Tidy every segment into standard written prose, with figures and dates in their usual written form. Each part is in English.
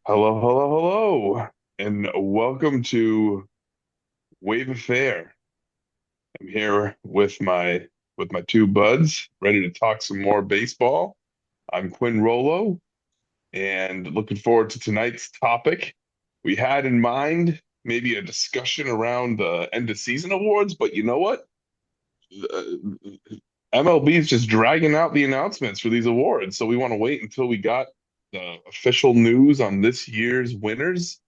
Hello, hello, hello, and welcome to Wave Affair. I'm here with my two buds, ready to talk some more baseball. I'm Quinn Rolo, and looking forward to tonight's topic. We had in mind maybe a discussion around the end of season awards, but you know what? MLB is just dragging out the announcements for these awards, so we want to wait until we got the official news on this year's winners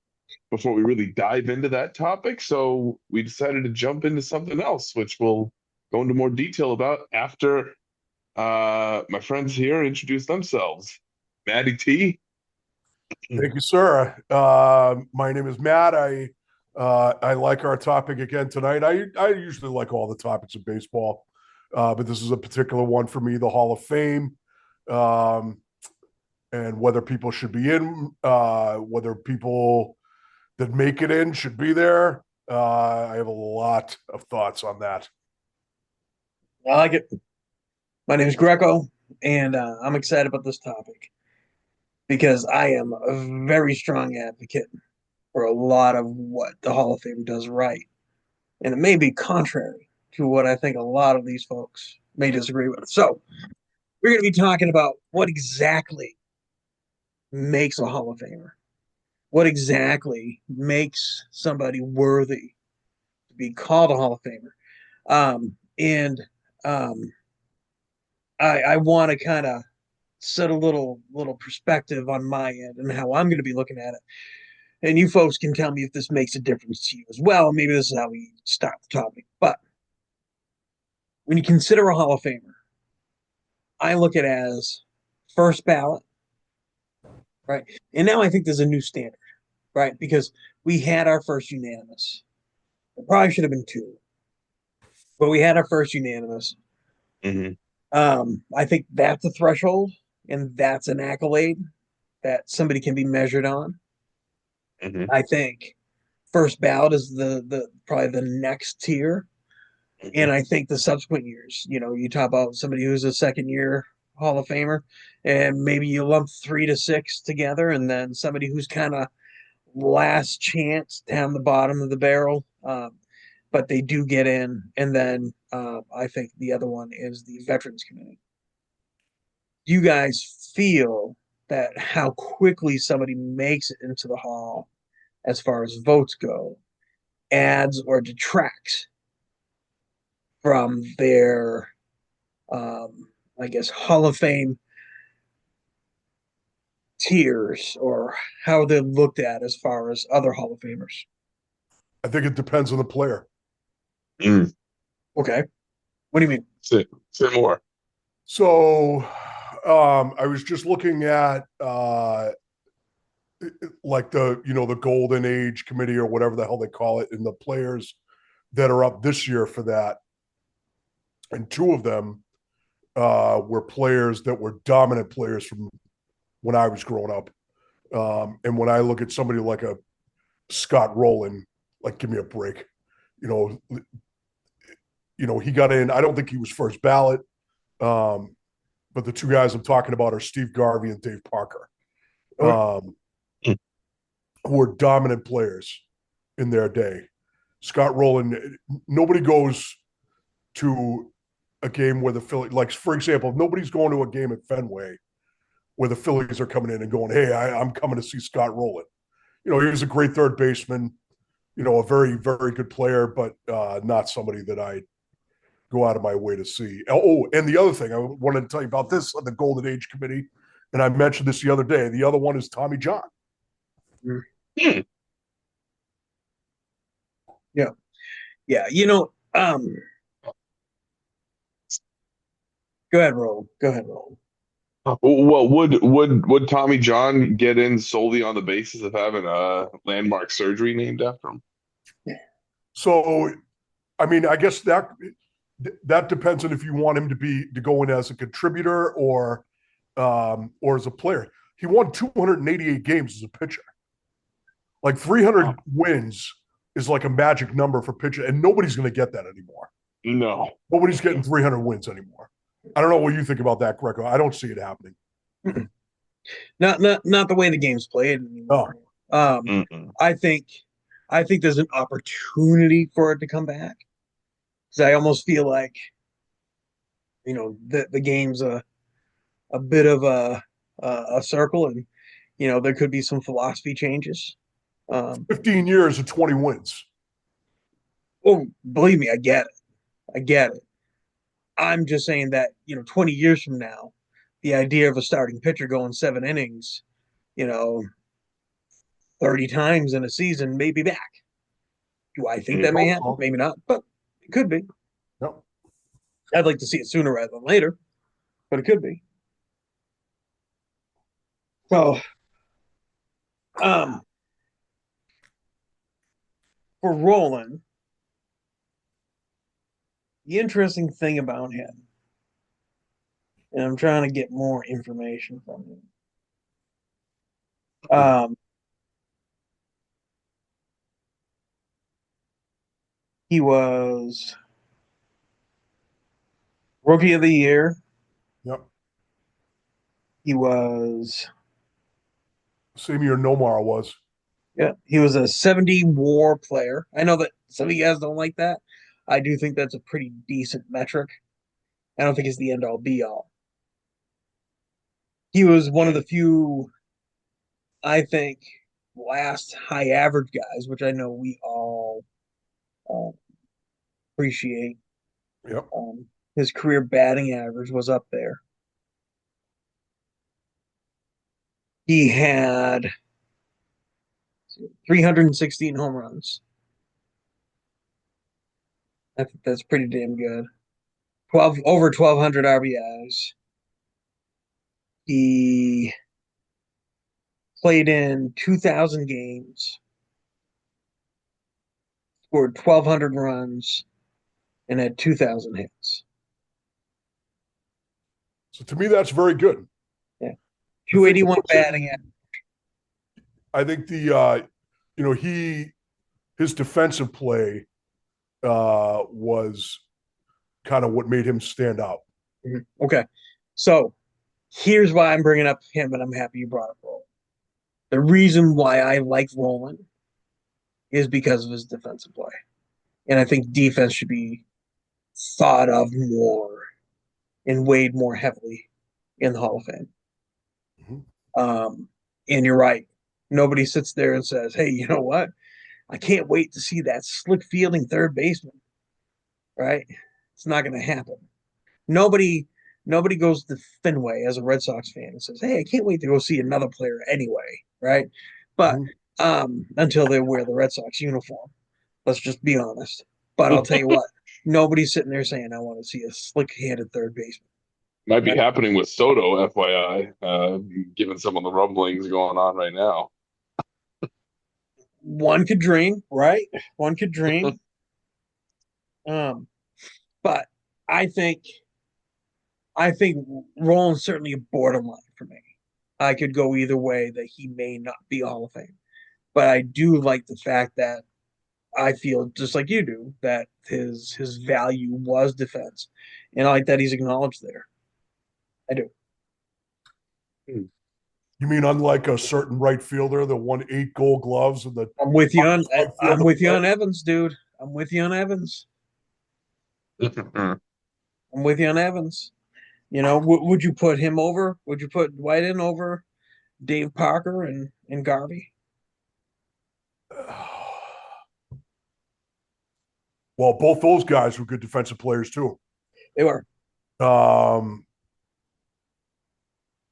before we really dive into that topic. So we decided to jump into something else, which we'll go into more detail about after my friends here introduce themselves. Maddie T. Thank you, sir. My name is Matt. I like our topic again tonight. I usually like all the topics of baseball, but this is a particular one for me, the Hall of Fame, um, and whether people should be in, whether people that make it in should be there. I have a lot of thoughts on that. I like it. My name is Greco, and I'm excited about this topic because I am a very strong advocate for a lot of what the Hall of Fame does right. And it may be contrary to what I think a lot of these folks may disagree with. So, we're going to be talking about what exactly makes a Hall of Famer, what exactly makes somebody worthy to be called a Hall of Famer. And I want to kind of set a little perspective on my end and how I'm going to be looking at it. And you folks can tell me if this makes a difference to you as well. Maybe this is how we start the topic. But when you consider a Hall of Famer, I look at it as first ballot, right? And now I think there's a new standard, right? Because we had our first unanimous. It probably should have been two, but we had our first unanimous. Hmm. I think that's a threshold and that's an accolade that somebody can be measured on. Hmm. I think first ballot is the probably the next tier. Hmm. And I think the subsequent years, you talk about somebody who's a second year Hall of Famer, and maybe you lump 3 to 6 together, and then somebody who's kind of last chance down the bottom of the barrel, but they do get in. And then I think the other one is the Veterans Committee. You guys feel that how quickly somebody makes it into the Hall as far as votes go adds or detracts from their, I guess, Hall of Fame tiers or how they're looked at as far as other Hall of Famers. I think it depends on the player. Mm. Okay. What do you mean? Say more. So, I was just looking at like the golden age committee or whatever the hell they call it, and the players that are up this year for that, and two of them were players that were dominant players from when I was growing up. And when I look at somebody like a Scott Rowland, like, give me a break. you know he got in. I don't think he was first ballot, um, but the two guys I'm talking about are Steve Garvey and Dave Parker, Okay. um, who are dominant players in their day. Scott Rowland, nobody goes to a game where the Phillies, like, for example, nobody's going to a game at Fenway where the Phillies are coming in and going, "Hey, I'm coming to see Scott Rowland." He was a great third baseman, a very, very good player, but not somebody that I go out of my way to see. Oh, and the other thing I wanted to tell you about this on the Golden Age Committee, and I mentioned this the other day. The other one is Tommy John. Hmm. Yeah. Yeah. Go ahead, roll. Go ahead, roll. Well, would Tommy John get in solely on the basis of having a landmark surgery named after him? So, I mean, I guess that depends on if you want him to go in as a contributor or as a player. He won 288 games as a pitcher. Like, 300 Wow. wins is like a magic number for pitcher, and nobody's going to get that anymore. No. Nobody's getting 300 wins anymore. I don't know what you think about that, Greco. I don't see it happening. Not the way the game's played No. anymore. Um, Mm-mm. I think I think there's an opportunity for it to come back because I almost feel like the game's a bit of a circle, and there could be some philosophy changes. Um, 15 years and 20 wins. oh, believe me, I get it. I get it. I'm just saying that 20 years from now, the idea of a starting pitcher going 7 innings, you know, 30 times in a season may be back. Do I think Mm. that may Hope happen? so. Maybe not, but it could be. Yep. I'd like to see it sooner rather than later, but it could be. So, um, for Roland, the interesting thing about him, and I'm trying to get more information from him. Um, he was rookie of the year. Yep. He was Same year Nomar was. Yeah, he was a 70 WAR player. I know that some of you guys don't like that. I do think that's a pretty decent metric. I don't think it's the end all be all. He was one of the few, I think, last high average guys, which I know we all uh, appreciate. Yep. His career batting average was up there. He had 316 home runs. I think that's pretty damn good. 12 over 1,200 RBIs. He played in 2,000 games, scored 1,200 runs, and had 2,000 hits. So to me, that's very good. Yeah, I think 281 batting. you know, his defensive play was kind of what made him stand out. Okay, so here's why I'm bringing up him, and I'm happy you brought up Roland. The reason why I like Roland is because of his defensive play, and I think defense should be thought of more and weighed more heavily in the Hall of Fame. Mhm. Um, and you're right. Nobody sits there and says, "Hey, you know what? I can't wait to see that slick fielding third baseman." Right? It's not going to happen. Nobody, nobody goes to Fenway as a Red Sox fan and says, "Hey, I can't wait to go see another player anyway." Right? But Mhm. until they wear the Red Sox uniform, let's just be honest. But I'll tell you what, nobody's sitting there saying, "I want to see a slick-handed third baseman." Might be Right? happening with Soto, FYI, given some of the rumblings going on right now. One could dream, right? One could dream. Um, but I think I think Roland's certainly a borderline for me. I could go either way that he may not be a Hall of Fame. But I do like the fact that I feel just like you do that his value was defense. And I like that he's acknowledged there. I do. You mean unlike a certain right fielder that won 8 Gold Gloves and the I'm with you on right field I'm to with you play? on Evans, dude. I'm with you on Evans. I'm with you on Evans. Would you put him over? Would you put Dwight in over Dave Parker and Garvey? Well, both those guys were good defensive players too. They were. Um,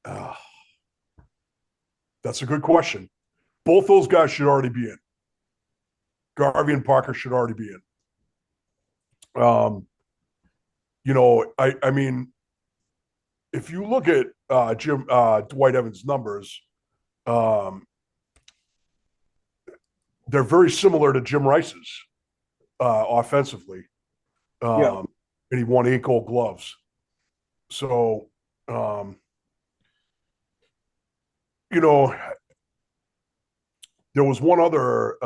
uh, that's a good question. Both those guys should already be in. Garvey and Parker should already be in. I mean, if you look at Dwight Evans' numbers, um, they're very similar to Jim Rice's offensively, Yeah. and he won 8 Gold Gloves. So, um, you know, there was one other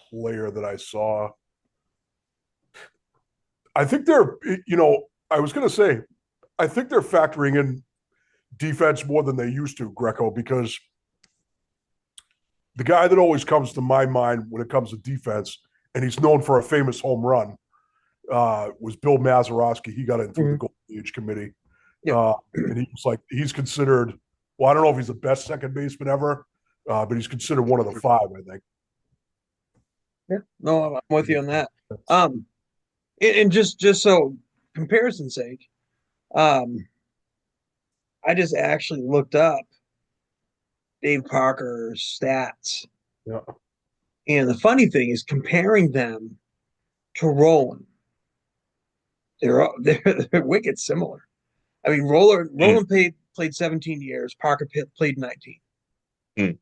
player that I saw. I think they're, I was going to say, I think they're factoring in defense more than they used to, Greco, because the guy that always comes to my mind when it comes to defense, and he's known for a famous home run, was Bill Mazeroski. He got in through the Mhm. Golden Age Committee. Yep. And he's considered, well, I don't know if he's the best second baseman ever, but he's considered one of the five, I think. Yeah. No, I'm with you on that. Um, and just so comparison's sake, um, I just actually looked up Dave Parker's stats. Yeah. And the funny thing is comparing them to Roland, they're wicked similar. I mean, Mm, Roland played 17 years, Parker played 19. mm.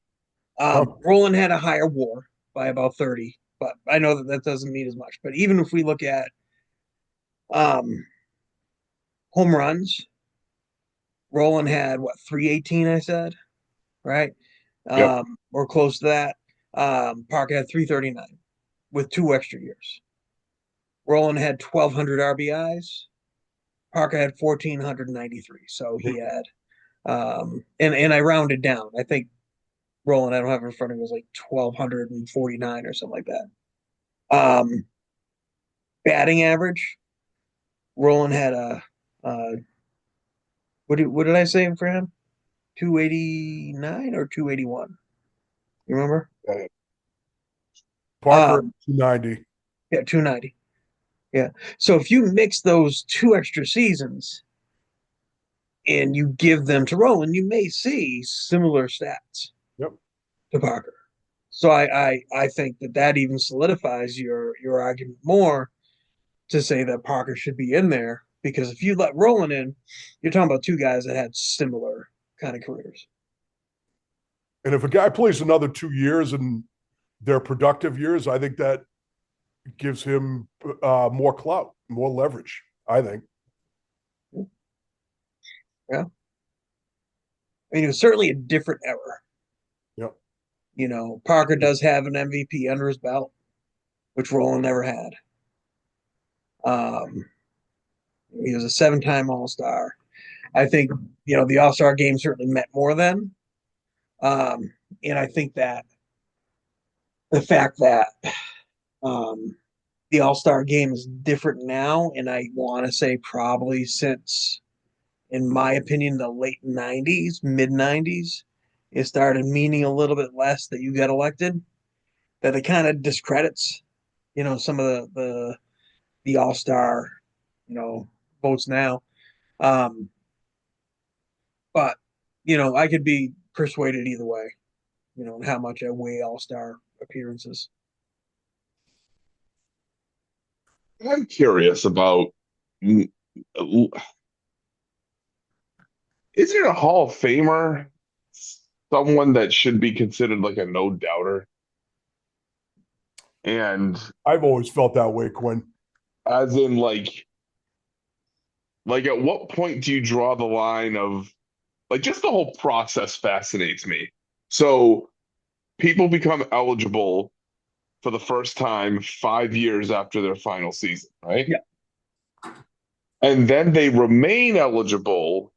Oh, Roland had a higher WAR by about 30, but I know that doesn't mean as much. But even if we look at um, home runs, Roland had what 318, I said, right? Yep. Or close to that. Parker had 339 with 2 extra years. Roland had 1,200 RBIs. Parker had 1,493. So he had, and I rounded down. I think Roland, I don't have it in front of me, was like 1,249 or something like that. Batting average, Roland had what did I say for him? 289 or 281? You remember? Parker, Um, 290. yeah, 290. Yeah. So if you mix those 2 extra seasons and you give them to Roland, you may see similar stats Yep. to Parker. So I think that even solidifies your argument more to say that Parker should be in there because if you let Roland in, you're talking about two guys that had similar kind of careers. And if a guy plays another 2 years and they're productive years, I think that gives him more clout, more leverage, I think. Yeah. I mean, it was certainly a different era. Yep. Parker does have an MVP under his belt, which Roland never had. Um, he was a 7-time All Star. I think the All Star game certainly meant more then, and I think that the fact that um, the All Star game is different now, and I want to say probably since, in my opinion, the late '90s, mid '90s, it started meaning a little bit less that you get elected. That it kind of discredits, some of the All Star, votes now. Um, but I could be persuaded either way. How much I weigh All Star appearances. I'm curious about, mm, isn't a Hall of Famer someone that should be considered like a no doubter? And I've always felt that way, Quinn. as in like at what point do you draw the line of like just the whole process fascinates me. So people become eligible for the first time 5 years after their final season, right? Yeah. And then they remain eligible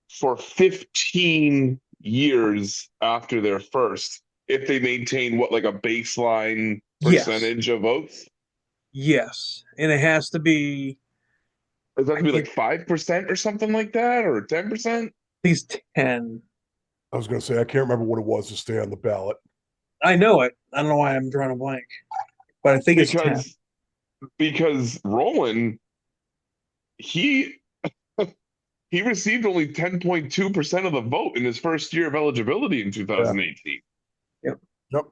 for 15 years after their first if they maintain what like a baseline Yes. percentage of votes. Yes. And it has to be, Does that have I to be like can't, 5% or something like that, or 10%? at least 10. I was going to say, I can't remember what it was to stay on the ballot. I know it. I don't know why I'm drawing a blank, but I think it's 10. Because Roland, he he received only 10.2% of the vote in his first year of eligibility in Yeah. 2018. Yep. Yep.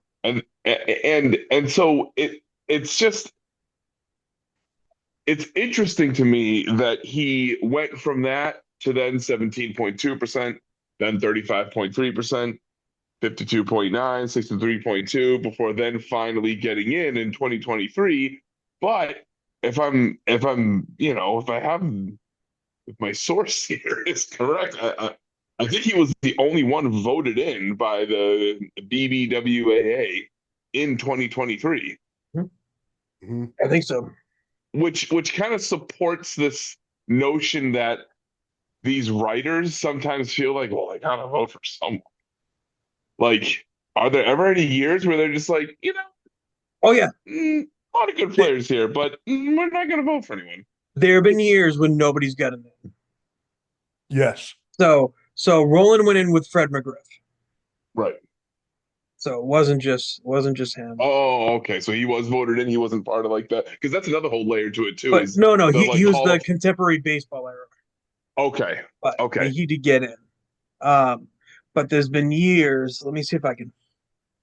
And so it's interesting to me that he went from that to then 17.2%, then 35.3%, 52.9, 63.2 before then finally getting in 2023. But if my source here is correct, I think he was the only one voted in by the BBWAA in 2023, Mhm. I think so. which kind of supports this notion that these writers sometimes feel like, well, I gotta vote for someone. Like, are there ever any years where they're just like, Oh yeah, a lot of good Th- players here, but we're not gonna vote for anyone. there have been years when nobody's got a name. Yes. So Roland went in with Fred McGriff. Right. So it wasn't just him. Oh, okay. So he was voted in. He wasn't part of like that because that's another whole layer to it too. But Is no, the he like was Hall the of contemporary baseball era, okay, but okay. he did get in. Um, but there's been years. Let me see if I can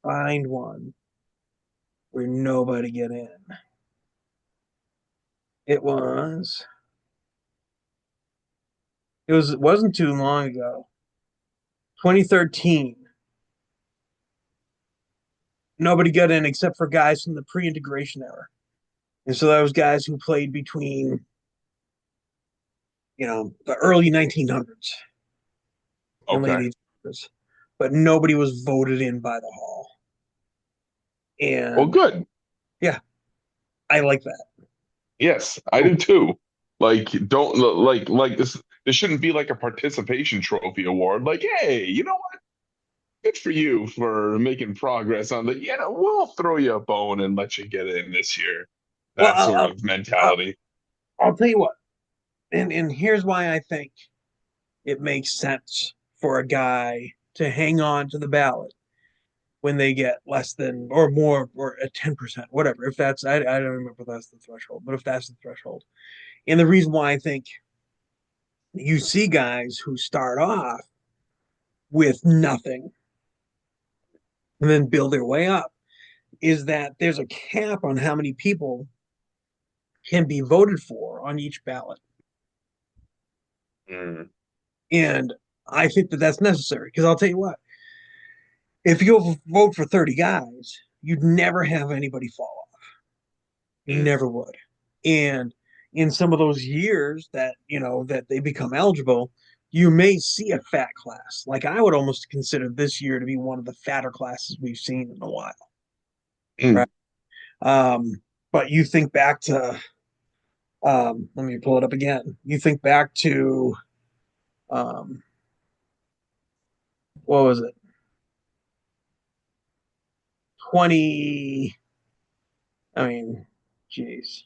find one where nobody get in. It was. It wasn't too long ago. 2013. Nobody got in except for guys from the pre-integration era. And so that was guys who played between, the early 1900s and late Okay. 1800s. But nobody was voted in by the Hall. Well, And good. yeah, I like that. Yes, I do too. Like, don't like this. This shouldn't be like a participation trophy award. Like, hey, you know what? Good for you for making progress on the. We'll throw you a bone and let you get in this year. Well, That sort of I'll, mentality. I'll tell you what, and here's why I think it makes sense for a guy to hang on to the ballot when they get less than or more or at 10%, whatever. If that's I don't remember if that's the threshold, but if that's the threshold. And the reason why I think you see guys who start off with nothing and then build their way up is that there's a cap on how many people can be voted for on each ballot. Mm, And I think that that's necessary because I'll tell you what, if you vote for 30 guys, you'd never have anybody fall off. You mm, never would. And in some of those years that they become eligible, you may see a fat class. Like I would almost consider this year to be one of the fatter classes we've seen in a while, right? mm. But you think back to let me pull it up again. You think back to um, what was it? 20 I mean, geez.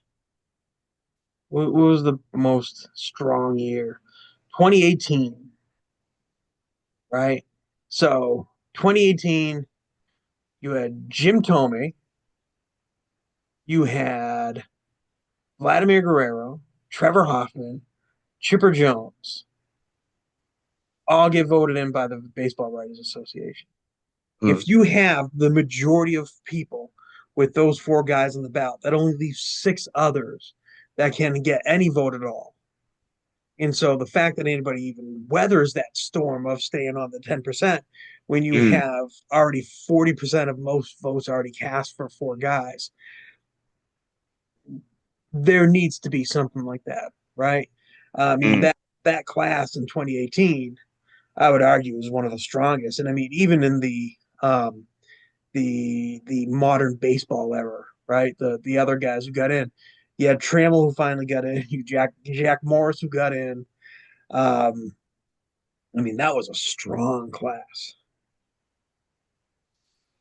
What was the most strong year? 2018, right? So 2018, you had Jim Tomey, you had Vladimir Guerrero, Trevor Hoffman, Chipper Jones, all get voted in by the Baseball Writers Association. Mm. If you have the majority of people with those four guys on the ballot, that only leaves six others that can get any vote at all. And so the fact that anybody even weathers that storm of staying on the 10%, when you Mm. have already 40% of most votes already cast for four guys, there needs to be something like that, right? I mean, Mm. that class in 2018, I would argue, is one of the strongest. And I mean, even in the modern baseball era, right? The other guys who got in, you had Trammell who finally got in, you Jack Morris who got in. Um, I mean, that was a strong class.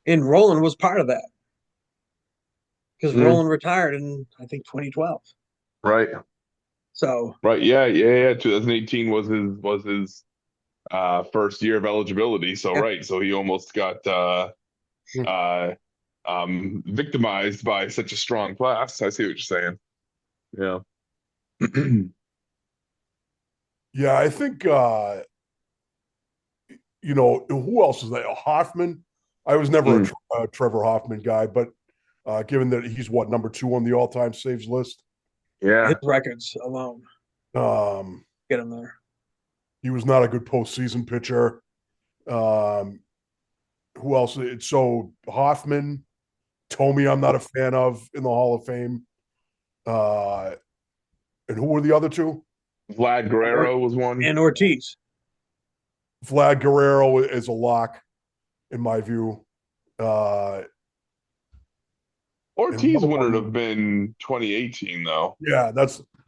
And Roland was part of that because Mm. Roland retired in, I think, 2012. Right. So, Right. Yeah. Yeah. Yeah. 2018 was his first year of eligibility. So yeah. right. So he almost got uh victimized by such a strong class. I see what you're saying. Yeah. Yeah, I think who else is that? Hoffman. I was never a, Mm. Trevor Hoffman guy, but given that he's what number two on the all-time saves list, His Yeah. records alone um, get him there. he was not a good postseason pitcher. Um, who else? So Hoffman, Tomey, I'm not a fan of in the Hall of Fame. Uh, and who were the other two? Vlad Or, Guerrero was one. and Ortiz. Vlad Guerrero is a lock in my view. Uh, and Ortiz another wouldn't one, have been 2018 though. yeah,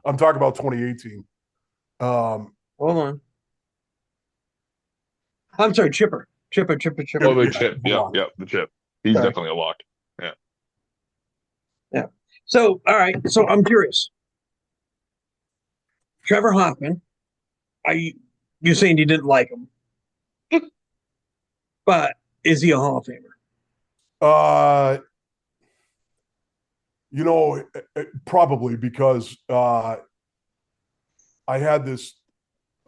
I'm talking about 2018. Um, Hold on. I'm sorry, Chipper. Chipper, Chipper, Oh, Chipper. the Yeah, chip. Yep, Belong. yep, the chip. He's Sorry. definitely a lock. Yeah. Yeah. So, all right. So I'm curious. Trevor Hoffman, you're saying you didn't like him, but is he a Hall of Famer? Uh, probably because I had this.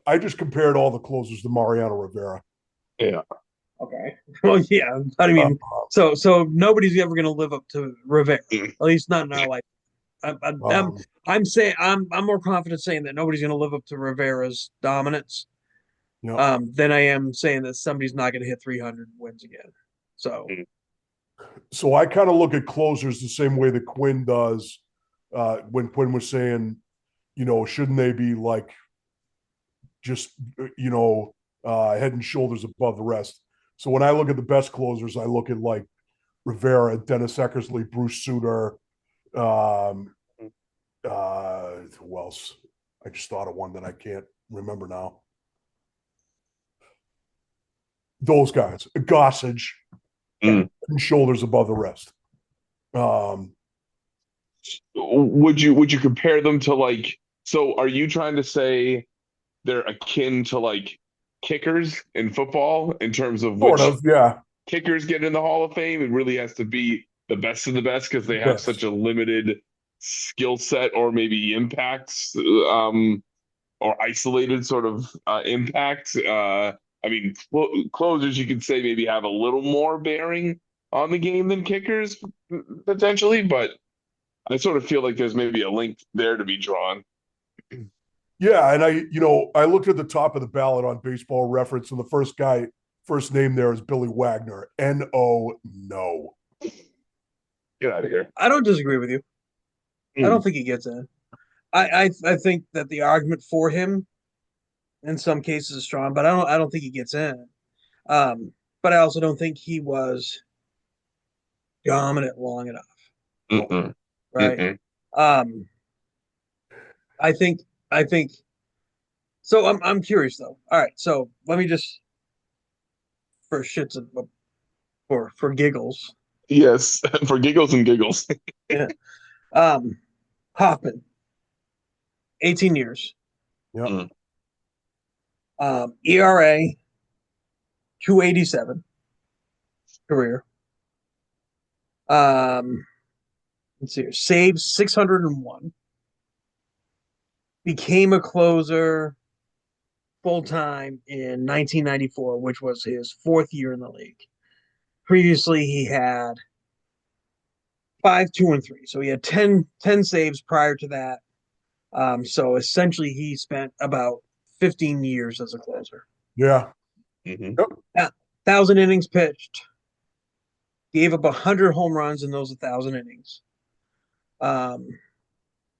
I just compared all the closers to Mariano Rivera. Yeah. Okay. Well, yeah. I Uh, mean, so nobody's ever going to live up to Rivera, Mm. at least not in our life. I'm, I'm, I'm, um, I'm saying I'm more confident saying that nobody's going to live up to Rivera's dominance you know, than I am saying that somebody's not going to hit 300 wins again. So Mm. so I kind of look at closers the same way that Quinn does. When Quinn was saying, shouldn't they be like just head and shoulders above the rest? So when I look at the best closers, I look at like Rivera, Dennis Eckersley, Bruce Sutter. Um, who else? I just thought of one that I can't remember now. Those guys, Gossage, yeah, Mm. and shoulders above the rest. Um, Would you compare them to like, so are you trying to say they're akin to like kickers in football in terms of sort which of, yeah. kickers get in the Hall of Fame? It really has to be the best of the best because they have Yes. such a limited skill set or maybe impacts, or isolated sort of impact. I mean, closers you could say maybe have a little more bearing on the game than kickers potentially, but I sort of feel like there's maybe a link there to be drawn. Yeah, and I looked at the top of the ballot on Baseball Reference, and the first name there is Billy Wagner. No, no. Get out of here. I don't disagree with you. I Mm. don't think he gets in. I think that the argument for him in some cases is strong, but I don't think he gets in. Um, but I also don't think he was dominant long enough, No. Mm-mm. right? Mm-mm. Um, I think I think so. I'm curious though. All right, so let me just for shits and for giggles. Yes, for giggles and giggles. Yeah. Um, Hoffman, 18 years. Yeah. Mm. ERA 287 career. Um, let's see here. Saves 601. Became a closer full time in 1994, which was his fourth year in the league. Previously, he had 5, 2, and 3. So he had 10 saves prior to that. So essentially, he spent about 15 years as a closer. Yeah. Hmm. Yep. 1,000 innings pitched, gave up 100 home runs in those 1,000 innings. Um,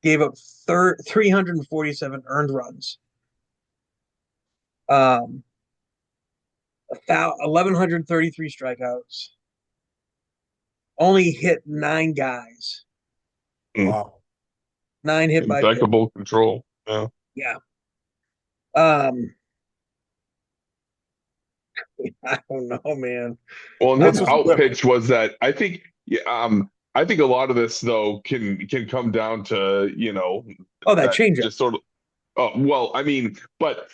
gave up 347 earned runs. 1,133 strikeouts. Only hit 9 guys. Mm. Wow. 9 hit by pitch. Impeccable control. Yeah. Yeah. Um, I don't know, man. Well, and What's his his out whip? pitch was that I think a lot of this though can come down to, Oh, that that changeup. just sort of well, I mean, but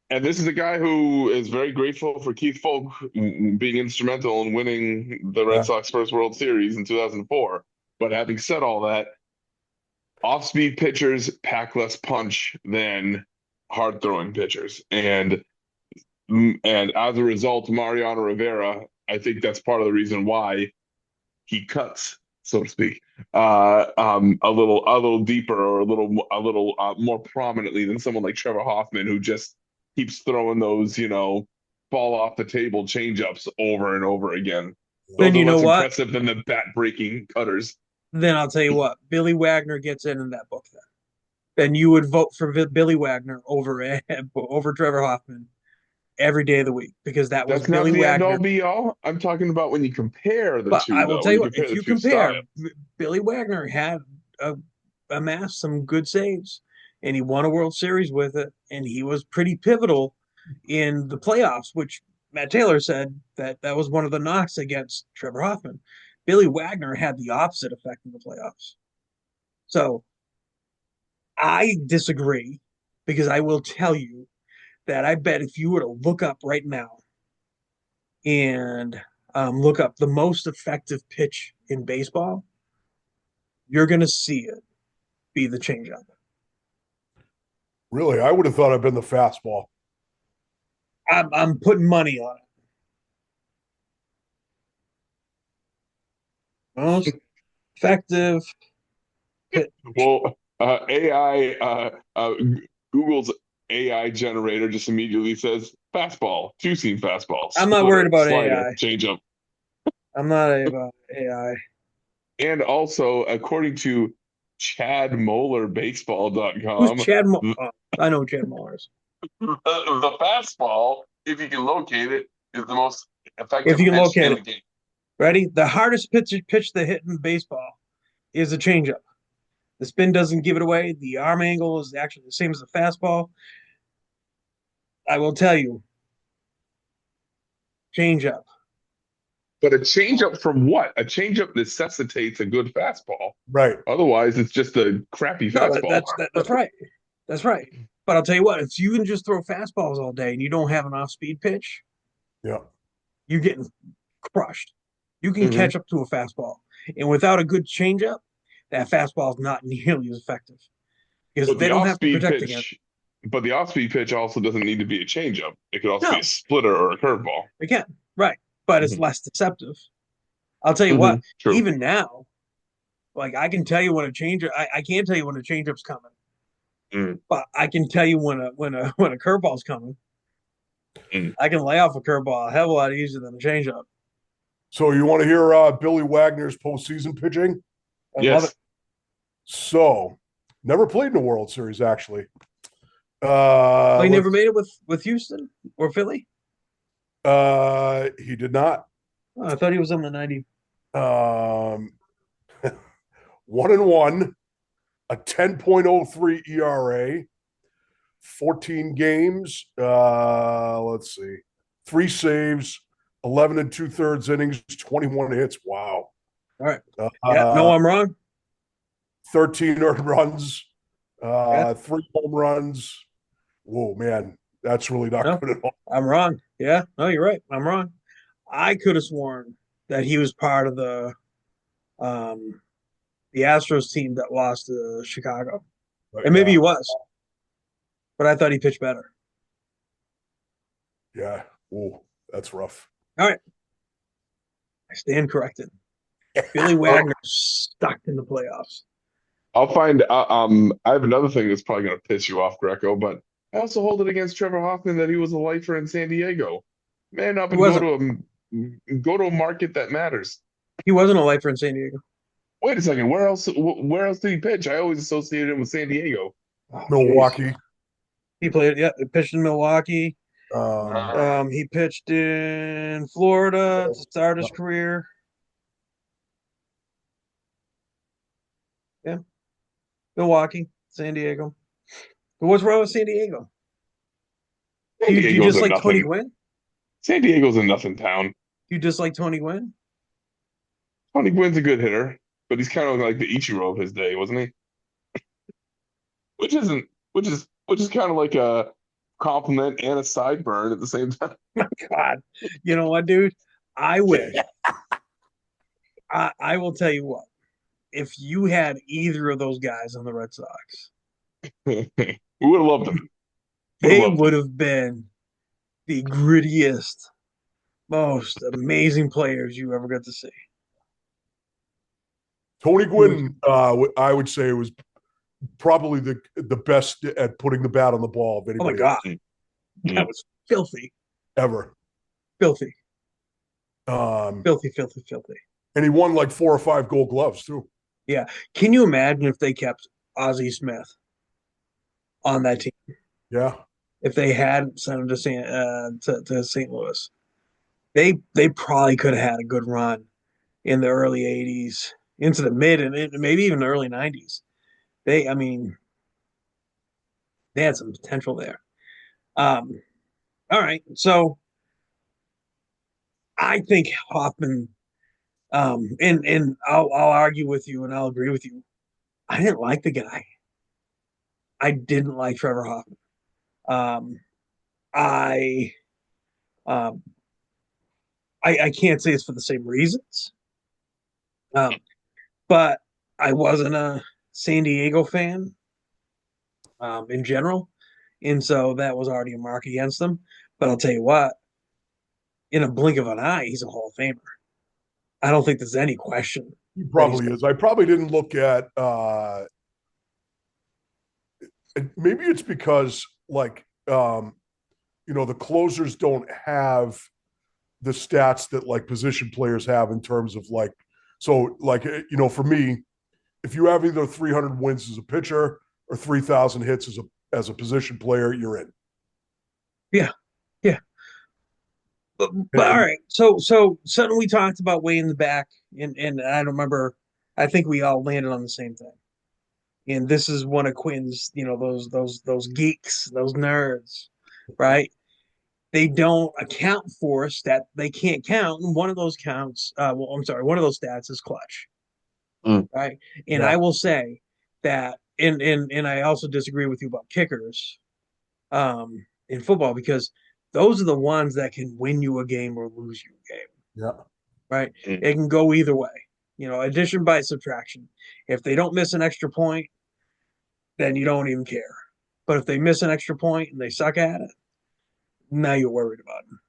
and this is a guy who is very grateful for Keith Folk being instrumental in winning the Red Yeah. Sox first World Series in 2004. But having said all that, off-speed pitchers pack less punch than hard-throwing pitchers, and as a result, Mariano Rivera, I think that's part of the reason why he cuts, so to speak, a little deeper or a little more prominently than someone like Trevor Hoffman, who just keeps throwing those, fall off the table changeups over and over again. Then Those are you know less what? impressive than the bat breaking cutters. Then I'll tell you what. Billy Wagner gets in that book. Then you would vote for Billy Wagner over Trevor Hoffman every day of the week because that was That's not Billy the end all Wagner. be all. I'm talking about when you compare the But two, I will though. tell When you you what, compare if the you two compare, styles. Billy Wagner had amassed some good saves and he won a World Series with it and he was pretty pivotal in the playoffs, which Matt Taylor said that was one of the knocks against Trevor Hoffman. Billy Wagner had the opposite effect in the playoffs. So I disagree because I will tell you that I bet if you were to look up right now and look up the most effective pitch in baseball, you're going to see it be the changeup. Really, I would have thought I'd been the fastball. I'm putting money on it. Most effective pitch. Well, AI, Google's AI generator just immediately says fastball, two-seam fastball, I'm not worried splitter, about slider, AI. changeup. I'm not about AI. And also, according to Who's ChadMollerBaseball.com, Chad? Oh, I know who Chad Muller is. the fastball, if you can locate it, is the most If effective you can pitch locate in it, the game. ready? The hardest pitch to hit in baseball is a changeup. The spin doesn't give it away. The arm angle is actually the same as the fastball. I will tell you, changeup. But a changeup from what? A changeup necessitates a good fastball. Right. Otherwise, it's just a crappy No, fastball. that's right. That's right. But I'll tell you what, if you can just throw fastballs all day and you don't have an off-speed pitch, Yeah. you're getting crushed. You can Hmm. catch up to a fastball, and without a good changeup, that fastball is not nearly as effective because But they the don't have to off-speed protect against. pitch, but the off-speed pitch also doesn't need to be a changeup. It could also be a No, splitter or a curveball. they can't. Right, but it's Hmm. less deceptive. I'll tell you Hmm. what. True. Even now, like I can tell you when a change. I can't tell you when a changeup's coming, Mm. but I can tell you when a curveball's coming. Mm. I can lay off a curveball a hell of a lot easier than a changeup. So you want to hear Billy Wagner's postseason pitching? I love it. Yes. So, never played in the World Series actually. Oh, he Let's. never made it with Houston or Philly. He did not. Oh, I thought he was on the 90. Um, 1-1, a 10.03 ERA, 14 games. Let's see, 3 saves, 11 and 2/3 innings, 21 hits. Wow. All right. Yeah. No, Uh, I'm wrong. 13 earned runs, Yeah. 3 home runs. Whoa, man, that's really not No, good at all. I'm wrong. Yeah. No, you're right. I'm wrong. I could have sworn that he was part of um the Astros team that lost to Chicago, But and maybe yeah, he was, but I thought he pitched better. yeah. Whoa, that's rough. All right. I stand corrected. Billy Oh, Wagner stuck in the playoffs. I'll find. I have another thing that's probably going to piss you off, Greco. But I also hold it against Trevor Hoffman that he was a lifer in San Diego. Man up He and wasn't. go to a market that matters. He wasn't a lifer in San Diego. Wait a second. Where else did he pitch? I always associated him with San Diego. Oh, jeez. Milwaukee. He played. Yeah, he pitched in Milwaukee. Um, He pitched in Florida to start his career. Yeah, Milwaukee, San Diego. But what's wrong with San Diego? San Do you Diego's a dislike Tony nothing. Gwynn? San Diego's a nothing town. Do you dislike Tony Gwynn? Tony Gwynn's a good hitter, but he's kind of like the Ichiro of his day, wasn't he? Which isn't, which is kind of like a compliment and a sideburn at the same time. God, you know what, dude? I wish. I will tell you what. If you had either of those guys on the Red Sox, We would have loved him. Would have they loved would him. have been the grittiest, most amazing players you ever got to see. Tony It was, Gwynn, I would say, was probably the best at putting the bat on the ball of oh my anybody God, that Mm. was filthy, ever. filthy, Um, filthy, filthy, filthy. and he won like 4 or 5 Gold Gloves too. Yeah. Can you imagine if they kept Ozzie Smith on that team? Yeah, If they had sent him to St. Louis, they probably could have had a good run in the early '80s into the mid and maybe even the early '90s. I mean, they had some potential there. Um, All right. So I think Hoffman, and I'll argue with you and I'll agree with you. I didn't like the guy. I didn't like Trevor Hoffman. Um, I um, I can't say it's for the same reasons. Um, but I wasn't a San Diego fan in general, and so that was already a mark against them. But I'll tell you what, in a blink of an eye, he's a Hall of Famer. I don't think there's any question He that he's. probably is. I probably didn't look at maybe it's because the closers don't have the stats that like position players have in terms of for me, if you have either 300 wins as a pitcher or 3,000 hits as a position player, you're in. Yeah, yeah. But all And right, so something we talked about way in the back, and I don't remember. I think we all landed on the same thing. And this is one of Quinn's, those geeks, those nerds, right? They don't account for stat they can't count. And one of those counts, I'm sorry, one of those stats is clutch, Mm. right? And yeah, I will say that, and I also disagree with you about kickers, in football because those are the ones that can win you a game or lose you a game, yeah, right? Mm. It can go either way. Addition by subtraction. If they don't miss an extra point, then you don't even care. But if they miss an extra point and they suck at it, now you're worried about them,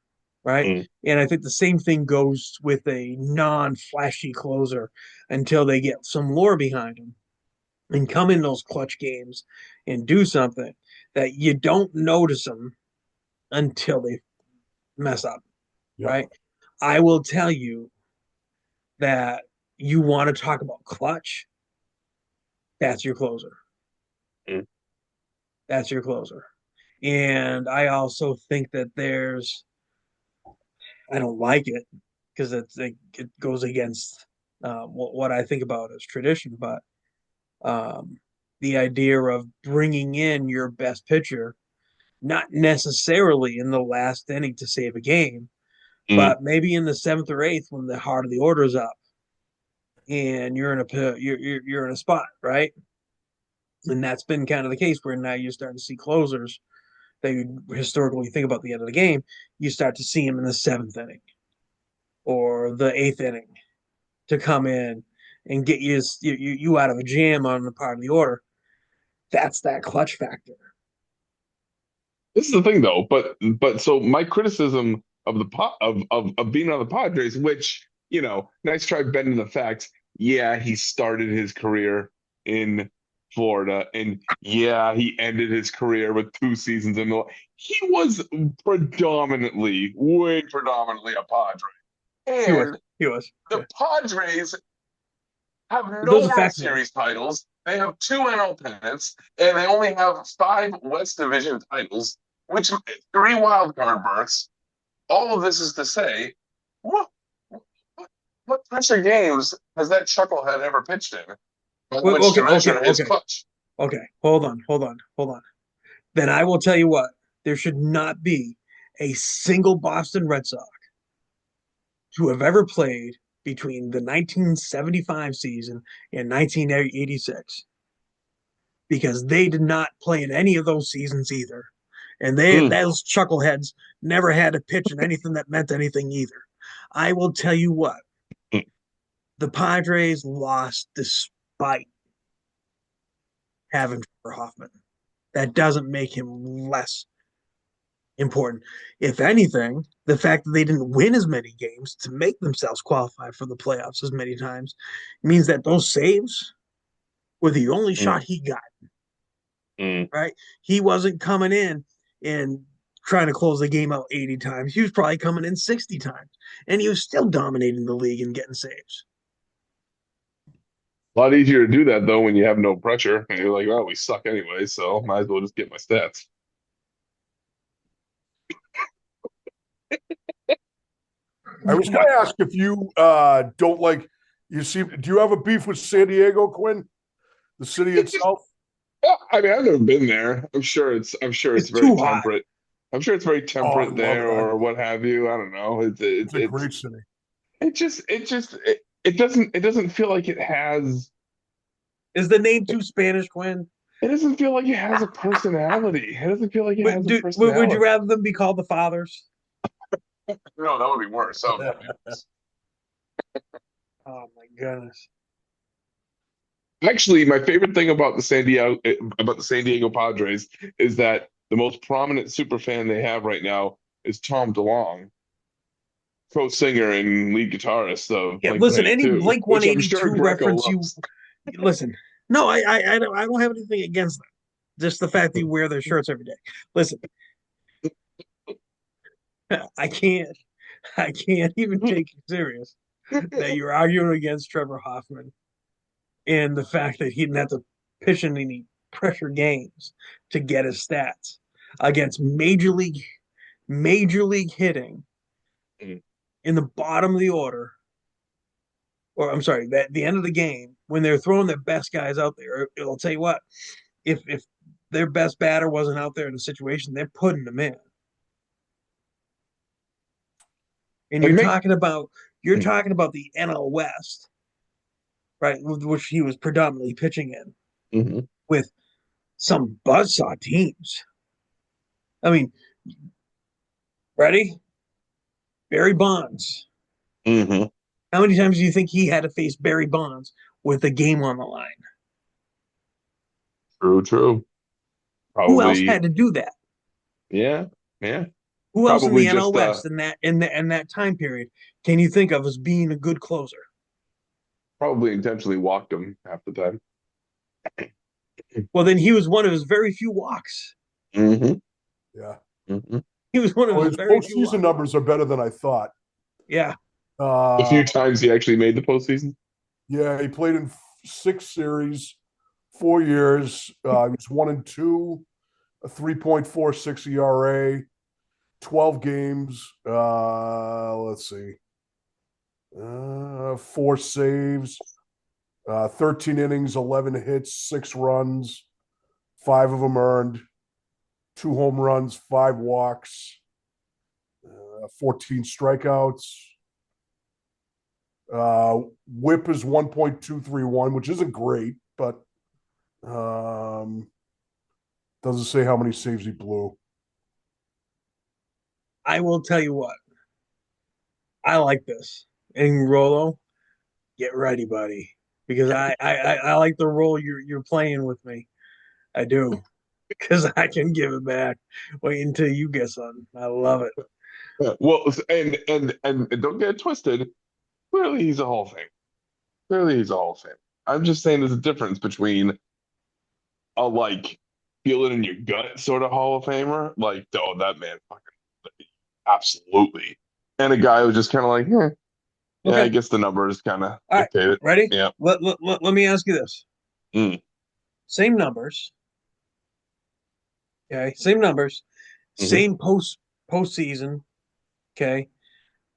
right? Mm. And I think the same thing goes with a non-flashy closer until they get some lore behind them and come in those clutch games and do something that you don't notice them until they mess up, yeah, right? I will tell you that you want to talk about clutch, that's your closer. Mm. That's your closer. And I also think that I don't like it because it goes against what I think about as tradition. But um, the idea of bringing in your best pitcher, not necessarily in the last inning to save a game, Mm. but maybe in the seventh or eighth when the heart of the order is up and you're in a spot, right? And that's been kind of the case where now you're starting to see closers that you historically think about the end of the game. You start to see them in the seventh inning or the eighth inning to come in and get you out of a jam on the part of the order. That's that clutch factor. This is the thing though, but so my criticism of of being on the Padres, which, nice try bending the facts. Yeah, he started his career in Florida, and yeah, he ended his career with 2 seasons in the. He was way predominantly a Padre, He was. and He was. the Yeah. Padres have Those no are World facts, man. Series titles. They have two NL pennants, and they only have five West Division titles, which three wild card berths. All of this is to say, what what pressure games has that chucklehead ever pitched in by Wait, which to okay, okay, measure his okay, clutch? okay. Hold on. Then I will tell you what. There should not be a single Boston Red Sox to have ever played between the 1975 season and 1986 because they did not play in any of those seasons either. And Mm. those chuckleheads never had to pitch in anything that meant anything either. I will tell you what, Mm. the Padres lost despite having Trevor Hoffman. That doesn't make him less important. If anything, the fact that they didn't win as many games to make themselves qualify for the playoffs as many times means that those saves were the only Mm. shot he got, Mm. right? He wasn't coming in and trying to close the game out 80 times. He was probably coming in 60 times, and he was still dominating the league and getting saves. A lot easier to do that though when you have no pressure and you're like, oh, we suck anyway, so might as well just get my stats. I was going to ask if you don't like. You see, do you have a beef with San Diego, Quinn? The city It's just, itself? I mean, I've never been there. I'm sure it's It's very too hot. temperate. I'm sure it's very Oh, I temperate love there it. or what have you. I don't know. It's a great city. It doesn't feel like it has. Is the name too Spanish, Quinn? It doesn't feel like it has a personality. It doesn't feel like it has a Would you personality. rather them be called the Fathers? No, that would be worse. That would be worse. Oh my goodness. Actually, my favorite thing about the San Diego Padres is that the most prominent super fan they have right now is Tom DeLonge, co-singer and lead guitarist of Yeah, Blink listen, any 182, Blink which I'm sure 182 Greco reference you loves. listen. No, I don't have anything against them. Just the fact that you wear their shirts every day. Listen, I can't I can't even take you serious that you're arguing against Trevor Hoffman and the fact that he didn't have to pitch in any pressure games to get his stats against major league hitting in the bottom of the order, or I'm sorry, at the end of the game when they're throwing their best guys out there. It'll tell you what, if their best batter wasn't out there in the situation, they're putting them in. And And make you're talking about the NL West, right, which he was predominantly pitching in Mhm. with some buzzsaw teams. I mean, ready? Barry Bonds. Mhm. How many times do you think he had to face Barry Bonds with a game on the line? True. Who else had Probably, to do that? yeah, yeah. Who else in Probably the NL just West in that time period can you think of as being a good closer? probably intentionally walked him half the time. Well, then he was one of his very few walks. Hmm. Yeah. Hmm. He was one of Well, his his very few postseason walks. numbers are better than I thought. Yeah. The few Uh, times he actually made the postseason. yeah, he played in 6 series, 4 years. He was 1-2, a 3.46 ERA, 12 games. Let's see, 4 saves, 13 innings, 11 hits, 6 runs, 5 of them earned, 2 home runs, 5 walks, 14 strikeouts. Uh, Whip is 1.231, which isn't great, but um, doesn't say how many saves he blew. I will tell you what. I like this. And Rolo, get ready, buddy. Because I like the role you're playing with me. I do. Because I can give it back. Wait until you get something. I love it. Yeah. Well, and don't get it twisted. Clearly, he's a Hall of Fame. Clearly, he's a Hall of Fame. I'm just saying there's a difference between a like feel it in your gut sort of Hall of Famer, like oh that man fucking absolutely, and a guy who's just kind of like yeah, I Okay. guess the numbers kind of All right. dictate it. Ready? Yeah. Let me ask you this. Mm, Same numbers. Okay. Same numbers. hmm. Same postseason. Okay.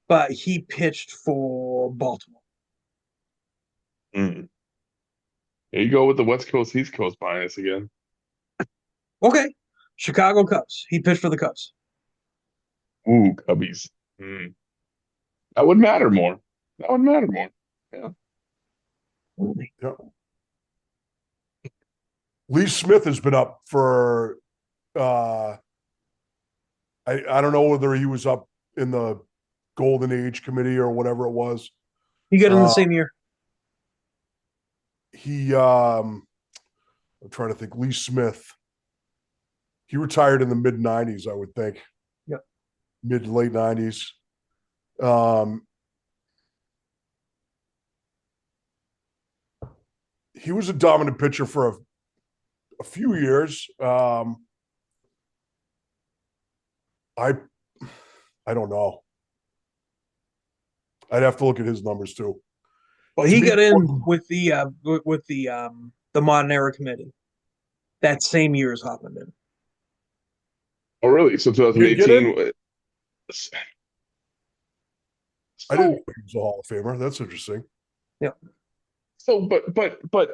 But he pitched for Baltimore. Mm. Here you go with the West Coast East Coast bias again. Okay. Chicago Cubs. He pitched for the Cubs. Ooh, Cubbies. Mm. That would matter more. That would matter more. Yeah. Yeah. Lee Smith has been up for uh I don't know whether he was up in the Golden Age Committee or whatever it was. He got in the Uh same year. he I'm trying to think. Lee Smith. He retired in the mid '90s, I would think. Yep. Mid to late '90s. Um, he was a dominant pitcher for a few years. I I don't know. I'd have to look at his numbers too. Well, To he me, got in with the modern era committee that same year as Hoffman did. Oh, really? So get in. 2018. I didn't know So he was a Hall of Famer. That's interesting. Yeah. but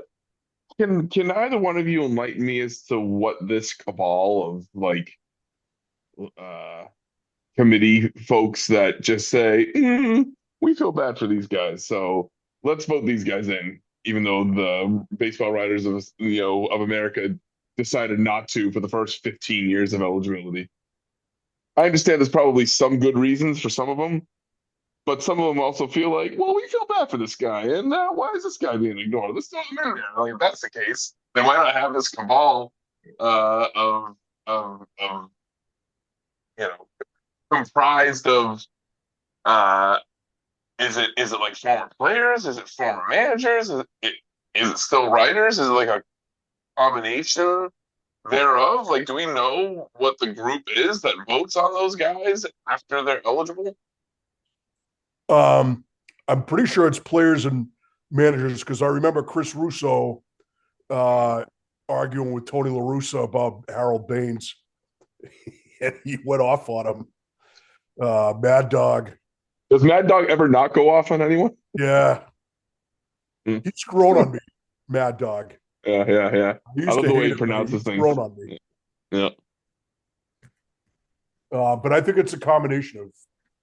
can either one of you enlighten me as to what this cabal of like uh, committee folks that just say, we feel bad for these guys, so let's vote these guys in, even though the baseball writers of America decided not to for the first 15 years of eligibility. I understand there's probably some good reasons for some of them, but some of them also feel like, well, we feel bad for this guy, and why is this guy being ignored? Let's throw him in there. Like, if that's the case, then why not have this cabal of you know comprised of uh is it like former players? Is it former managers? Is it still writers? Is it like a combination thereof? Like, do we know what the group is that votes on those guys after they're eligible? Um, I'm pretty sure it's players and managers because I remember Chris Russo uh, arguing with Tony La Russa about Harold Baines, and he went off on him. Mad Dog, Does Mad Dog ever not go off on anyone? yeah, Hmm. he's grown on me. Mad Dog. Yeah, yeah, yeah. I I used love to the way hate he him, but pronounces he's things. grown on me. Yeah. But I think it's a combination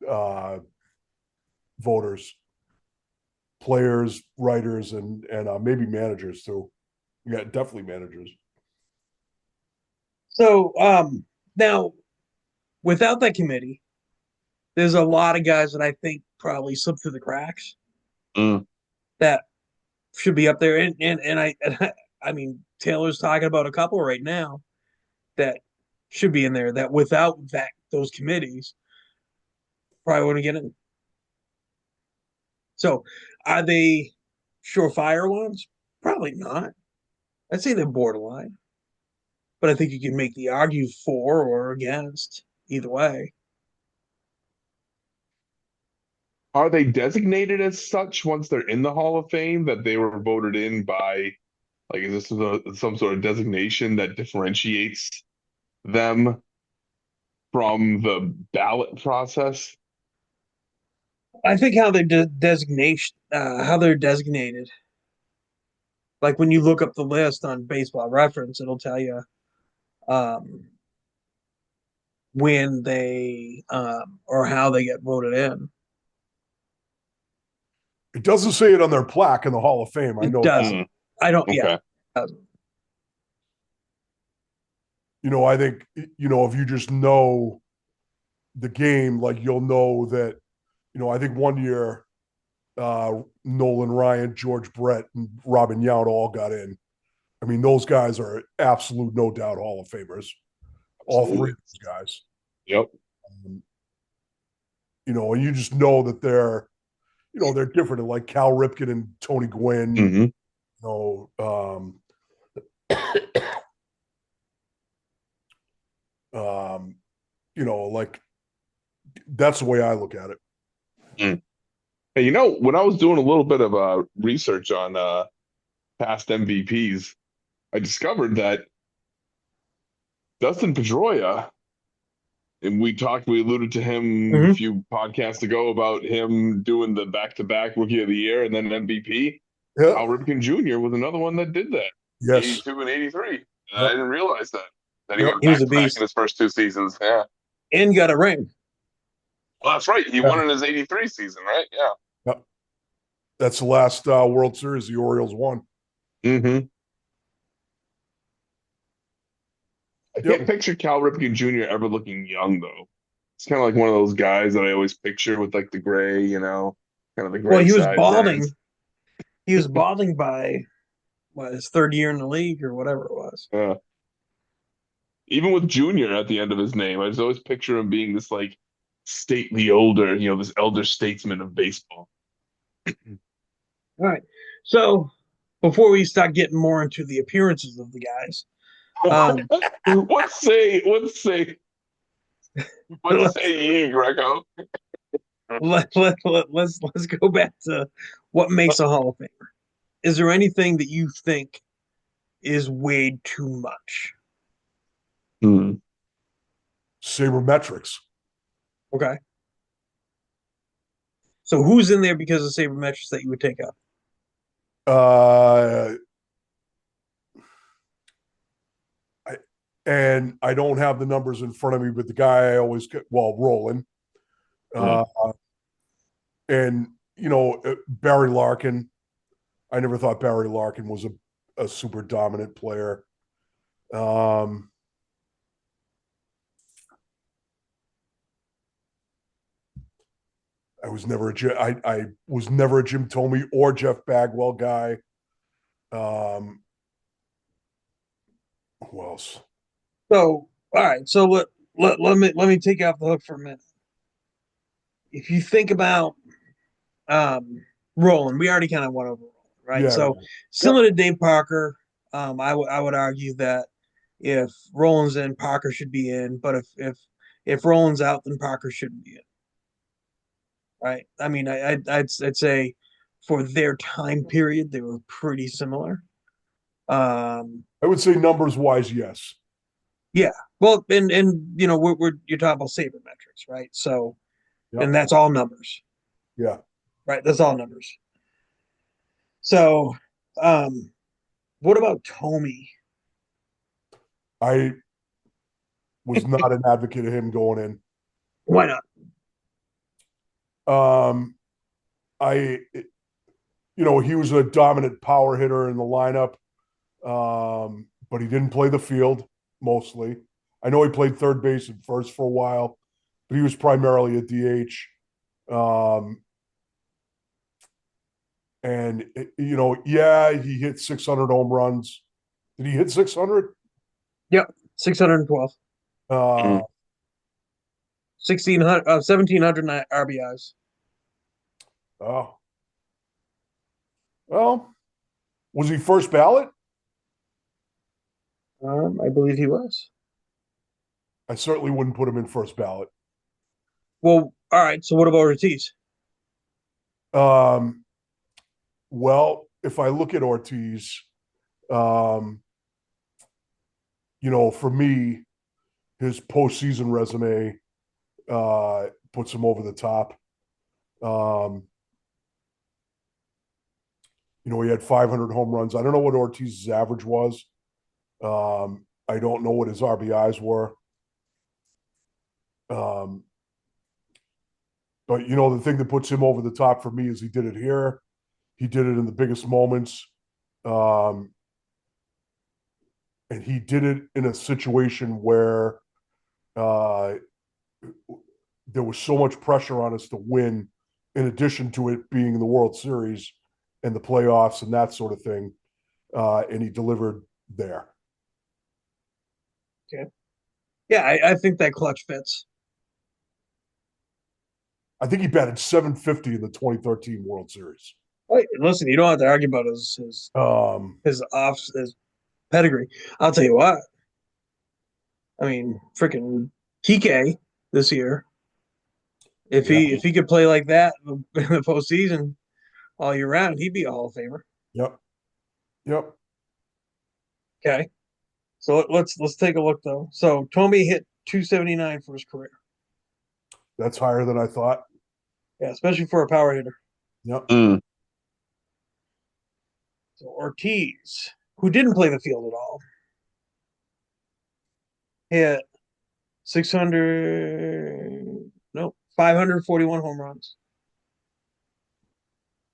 of voters, players, writers, and maybe managers too. Yeah, definitely managers. So now without that committee, there's a lot of guys that I think probably slipped through the cracks Mm. that should be up there. I mean Taylor's talking about a couple right now that should be in there that without that those committees probably wouldn't get in. So are they surefire ones? Probably not. I'd say they're borderline, but I think you can make the argue for or against either way. Are they designated as such once they're in the Hall of Fame that they were voted in by, like, is this some sort of designation that differentiates them from the ballot process? I think how they're designation, how they're designated. Like when you look up the list on Baseball Reference, it'll tell you um, when they or how they get voted in. It doesn't say it on their plaque in the Hall of Fame. I It know that. doesn't. I don't. Yeah, it Okay. doesn't. I think if you just know the game, like you'll know that. I think one year Nolan Ryan, George Brett, and Robin Yount all got in. I mean, those guys are absolute, no doubt, Hall of Famers. All three Absolutely. of those guys. Yep. Um, and you just know that they're different. Like Cal Ripken and Tony Gwynn. Hmm. You um, like that's the way I look at it. Mm. Hey, when I was doing a little bit of research on past MVPs, I discovered that Dustin Pedroia, and we alluded to him a Mm-hmm. few podcasts ago about him doing the back-to-back Rookie of the Year and then MVP. Yeah. Cal Ripken Jr. was another one that did that, Yes. 82 and 83. And I Yep. didn't realize that he Yep. went He was a back-to-back in beast his first two seasons. Yeah. and got a ring. Well, that's right. He Yeah. won in his 83 season, right? Yeah. Yep. That's the last World Series the Orioles won. Hmm. I can't Yep. picture Cal Ripken Jr. ever looking young though. It's kind of like one of those guys that I always picture with like the gray, kind of the Well, gray sideburns. He was balding by what his third year in the league or whatever it was. Uh, Even with Junior at the end of his name, I just always picture him being this like stately older, this elder statesman of baseball. All right. So before we start getting more into the appearances of the guys, um, What let's say ye, Greco? let's go back to what makes a Hall of Famer. Is there anything that you think is weighed too much? Hmm. Sabermetrics. Okay. So who's in there because of sabermetrics that you would take up? Uh, I, and I don't have the numbers in front of me, but the guy I always get, well, Roland, Mm. uh, and Barry Larkin. I never thought Barry Larkin was a super dominant player. Um, I was never a Jim Thome or Jeff Bagwell guy. Um, who else? So, all right. So let me take you off the hook for a minute. If you think about um, Roland, we already kind of went over Roland, right? Yeah, So yep. similar to Dave Parker, I would argue that if Roland's in, Parker should be in. But if Roland's out, then Parker shouldn't be in, right? I mean, I'd say for their time period, they were pretty similar. Um, I would say numbers wise, yes. yeah. Well, and we're you're talking about sabermetrics, right? So, and Yep. that's all numbers, Yeah. right? That's all numbers. So, um, what about Tommy? I was not an advocate of him going in. Why not? Um, I, he was a dominant power hitter in the lineup, but he didn't play the field mostly. I know he played third base and first for a while, but he was primarily a DH. Um, and yeah, he hit 600 home runs. Did he hit 600? Yep, 612, Uh, Mm. 1600, 1700 RBIs. oh, well, was he first ballot? I believe he was. I certainly wouldn't put him in first ballot. Well, all right. So what about Ortiz? Um, well, if I look at Ortiz, um, for me, his postseason resume puts him over the top. Um, he had 500 home runs. I don't know what Ortiz's average was. I don't know what his RBIs were. Um, but the thing that puts him over the top for me is he did it here. He did it in the biggest moments. Um, and he did it in a situation where uh, there was so much pressure on us to win, in addition to it being the World Series and the playoffs and that sort of thing. And he delivered there. Okay. Yeah, I think that clutch fits. I think he batted 750 in the 2013 World Series. Wait, listen, you don't have to argue about Um, his pedigree. I'll tell you what. I mean, freaking TK this year. If yeah, he could play like that in the postseason all year round, he'd be a Hall of Famer. yep, yep. Okay. So let's take a look though. So Tommy hit 279 for his career. That's higher than I thought. Yeah, especially for a power hitter. Yep. Mm. So Ortiz, who didn't play the field at all, hit 600, no, 541 home runs.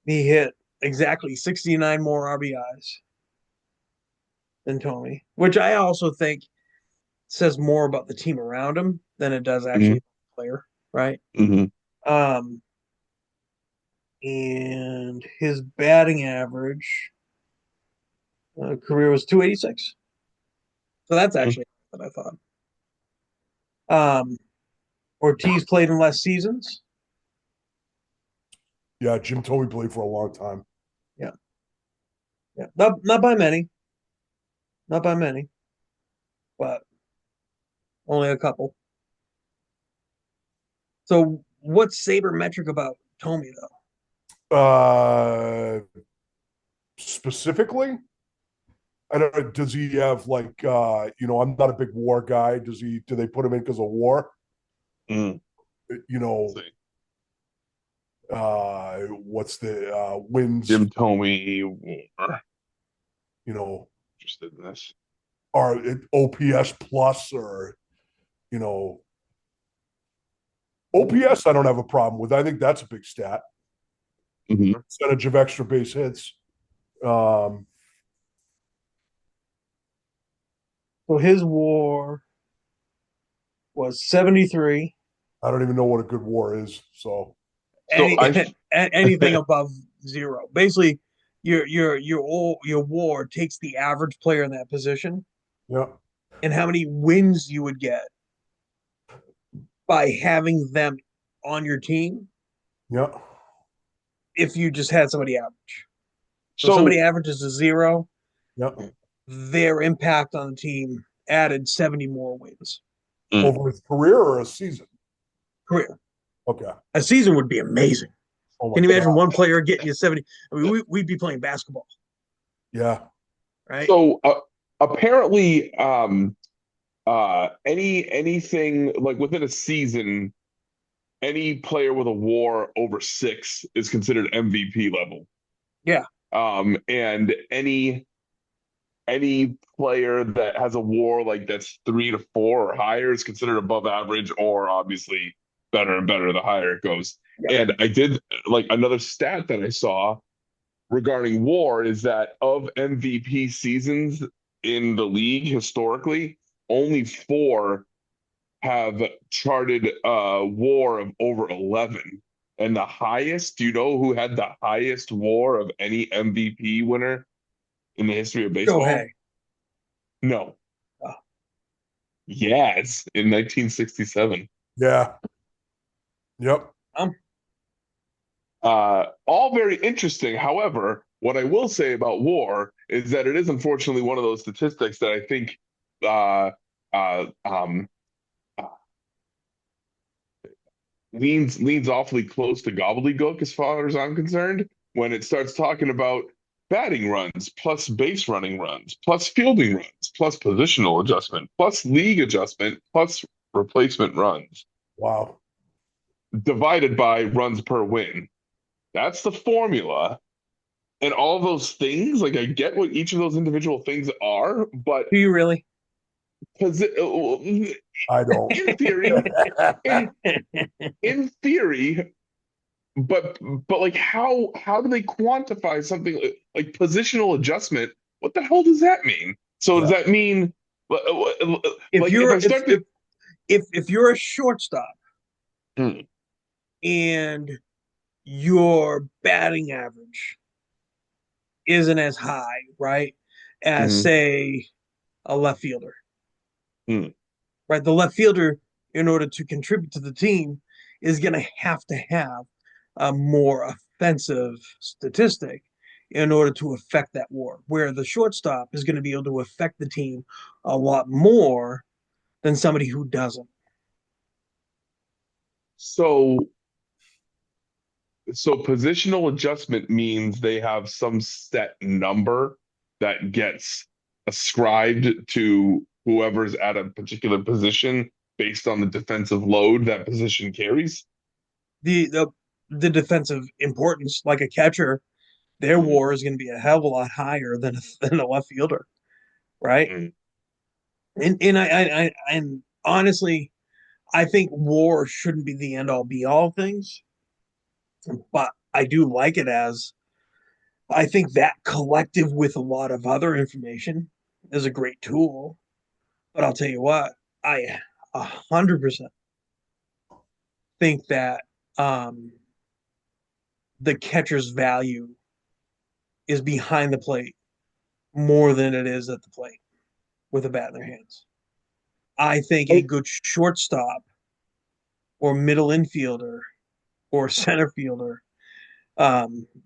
He hit exactly 69 more RBIs than Tommy, which I also think says more about the team around him than it does Mm. actually the player, right? Mm. Um, and his batting average career was 286. So that's Mm. actually what I thought. Um, Ortiz played in less seasons. Yeah, Jim Thome played for a long time. Yeah, yeah, not by many, not by many, but only a couple. So what's sabermetric about Tommy though? Uh, specifically, I don't know. Does he have like I'm not a big war guy. Do they put him in because of war? Mm. You know, See. what's the wins, Jim Thome war. you know, Interested in this. or OPS plus, or you know, OPS I don't have a problem with. I think that's a big stat. Mhm. Percentage of extra base hits. Um, So his WAR was 73. I don't even know what a good WAR is. So So I Anything above zero. Basically, your WAR takes the average player in that position yeah, and how many wins you would get by having them on your team yeah, if you just had somebody average. So if somebody so averages a zero, yeah. their impact on the team added 70 more wins. mm, Over his career or a season. Career. Okay. A season would be amazing. Oh my Can you imagine god. one player getting you 70? I mean, we'd be playing basketball, Yeah. right? so apparently anything like within a season, any player with a WAR over 6 is considered MVP level. Yeah. And any player that has a WAR like that's 3 to 4 or higher is considered above average, or obviously better and better the higher it goes. Yeah. And I did like another stat that I saw regarding WAR is that of MVP seasons in the league historically, only 4 have charted a WAR of over 11. And the highest, do you know who had the highest WAR of any MVP winner in the history of baseball? Shohei. No. Oh, Yes, in 1967. Yeah. Yep. um, All very interesting. However, what I will say about WAR is that it is unfortunately one of those statistics that I think uh, uh, um, uh, leans awfully close to gobbledygook as far as I'm concerned when it starts talking about batting runs plus base running runs plus fielding runs plus positional adjustment plus league adjustment plus replacement runs Wow. divided by runs per win. That's the formula. And all those things, like I get what each of those individual things are, but do you really? because I don't. in theory, in in theory, but like how do they quantify something like positional adjustment? What the hell does that mean? So does Yeah. that mean if like if you're I start to if you're a shortstop hmm, and your batting average isn't as high, right, as hmm, say a left fielder, hmm. right? The left fielder, in order to contribute to the team, is going to have a more offensive statistic in order to affect that WAR, where the shortstop is going to be able to affect the team a lot more than somebody who doesn't. So so positional adjustment means they have some set number that gets ascribed to whoever's at a particular position based on the defensive load that position carries. The the the defensive importance, like a catcher, their Mm, WAR is going to be a hell of a lot higher than a left fielder, right? mm. And honestly, I think WAR shouldn't be the end all be all of things, but I do like it as I think that collective with a lot of other information is a great tool. But I'll tell you what, I 100% think that um, the catcher's value is behind the plate more than it is at the plate with a bat in their hands. I think a I, good shortstop or middle infielder or center fielder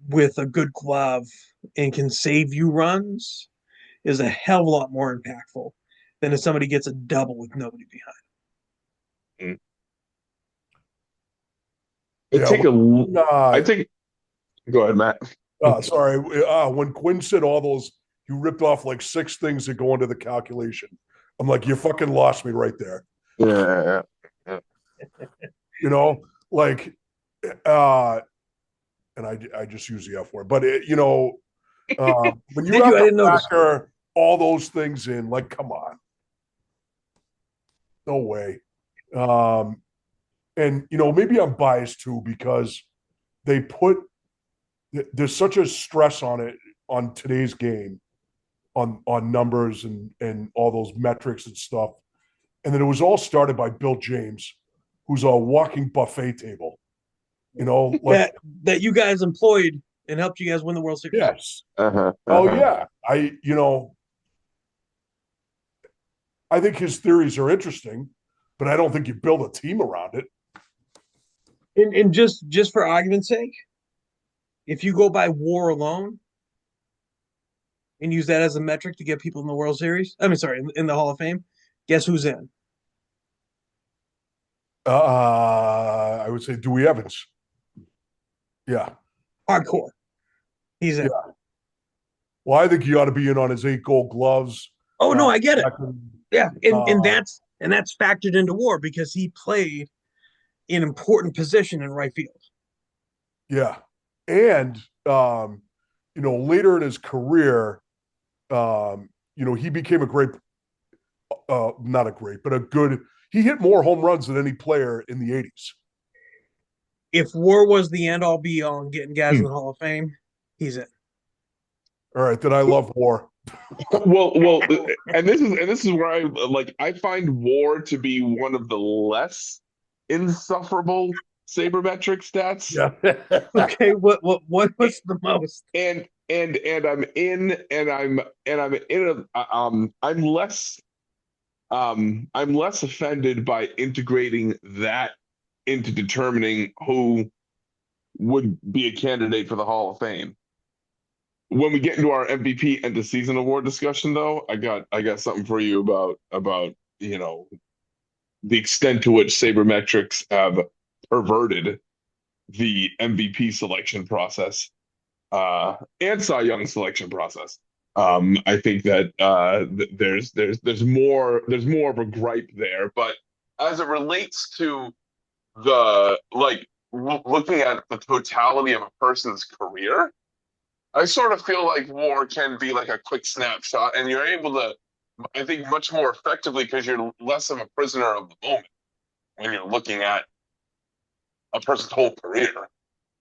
with a good glove and can save you runs is a hell of a lot more impactful than if somebody gets a double with nobody behind. mm. I Yeah. take a When, I take go ahead, Matt. sorry. When Quinn said all those, you ripped off like 6 things that go into the calculation. I'm like, you fucking lost me right there. Yeah, yeah. You know, like, uh, and I just use the F word, but when you Did you? have I to didn't notice. factor all those things in. Like, come on, no way. Um, and maybe I'm biased too because they put there's such a stress on it on today's game on numbers and all those metrics and stuff. And then it was all started by Bill James, who's a walking buffet table. Like that you guys employed and helped you guys win the World Series. yes, Uh-huh, oh uh-huh. yeah, I think his theories are interesting, but I don't think you build a team around it. And just for argument's sake, if you go by WAR alone and use that as a metric to get people in the World Series, I mean, sorry, in the Hall of Fame, guess who's in? I would say Dewey Evans. Yeah, Hardcore. He's in. yeah. Well, I think he ought to be in on his 8 Gold Gloves. Oh no, I get it. Second, Yeah, and uh, that's factored into WAR because he played an important position in right field. yeah, and later in his career, he became a great, not a great, but a good. He hit more home runs than any player in the '80s. If WAR was the end all be all in getting guys in Hmm. the Hall of Fame, he's in. All right, then I love War. Well, and this is where I find WAR to be one of the less insufferable sabermetric stats. Yeah, Okay, what was the most? And I'm less offended by integrating that into determining who would be a candidate for the Hall of Fame. When we get into our MVP end of season award discussion, though, I got something for you about the extent to which sabermetrics have perverted the MVP selection process and Cy Young selection process. I think that there's more of a gripe there, but as it relates to the looking at the totality of a person's career, I sort of feel like WAR can be like a quick snapshot, and you're able to, I think, much more effectively because you're less of a prisoner of the moment when you're looking at a person's whole career.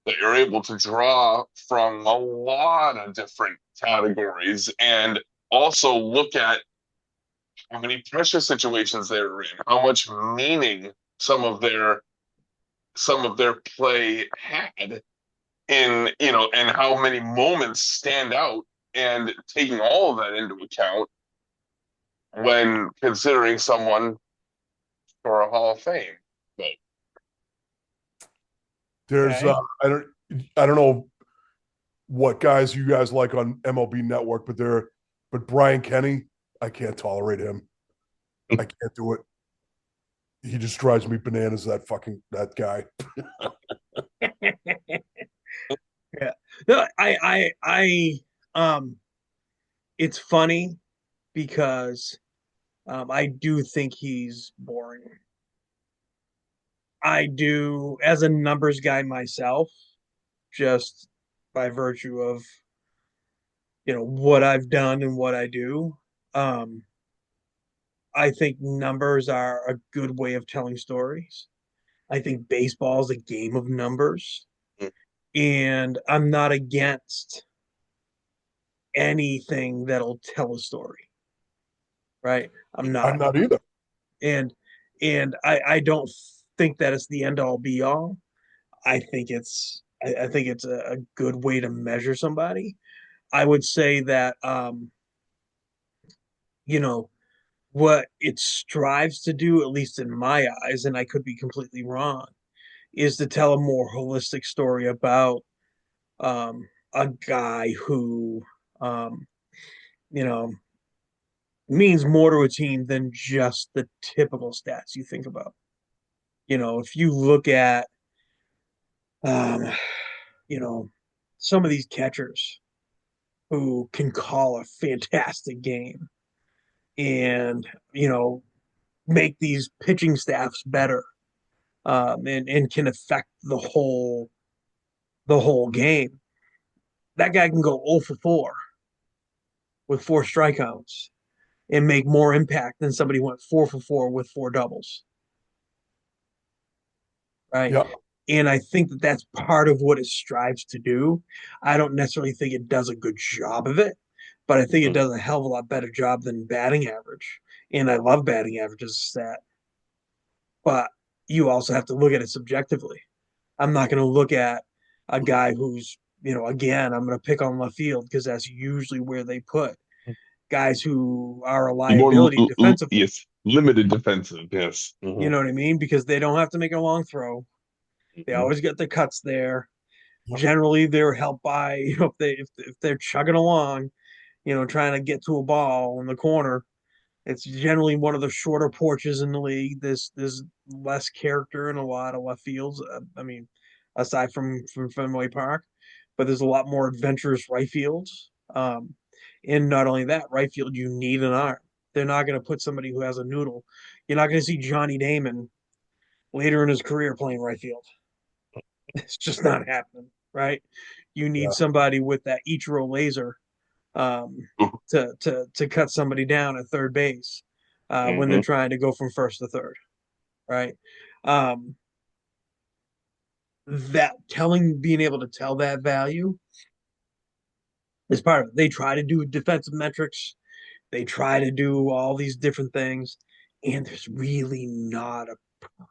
That you're able to draw from a lot of different categories and also look at how many pressure situations they were in, how much meaning some of their play had and how many moments stand out, and taking all of that into account when considering someone for a Hall of Fame. But there's Okay. I don't know what guys you guys like on MLB Network, but Brian Kenny, I can't tolerate him. I can't do it. He just drives me bananas. That guy. Yeah. No, it's funny because I do think he's boring. I do, as a numbers guy myself, just by virtue of what I've done and what I do. Um, I think numbers are a good way of telling stories. I think baseball is a game of numbers, and I'm not against anything that'll tell a story, right? I'm I'm not. not either. And I don't think that it's the end all be all. I think it's a good way to measure somebody. I would say that you know, what it strives to do, at least in my eyes, and I could be completely wrong, is to tell a more holistic story about a guy who um, you know means more to a team than just the typical stats you think about. If you look at um, you know some of these catchers who can call a fantastic game and make these pitching staffs better, and can affect the whole game. That guy can go 0 for 4 with 4 strikeouts and make more impact than somebody who went 4 for 4 with 4 doubles, right? Yeah. And I think that that's part of what it strives to do. I don't necessarily think it does a good job of it, but I think it Mm. does a hell of a lot better job than batting average. And I love batting average as a stat, but you also have to look at it subjectively. I'm not going to look at a guy who's, again, I'm going to pick on left field because that's usually where they put guys who are a Be more liability defensively. yes, limited defensive. Yes. You know what I mean? Because they don't have to make a long throw. They Mhm. always get their cuts there. Yeah. Generally, they're helped by if they're chugging along, trying to get to a ball in the corner. It's generally one of the shorter porches in the league. There's less character in a lot of left fields. I mean, aside from Fenway Park, but there's a lot more adventurous right fields. And not only that, right field you need an arm. They're not going to put somebody who has a noodle. You're not going to see Johnny Damon later in his career playing right field. It's just not happening, right? You need Yeah. somebody with that Ichiro laser um, to cut somebody down at third base when they're Mhm. trying to go from first to third, right? Um, that being able to tell that value is part of it. They try to do defensive metrics, they try to do all these different things, and there's really not a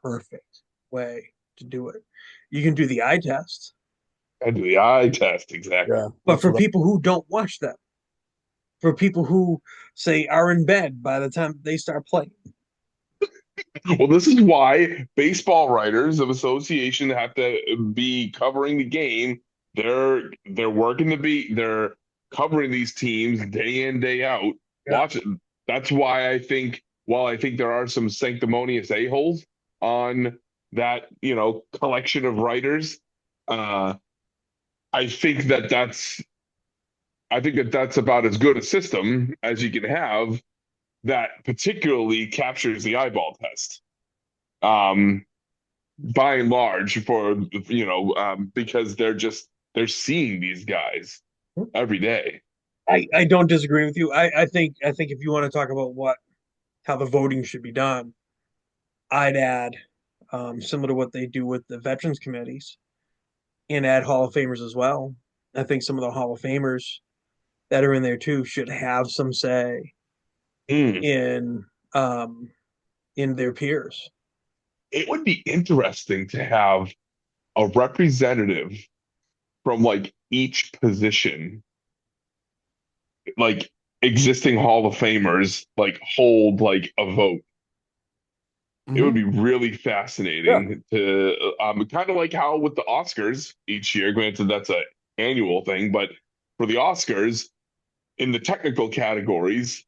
perfect way to do it. You can do the eye test, I do the eye test exactly. Yeah. but That's for what people who don't watch them, for people who say are in bed by the time they start playing. Well, this is why baseball writers of association have to be covering the game. They're working to be they're covering these teams day in, day out. yeah. Watch it. That's why I think while I think there are some sanctimonious a-holes on that, collection of writers, uh, I think that that's about as good a system as you can have that particularly captures the eyeball test. Um, by and large for because they're seeing these guys every day. I don't disagree with you. I think if you want to talk about how the voting should be done, I'd add similar to what they do with the veterans committees and add Hall of Famers as well. I think some of the Hall of Famers that are in there too should have some say Mm. in um, in their peers. It would be interesting to have a representative from like each position, like existing Hall of Famers, like hold like a vote. It would Hmm. be really Yeah. fascinating to kind of like how with the Oscars each year. Granted, that's a annual thing, but for the Oscars in the technical categories,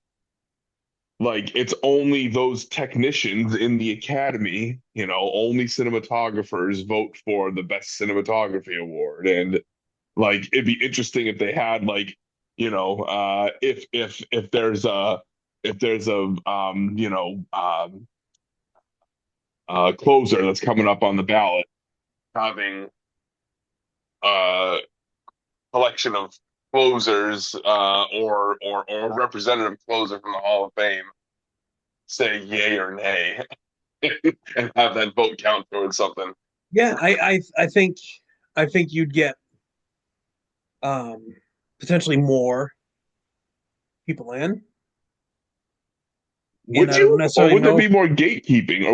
like it's only those technicians in the academy, only cinematographers vote for the best cinematography award. And like it'd be interesting if they had like, if there's a closer that's coming up on the ballot, having a collection of closers or a representative closer from the Hall of Fame say yay or nay and have that vote count towards something. Yeah, I think you'd get um, potentially more people in, and Would I don't you, or necessarily would there know. be more gatekeeping, or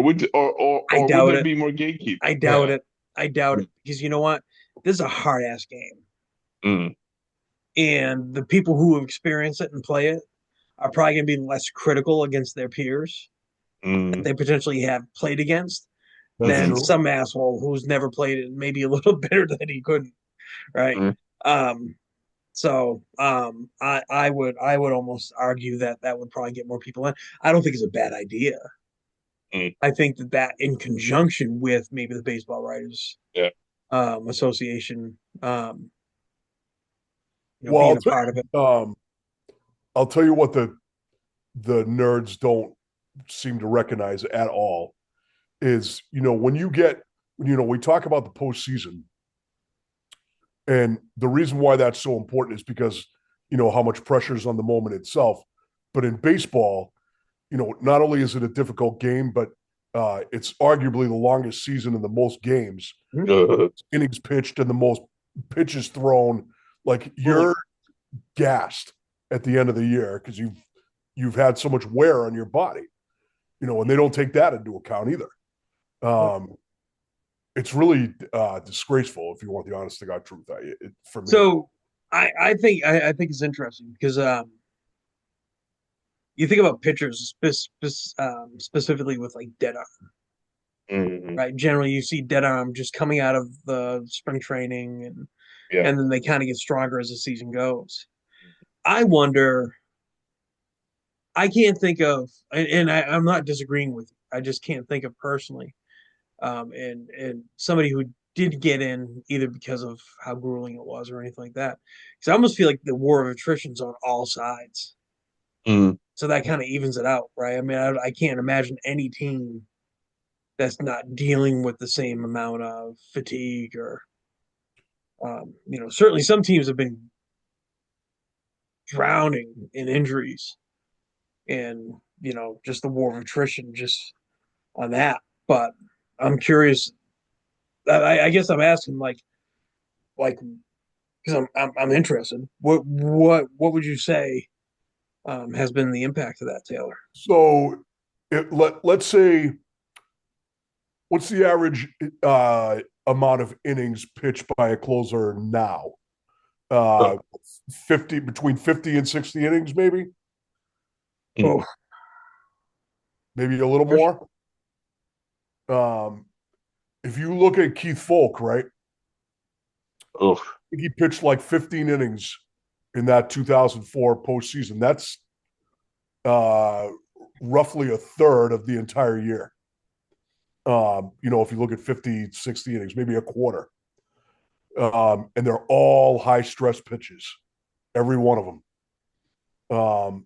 I would doubt there it. be more I gatekeeping? doubt Yeah. it. I doubt it because you know what? This is a hard ass game, Mm, and the people who experience it and play it are probably going to be less critical against their peers that mm, they potentially have played against That's than mm, true. some asshole who's never played it and maybe a little bitter that he couldn't. Right. mm, Um, I would almost argue that that would probably get more people in. I don't think it's a bad idea. mm. I think that in conjunction with maybe the Baseball Writers Yeah. Association, Well, being a part of it. I'll tell you what the nerds don't seem to recognize at all is when you get we talk about the postseason, and the reason why that's so important is because how much pressure is on the moment itself. But in baseball, not only is it a difficult game, but it's arguably the longest season and the most games, Uh, innings pitched, and the most pitches thrown. Like Well, you're gassed at the end of the year because you've had so much wear on your body, and they don't take that into account either. Um, it's really disgraceful, if you want the honest to God truth. For me, so I think it's interesting because you think about pitchers specifically with like dead arm, mhm. right? Generally, you see dead arm just coming out of the spring training, Yeah. and then they kind of get stronger as the season goes. I wonder. I can't think of, and I'm not disagreeing with you. I just can't think of personally, and somebody who did get in either because of how grueling it was or anything like that. Because I almost feel like the war of attrition's on all sides, Mm. so that kind of evens it out, right? I mean, I can't imagine any team that's not dealing with the same amount of fatigue or, certainly some teams have been drowning in injuries and just the war of attrition just on that. But I'm curious. I guess I'm asking like because I'm interested. What would you say has been the impact of that, Taylor? so let's say, what's the average amount of innings pitched by a closer now? Uh, Uh, 50, between 50 and 60 innings, Oh, mm. maybe a little first, more. Um, if you look at Keith Folk, right, Oof. he pitched like 15 innings in that 2004 postseason. That's uh, roughly a third of the entire year. If you look at 50, 60 innings, maybe a quarter. And they're all high stress pitches, every one of them.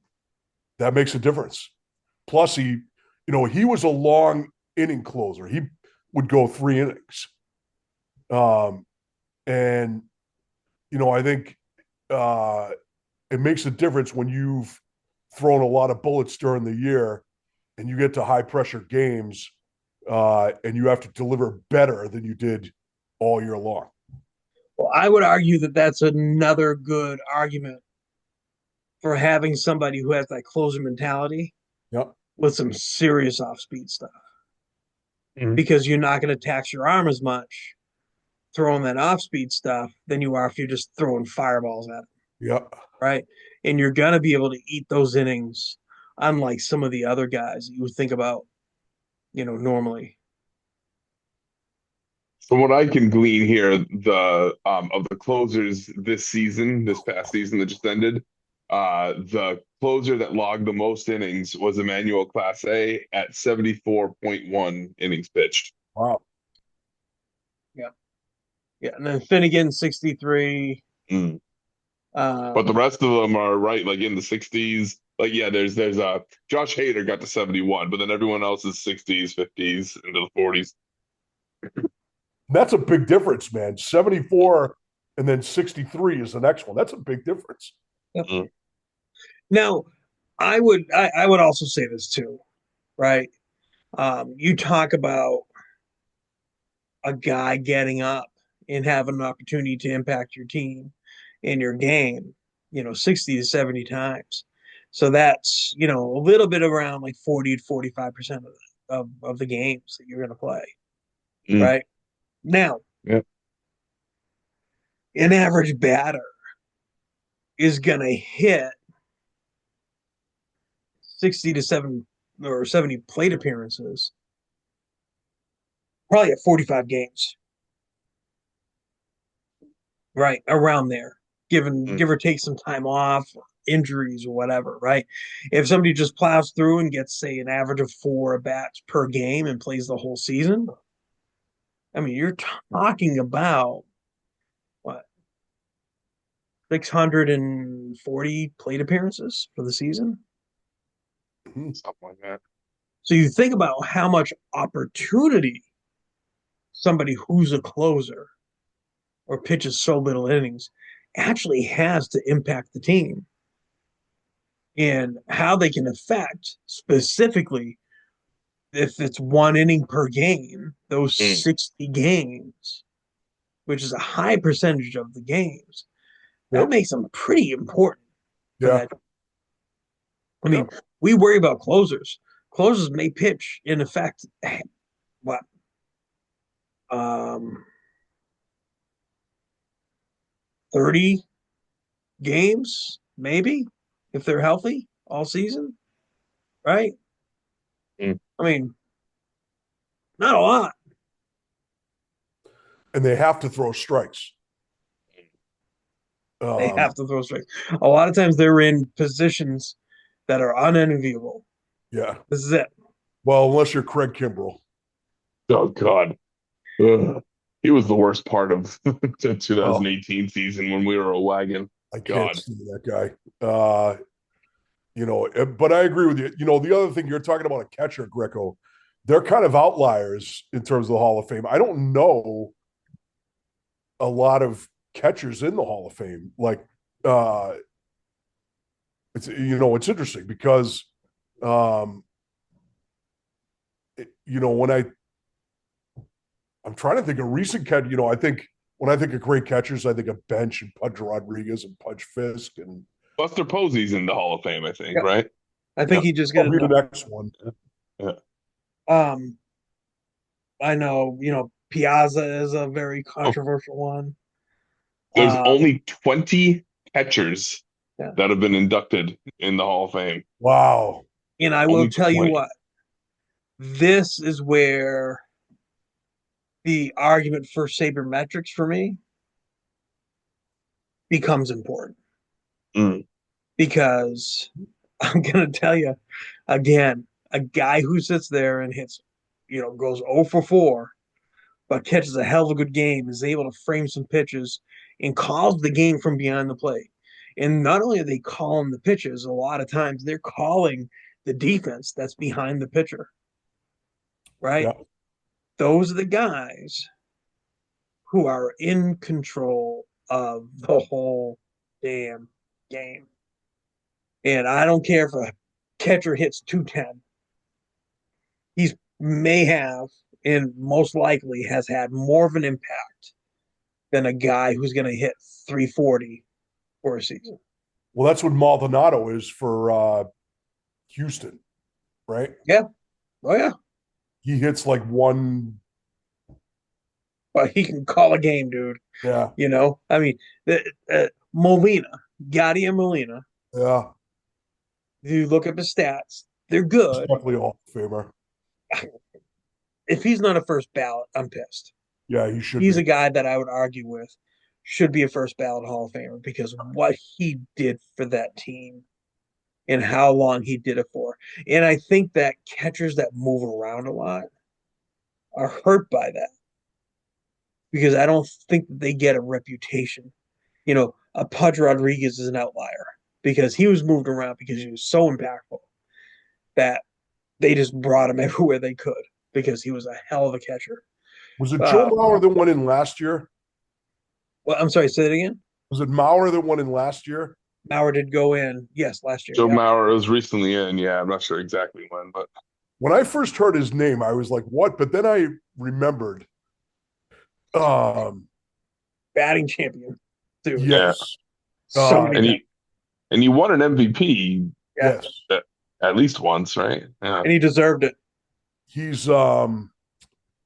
That makes a difference. Plus, he was a long inning closer. He would go 3 innings. Um, and, I think uh, it makes a difference when you've thrown a lot of bullets during the year and you get to high pressure games and you have to deliver better than you did all year long. well, I would argue that that's another good argument for having somebody who has that closer mentality Yep. with some serious off speed stuff Mm. because you're not going to tax your arm as much throwing that off speed stuff than you are if you're just throwing fireballs at it, Yep. right? And you're going to be able to eat those innings, unlike some of the other guys that you would think about, normally. From what I can glean here, the of the closers this season, this past season that just ended, the closer that logged the most innings was Emmanuel Class A at 74.1 innings pitched. Wow. Yeah. Yeah. And then Finnegan, 63. Mm. But the Um, rest of them are right, like in the 60s. Like, yeah, there's Josh Hader got to 71, but then everyone else is 60s, 50s, into the 40s. That's a big difference, man. 74 and then 63 is the next one. That's a big difference. Mm. Now, I would also say this too, right? You talk about a guy getting up and having an opportunity to impact your team in your game, 60 to 70 times. So that's, a little bit around like 40 to 45% of the games that you're going to play, Mm. right? Now, Yeah. an average batter is going to hit 60 to 7 or 70 plate appearances probably at 45 games, right? Around there, given Mm. give or take some time off, injuries or whatever, right? If somebody just plows through and gets, say, an average of 4 bats per game and plays the whole season, I mean, you're talking about what, 640 plate appearances for the season. Mhm. Something like that. So you think about how much opportunity somebody who's a closer or pitches so little innings actually has to impact the team and how they can affect specifically if it's 1 inning per game, those Mm. 60 games, which is a high percentage of the games, that Yep. makes them pretty important for Yeah. that. I Yeah. mean, we worry about closers. Closers may pitch in effect what um 30 games, maybe, if they're healthy all season, right? Mm. I mean, not a lot. And they have to throw strikes. They Um, have to throw strikes. A lot of times they're in positions that are unenviable. yeah. This is it. Well, unless you're Craig Kimbrell. Oh God. Ugh. He was the worst part of the Oh, 2018 season when we were a wagon. I can't God. see that guy. But I agree with you. The other thing you're talking about a catcher, Greco, they're kind of outliers in terms of the Hall of Fame. I don't know a lot of catchers in the Hall of Fame. Like, uh, it's interesting because, um, when I'm trying to think of recent catch. I think when I think of great catchers, I think of Bench and Pudge Rodriguez and Pudge Fisk, and Buster Posey's in the Hall of Fame, I think, Yep. right? I think Yeah. he just got I'll be the enough. next one. Yeah. Um, I know, Piazza is a very Oh, controversial one. there's Uh, only 20 catchers yeah. that have been inducted in the Hall of Fame. Wow. And I will Only tell you 20. what, this is where the argument for sabermetrics for me becomes important Mm. because I'm going to tell you again, a guy who sits there and hits, goes 0 for 4, but catches a hell of a good game, is able to frame some pitches and calls the game from behind the plate. And not only are they calling the pitches, a lot of times they're calling the defense that's behind the pitcher, right? Yeah. Those are the guys who are in control of the whole damn game. And I don't care if a catcher hits 210. He's may have and most likely has had more of an impact than a guy who's going to hit 340 for a season. Well, that's what Maldonado is for Houston, right? Yeah. Oh, yeah. He hits like one. But he can call a game, dude. Yeah. I mean, Molina, Gotti and Molina, Yeah. you look up his stats, they're He's good. definitely a Hall of Famer. If he's not a first ballot, I'm pissed. Yeah, he should He's be. a guy that I would argue with should be a first ballot Hall of Famer because what he did for that team and how long he did it for. And I think that catchers that move around a lot are hurt by that because I don't think that they get a reputation. A Pudge Rodriguez is an outlier because he was moved around because he was so impactful that they just brought him everywhere they could because he was a hell of a catcher. Was it Joe Uh, Mauer that went in last year? well, I'm sorry, say that again. Was it Mauer that went in last year? Mauer did go in, yes, last year. Joe Yeah, Mauer was recently in. Yeah, I'm not sure exactly when, but When I first heard his name, I was like, "What?" But then I remembered. Um, batting champion, dude. yeah. yes. So many And times. he won an MVP Yeah, Yes. at least once, right? Yeah. and he deserved it. He's um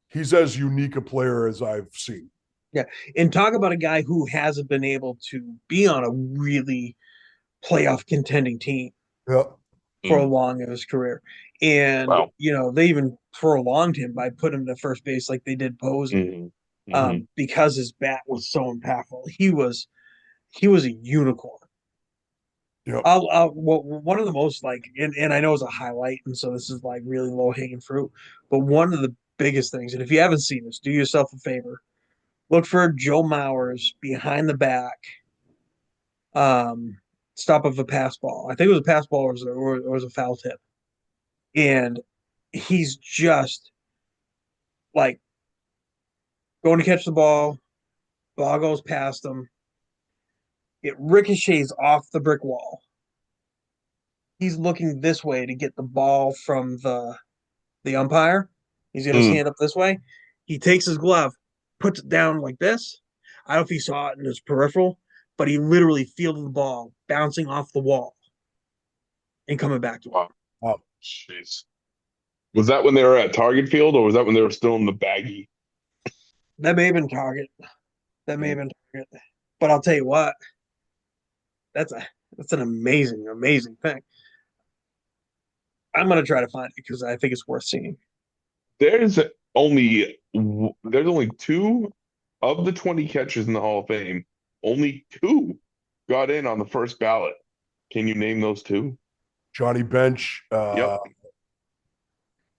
he's as unique a player as I've seen. Yeah, and talk about a guy who hasn't been able to be on a really playoff contending team Yeah. for a Mm. long of his career. And, Wow. they even prolonged him by putting him to first base like they did Posey, Hmm. Hmm. because his bat was so impactful. He was a unicorn. Yep. One of the most like, and I know it's a highlight, and so this is like really low hanging fruit, but one of the biggest things, and if you haven't seen this, do yourself a favor, look for Joe Mauer's behind the back um, stop of a pass ball. I think it was a pass ball or was a foul tip. And he's just like going to catch the ball goes past him, It ricochets off the brick wall. He's looking this way to get the ball from the umpire. He's got his Mm. hand up this way. He takes his glove, puts it down like this. I don't know if he saw it in his peripheral, but he literally fielded the ball bouncing off the wall and coming back to him. Wow. Oh, Jeez. Was that when they were at Target Field, or was that when they were still in the baggie? That may have been Target. That may have Mm. been Target. But I'll tell you what, that's a that's an amazing thing. I'm gonna try to find it because I think it's worth seeing. There's there's only two of the 20 catchers in the Hall of Fame. Only two got in on the first ballot. Can you name those two? Johnny Bench. Yep.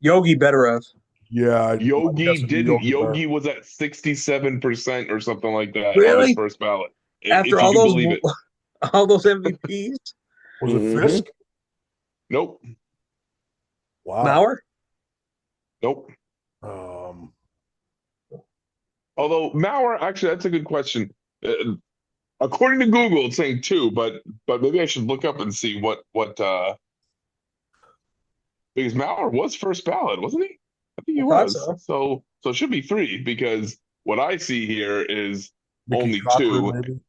Yogi Betterev. Yeah, my guess Yogi would be didn't. Yogi Berra. Yogi was at 67% or something like that on his Really? first ballot, After if you can believe it. all those MVPs? Was it Hmm. Fisk? Nope. Wow. Mauer? Nope. Um, Although Mauer, actually, that's a good question. According to Google, it's saying two, but maybe I should look up and see what because Mauer was first ballot, wasn't he? I think he I thought was. so. So it should be three because what I see here is Mickey only Cochrane, two, maybe.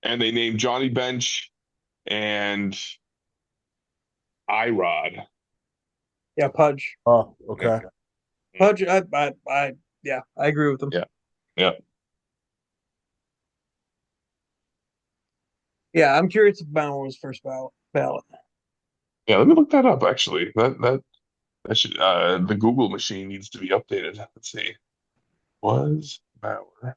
and they named Johnny Bench and Irod. Yeah, Pudge. Oh, Yeah, okay. Pudge, yeah, I agree with him. yeah, yeah. Yeah, I'm curious if Mauer was first ballot. Yeah, let me look that up actually. That should the Google machine needs to be updated. Let's see. Was Bauer?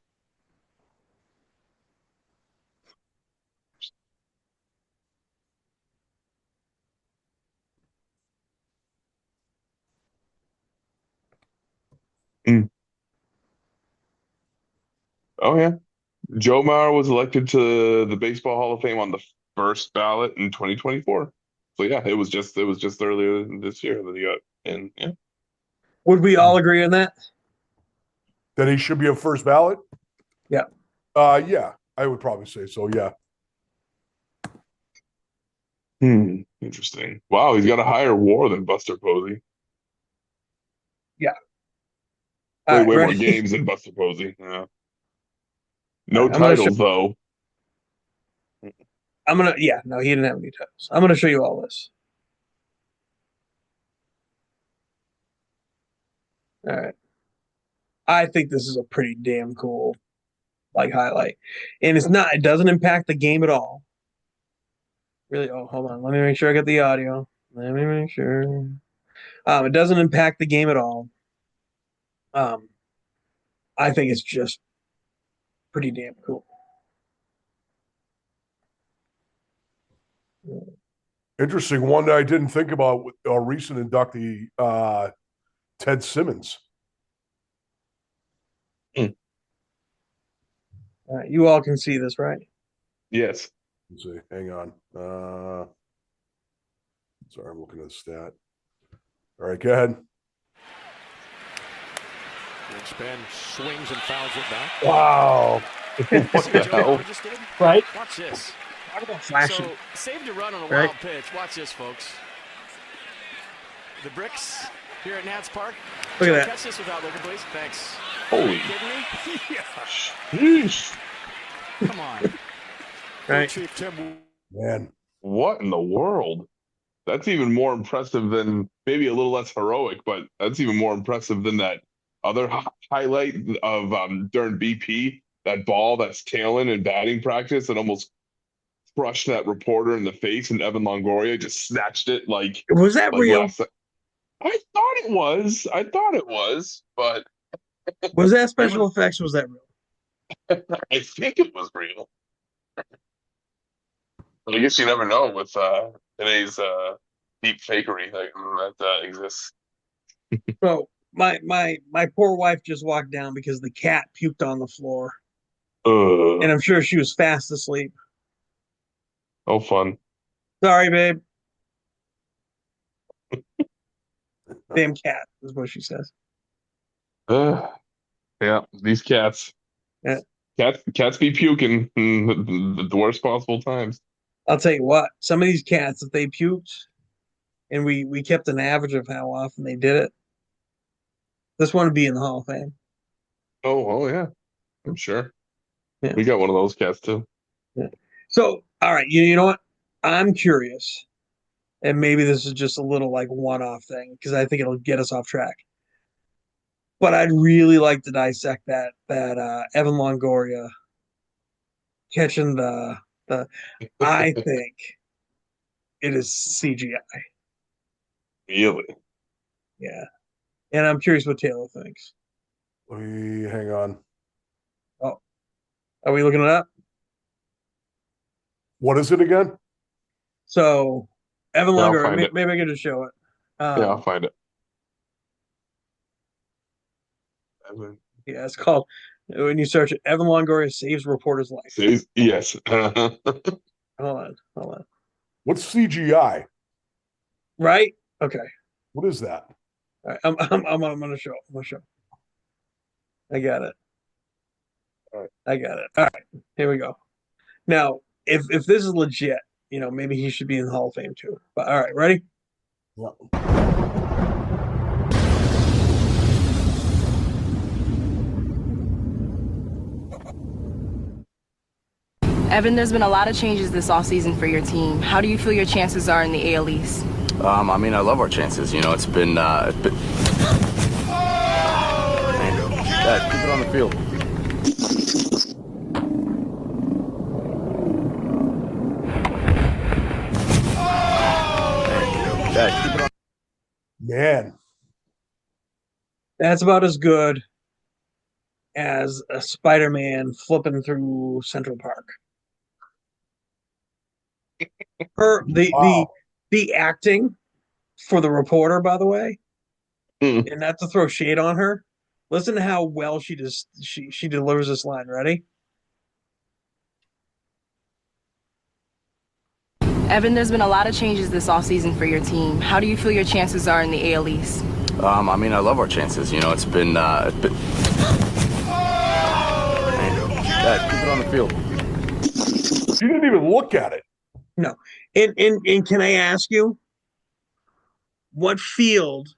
Mm. Oh yeah. Joe Mauer was elected to the Baseball Hall of Fame on the first ballot in 2024. So yeah, it was just earlier this year that he got in. Yeah. Would we all agree on that? That he should be a first ballot? Yeah. Yeah, I would probably say so. Yeah. Interesting. Wow, he's got a higher WAR than Buster Posey. Yeah. All Played right, way more ready? games than Buster Posey. Yeah. All No right, I'm gonna show. titles though. Yeah, no, he didn't have any titles. I'm gonna show you all this. All right. I think this is a pretty damn cool highlight. And it doesn't impact the game at all. Really, oh, hold on. Let me make sure I get the audio. Let me make sure. It doesn't impact the game at all. Um, I think it's just pretty damn cool. Interesting. One that I didn't think about with a recent inductee, Ted Simmons. Hmm. All right, you all can see this, right? Yes. Let's see. Hang on. Sorry, I'm looking at the stat. All right, go ahead. Spin swings and fouls it back. Wow. What See the what Joe hell? Mauer just did? Right? Watch this. Talk about flashing. So saved a run on a Right. wild pitch. Watch this, folks. The bricks here at Nats Park. Look at Joe, that. Catch this without looking, please. Thanks. Holy. Are you kidding me? Yeah. Sheesh. Come on. Right. Chief Tim. Man. What in the world? That's even more impressive than maybe a little less heroic, but that's even more impressive than that other highlight of during BP, that ball that's tailing in batting practice and almost crushed that reporter in the face, and Evan Longoria just snatched it Was that like real? last. I thought it was. I thought it was, but Was that it was. special effects? Was that real? I think it was real. But I guess you never know with today's deep fakery that exists. So my poor wife just walked down because the cat puked on the floor, and Ugh. I'm sure she was fast asleep. Oh, fun. Sorry, babe. Damn cat is what she says. Yeah, these cats. Yeah. Cats be puking in the worst possible times. I'll tell you what, some of these cats, if they puked and we kept an average of how often they did it, this one would be in the Hall of Fame. Oh yeah, I'm sure. Yeah. We got one of those cats too. Yeah. So, all right, you know what? I'm curious, and maybe this is just a little like one-off thing because I think it'll get us off track. But I'd really like to dissect that Evan Longoria catching the. I think it is CGI. Really? Yeah, and I'm curious what Taylor thinks. Hang on. Oh, are we looking it up? What is it again? So, Evan Yeah, I'll Longoria, find it. maybe I can just show it. Yeah, I'll find it. Evan Yeah, it's called when you search it, Evan Longoria saves reporter's life. says yes. Hold on. What's CGI? Right? Okay. What is that? All right. I'm gonna show. I'm gonna show. I got it. All right. I got it. All right. Here we go. Now, if this is legit, maybe he should be in the Hall of Fame too. But all right, ready? Yeah. Evan, there's been a lot of changes this offseason for your team. How do you feel your chances are in the AL East? I mean, I love our chances. It's been. Dad, keep it on the field. Dad, keep it on. Man, That's about as good as a Spider-Man flipping through Central Park. Her the the wow. the acting for the reporter, by the way, Hmm. and not to throw shade on her. Listen to how well she delivers this line. Ready? Evan, there's been a lot of changes this offseason for your team. How do you feel your chances are in the AL East? I mean, I love our chances. It's been. Dad, keep it on the field. She didn't even look at it. No. And can I ask you, what field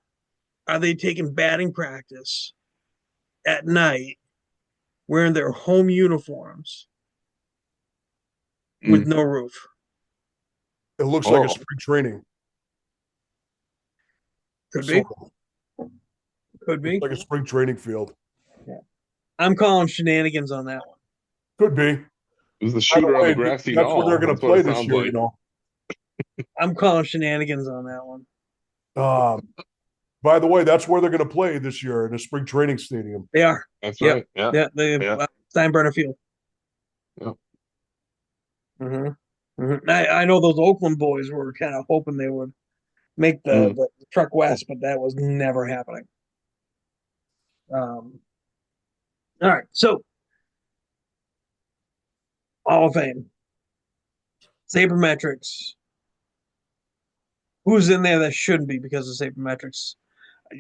are they taking batting practice at night wearing their home uniforms with no roof? It looks like a Oh, spring training. Could be. Sort of. Could be. Looks like a spring training field. Yeah. I'm calling shenanigans on that one. Could be. it was the By the shooter on way, the grassy that's where knoll. they're going That's to what play it this sounds year. like. I'm calling shenanigans on that one. By the way, that's where they're going to play this year in a spring training stadium. They are. That's Yep. right. Yeah. Yeah. The Yeah. Steinbrenner Field. Yeah. I know those Oakland boys were kind of hoping they would make Mm. the truck west, but that was never happening. All right, so Hall of Fame, sabermetrics. Who's in there that shouldn't be because of sabermetrics?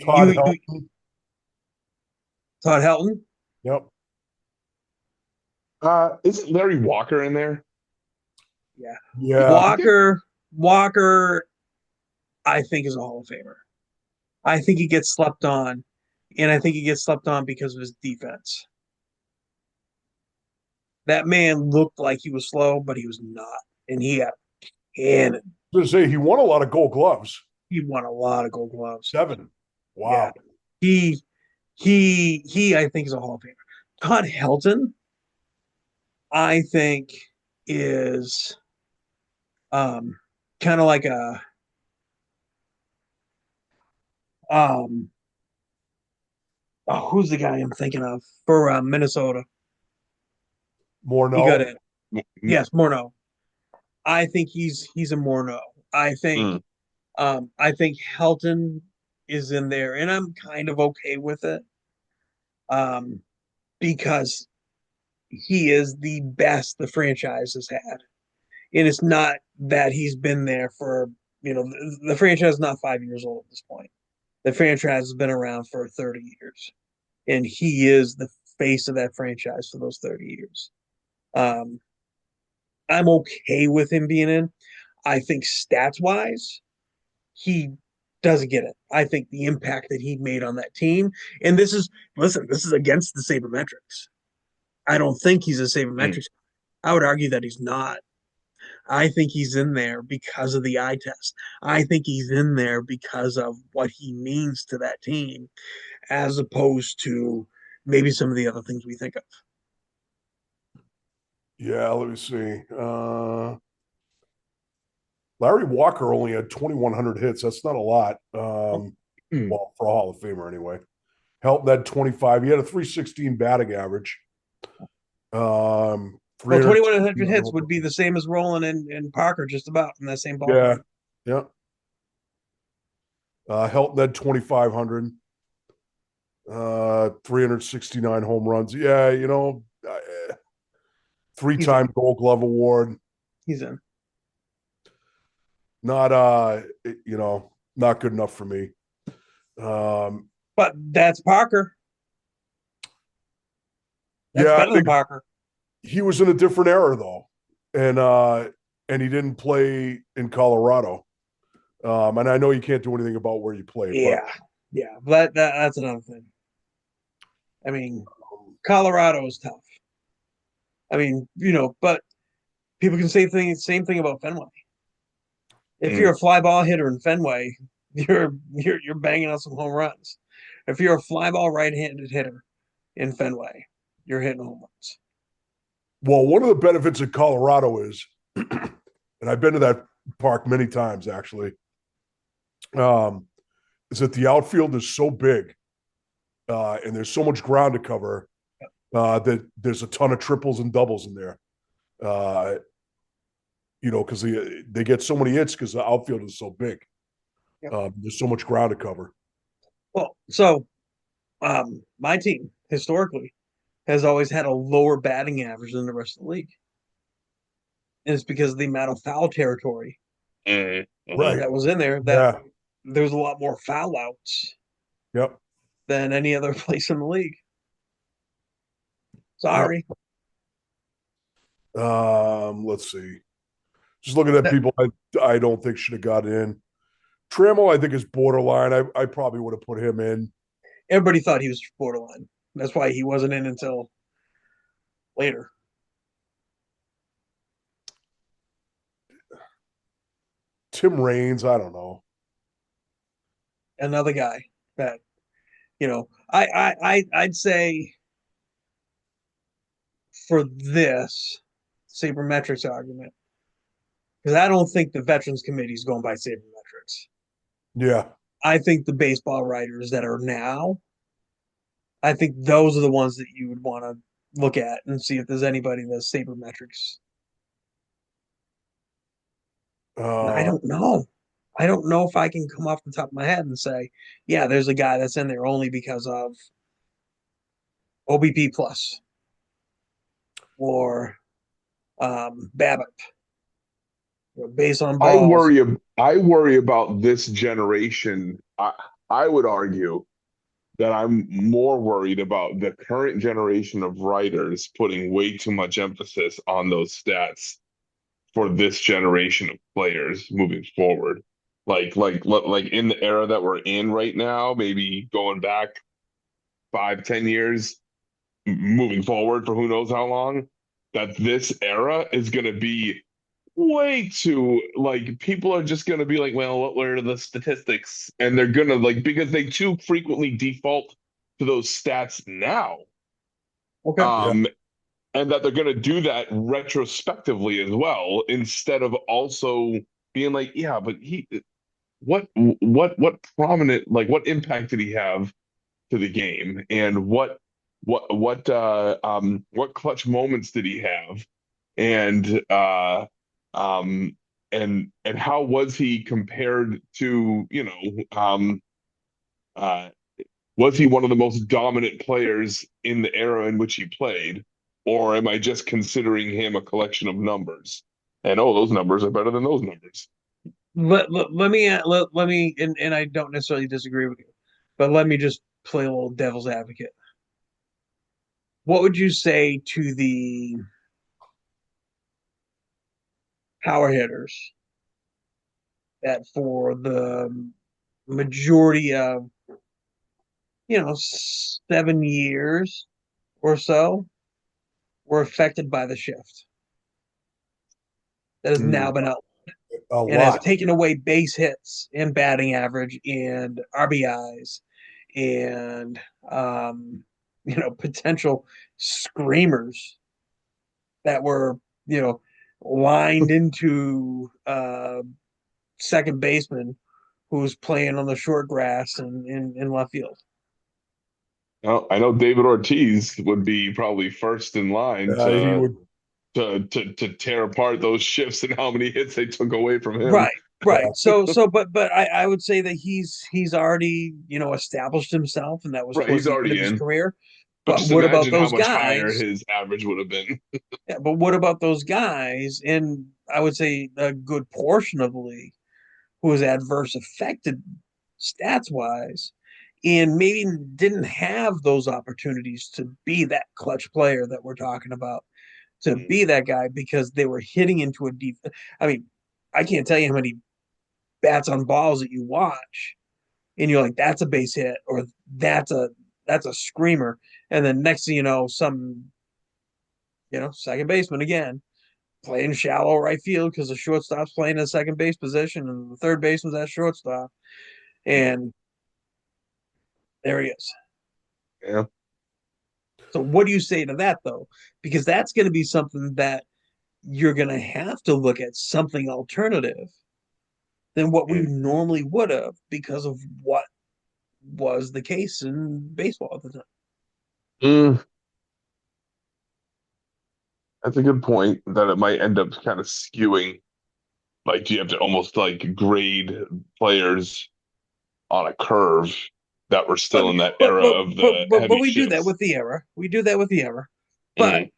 Todd You Helton. Todd Helton. Yep. Isn't Larry Walker in there? Yeah. Yeah. Walker, I think is a Hall of Famer. I think he gets slept on, and I think he gets slept on because of his defense. That man looked like he was slow, but he was not, and he had cannon. I was going to say, he won a lot of gold gloves. He won a lot of Gold Gloves. 7. Wow. Yeah. He I think is a Hall of Famer. Todd Helton, I think, is kind of like a who's the guy I'm thinking of for Minnesota? More He got no. it. Yes, Morneau. I think he's a Morneau. Mm. I think Helton is in there, and I'm kind of okay with it. Because he is the best the franchise has had. And it's not that he's been there for, the franchise is not 5 years old at this point. The franchise has been around for 30 years. And he is face of that franchise for those 30 years. Um, I'm okay with him being in. I think stats wise, he doesn't get it. I think the impact that he made on that team, and this is against the sabermetrics. I don't think he's a Mm. sabermetrics. I would argue that he's not. I think he's in there because of the eye test. I think he's in there because of what he means to that team, as opposed to maybe some of the other things we think of. Yeah, let me see. Larry Walker only had 2,100 hits. That's not a lot. Mm. Well, for a Hall of Famer anyway. Helped that 25. He had a 316 batting average. Well, 300. 2,100 hits would be the same as Roland and Parker, just about in that same Yeah, ballpark. yeah. Helped that 2,500. 369 home runs. Yeah, three-time Gold Glove award. He's in. Not not good enough for me. But that's Parker. That's Yeah, better than Parker. he was in a different era though, and he didn't play in Colorado. And I know you can't do anything about where you played, Yeah, yeah. But that's another thing. I mean, Colorado is tough. I mean, but people can say same thing about Fenway. If Mm. you're a fly ball hitter in Fenway, you're banging out some home runs. If you're a fly ball right-handed hitter in Fenway, you're hitting home runs. well, one of the benefits of Colorado is, and I've been to that park many times actually, is that the outfield is so big, and there's so much ground to cover, that there's a ton of triples and doubles in there. Uh, because they get so many hits because the outfield is so big. Yep. There's so much ground to cover. Well, so my team historically has always had a lower batting average than the rest of the league. And it's because of the amount of foul territory Mm. Right. that was in there, that Yeah. there's a lot more foul outs Yep. than any other place in the league. Sorry. Let's see. Just looking at people I don't think should have got in. Trammell, I think, is borderline. I probably would have put him in. Everybody thought he was borderline. That's why he wasn't in until later. Tim Raines, I don't know. Another guy that, I'd say for this sabermetrics argument, because I don't think the Veterans Committee is going by sabermetrics. Yeah. I think the baseball writers that are now, I think those are the ones that you would want to look at and see if there's anybody that's sabermetrics. I don't know. I don't know if I can come off the top of my head and say, yeah, there's a guy that's in there only because of OBP plus or BABIP, base on I balls. worry. I worry about this generation. I would argue that I'm more worried about the current generation of writers putting way too much emphasis on those stats for this generation of players moving forward. Like in the era that we're in right now, maybe going back 5, 10 years, moving forward for who knows how long, that this era is going to be way too, like, people are just going to be like, well, what were the statistics? And they're going to, like, because they too frequently default to those stats now. Okay. Yeah. Um, and that they're going to do that retrospectively as well, instead of also being like, yeah, but what prominent, like, what impact did he have to the game, and what clutch moments did he have, and um and how was he compared to, uh was he one of the most dominant players in the era in which he played, or am I just considering him a collection of numbers? And oh, those numbers are better than those numbers. Let me and I don't necessarily disagree with you, but let me just play a little devil's advocate. what would you say to the power hitters that for the majority of 7 years or so were affected by the shift that has now Mm. been out A and has lot. taken away base hits and batting average and RBIs and potential screamers that were you know lined into second baseman who's playing on the short grass and in left field. Now, I know David Ortiz would be probably first in line He would. to tear apart those shifts and how many hits they took away from him. Right, right. But I would say that he's already established himself, and that was Right, towards he's the end of already his in. career. But But just what about imagine how those much higher guys? his average would have been. Yeah, but what about those guys? And I would say a good portion of the league who was adverse affected stats wise, and maybe didn't have those opportunities to be that clutch player that we're talking about, to Mm. be that guy because they were hitting into a deep. I mean, I can't tell you how many bats on balls that you watch and you're like, that's a base hit or that's a screamer. And then next thing you know, some second baseman again playing shallow right field because the shortstop's playing a second base position and the third baseman's at shortstop. And there he is. Yeah. So what do you say to that though? Because that's going to be something that you're going to have to look at something alternative than what we Mm. normally would have because of what was the case in baseball at the time. Mm. That's a good point that it might end up kind of skewing. Like you have to almost like grade players on a curve that were But still in that but era but of but the but, heavy we do that shifts. with the era. We do that with the era. But Mm.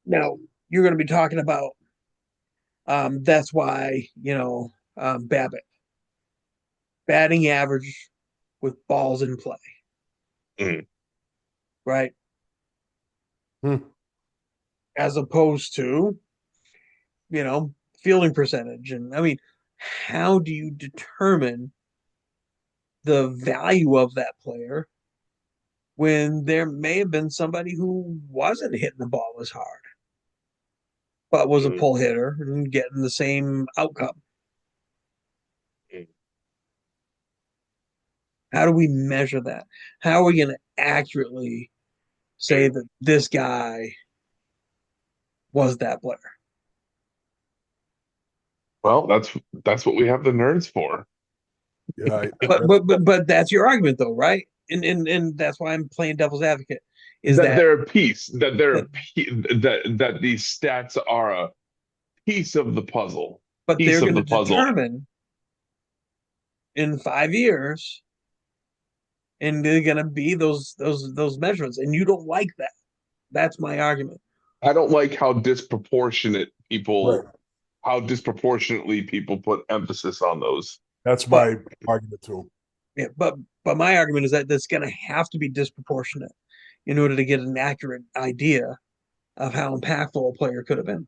now you're going to be talking about that's why Babbitt batting average with balls in play, Mm. right? Hmm. As opposed to fielding percentage. And I mean, how do you determine the value of that player when there may have been somebody who wasn't hitting the ball as hard, but was a Mm. pull hitter and getting the same outcome? Mm. How do we measure that? How are we going to accurately say Mm. that this guy was that player? Well, that's what we have the nerds for. Yeah, But that's your argument though, right? And that's why I'm playing devil's advocate. Is That that they're a piece, that they're that a that these stats are a piece of the puzzle. but Piece they're of going to the puzzle. determine in 5 years, and they're going to be those measurements, and you don't like that. That's my argument. I don't like right. how disproportionately people put emphasis on those. That's But my argument too. yeah, but my argument is that that's going to have to be disproportionate in order to get an accurate idea of how impactful a player could have been.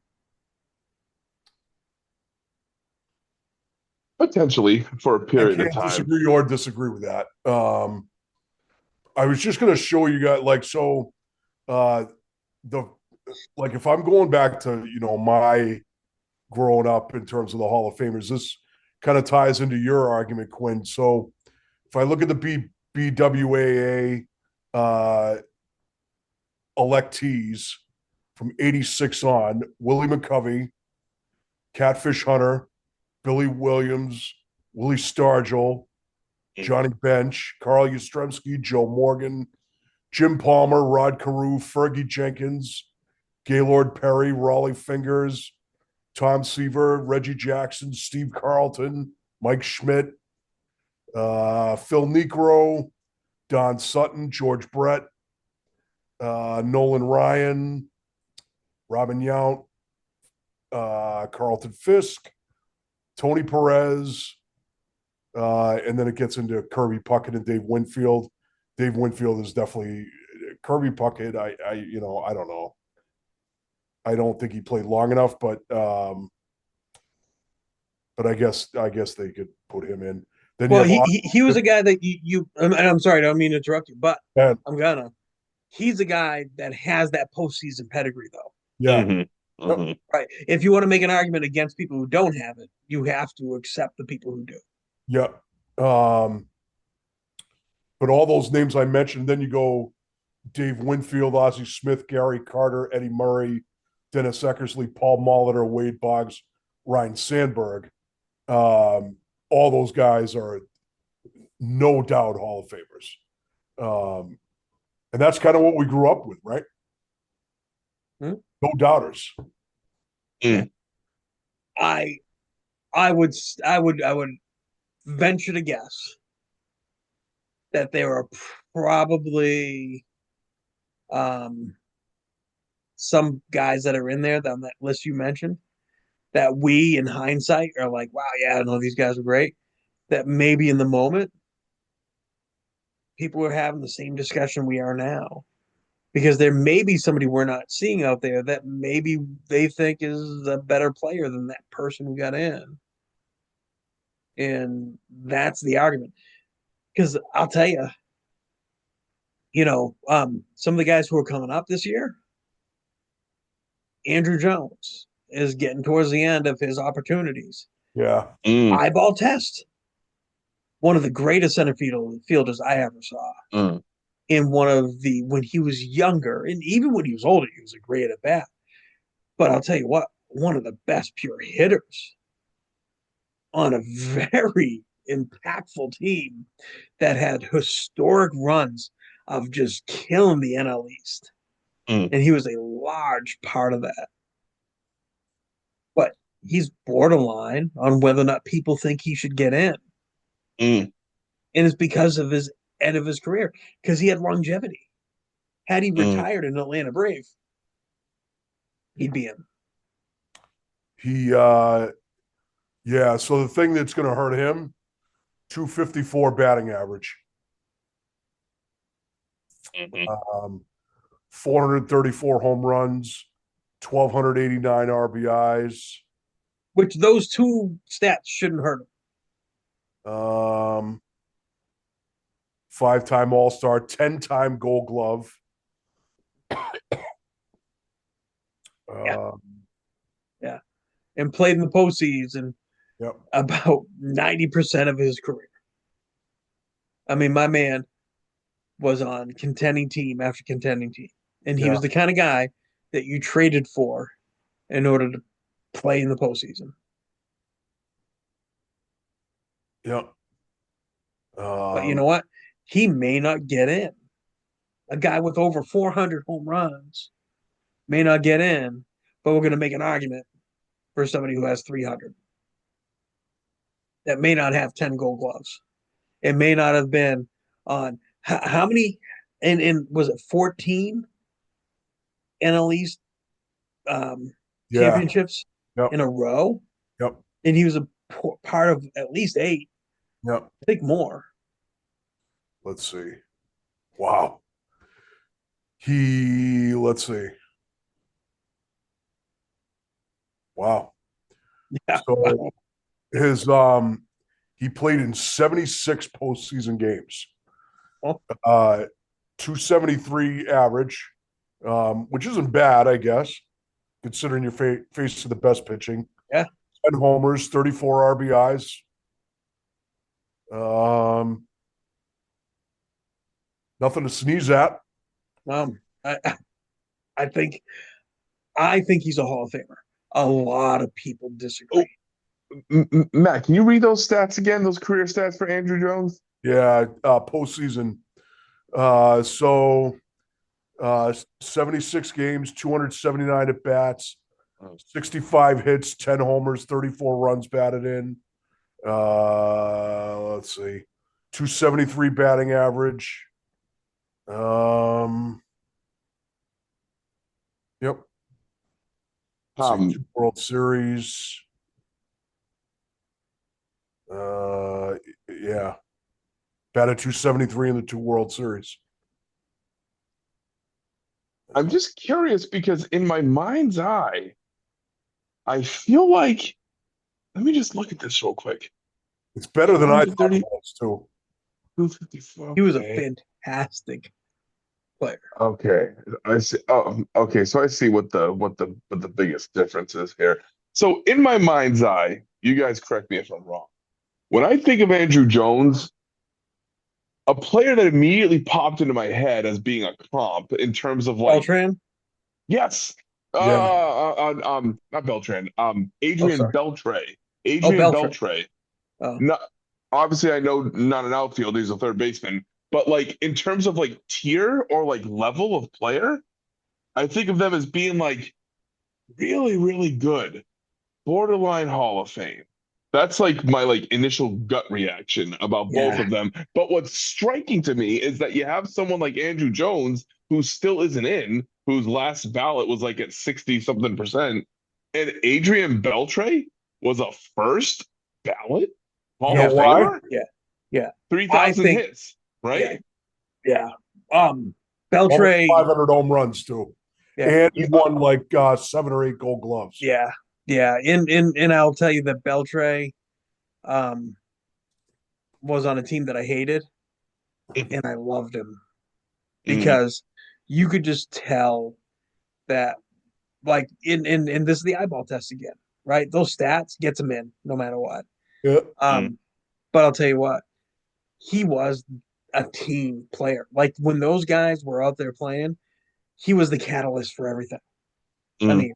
Potentially for a I period of can't time. disagree or disagree with that. I was just going to show you guys, uh, the if I'm going back to my growing up in terms of the Hall of Famers, this kind of ties into your argument, Quinn. So if I look at the BWAA electees from '86 on, Willie McCovey, Catfish Hunter, Billy Williams, Willie Stargell, Johnny Bench, Carl Yastrzemski, Joe Morgan, Jim Palmer, Rod Carew, Fergie Jenkins, Gaylord Perry, Raleigh Fingers, Tom Seaver, Reggie Jackson, Steve Carlton, Mike Schmidt, Phil Necro, Don Sutton, George Brett, Nolan Ryan, Robin Yount, Carlton Fisk, Tony Perez, and then it gets into Kirby Puckett and Dave Winfield. Dave Winfield is definitely Kirby Puckett, I don't know. I don't think he played long enough, but I guess they could put him in. Then you Well, have he was a guy that and I'm sorry, I don't mean to interrupt you, but Ben. I'm gonna. He's a guy that has that postseason pedigree, though. Yeah. Hmm. Yep. Hmm. Right. If you want to make an argument against people who don't have it, you have to accept the people who do. Yeah. But all those names I mentioned, then you go Dave Winfield, Ozzie Smith, Gary Carter, Eddie Murray, Dennis Eckersley, Paul Molitor, Wade Boggs, Ryan Sandberg. All those guys are no doubt Hall of Famers. And that's kind of what we grew up with, right? Hmm? No doubters. Mm. I I would venture to guess that there are probably um some guys that are in there on that list you mentioned that we in hindsight are like, wow, yeah, I know these guys are great. That maybe in the moment people are having the same discussion we are now. Because there may be somebody we're not seeing out there that maybe they think is a better player than that person who got in. And that's the argument. Because I'll tell you, some of the guys who are coming up this year, Andrew Jones is getting towards the end of his opportunities. Yeah. Mm. Eyeball test, one of the greatest center fielders I ever saw. Mm. In one of the when he was younger, and even when he was older, he was a great at bat. But I'll tell you what, one of the best pure hitters on a very impactful team that had historic runs of just killing the NL East. Mm. And he was a large part of that. But he's borderline on whether or not people think he should get in. Mm. And it's because of his end of his career, because he had longevity. Had he Mm. retired in Atlanta Brave, he'd be in. He yeah, so the thing that's gonna hurt him, 254 batting average. Mhm. 434 home runs, 1,289 RBIs, Which those two stats shouldn't hurt him. 5-time All Star, 10-time Gold Glove. Yeah, Um, yeah. And played in the postseason yep. about 90% of his career. I mean, my man was on contending team after contending team. And he Yeah. was the kind of guy that you traded for in order to play in the postseason. Yep. But you know what? He may not get in. A guy with over 400 home runs may not get in, but we're going to make an argument for somebody who has 300 that may not have 10 gold gloves. It may not have been on how many, and was it 14 NL East Yeah. championships Yep. in a row? Yep. And he was a part of at least 8, Yep. I think more. Let's see. Wow. Let's see. Wow. Yeah. So his he played in 76 postseason games. Well, 273 average, which isn't bad, I guess, considering you're facing the best pitching. yeah. 10 homers, 34 RBIs. Nothing to sneeze at. Um, I, I think he's a Hall of Famer. A lot of people Oh, disagree. Matt, can you read those stats again? Those career stats for Andrew Jones? Yeah, postseason. So 76 games, 279 at bats, 65 hits, 10 homers, 34 runs batted in. Let's see, 273 batting average. Yep. Let's see, 2 World Series. Yeah. Batted 273 in the 2 World Series. I'm just curious because in my mind's eye, I feel like, let me just look at this real quick. It's better than I thought it 130, was too. 254. He was a Okay. fantastic player. Okay. I see. Oh, okay. So I see what the biggest difference is here. So in my mind's eye, you guys correct me if I'm wrong. When I think of Andrew Jones, a player that immediately popped into my head as being a comp in terms of like, Beltran? yes, Yeah. not Beltran, Oh, Adrian sorry. Beltre, Oh, Adrian Beltran. Beltre. Oh, Not obviously, I know not an outfield, he's a third baseman, but like in terms of like tier or like level of player, I think of them as being like really, really good, borderline Hall of Fame. That's like my like initial gut reaction about both yeah. of them. But what's striking to me is that you have someone like Andrew Jones who still isn't in, whose last ballot was like at 60 something percent, and Adrian Beltre was a first ballot You Hall know of Yeah. why? Famer, Yeah. Yeah. I 3,000 think, hits, yeah. right? Yeah. Almost Beltray, 500 home runs too, yeah. and he won like 7 or 8 Gold Gloves. Yeah. Yeah. And I'll tell you that Beltray um was on a team that I hated and I loved him Mm, because you could just tell that like in this is the eyeball test again, right? Those stats gets him in no matter what. Yeah. mm, Um, but I'll tell you what, he was a team player. Like when those guys were out there playing, he was the catalyst for everything. I mm. mean,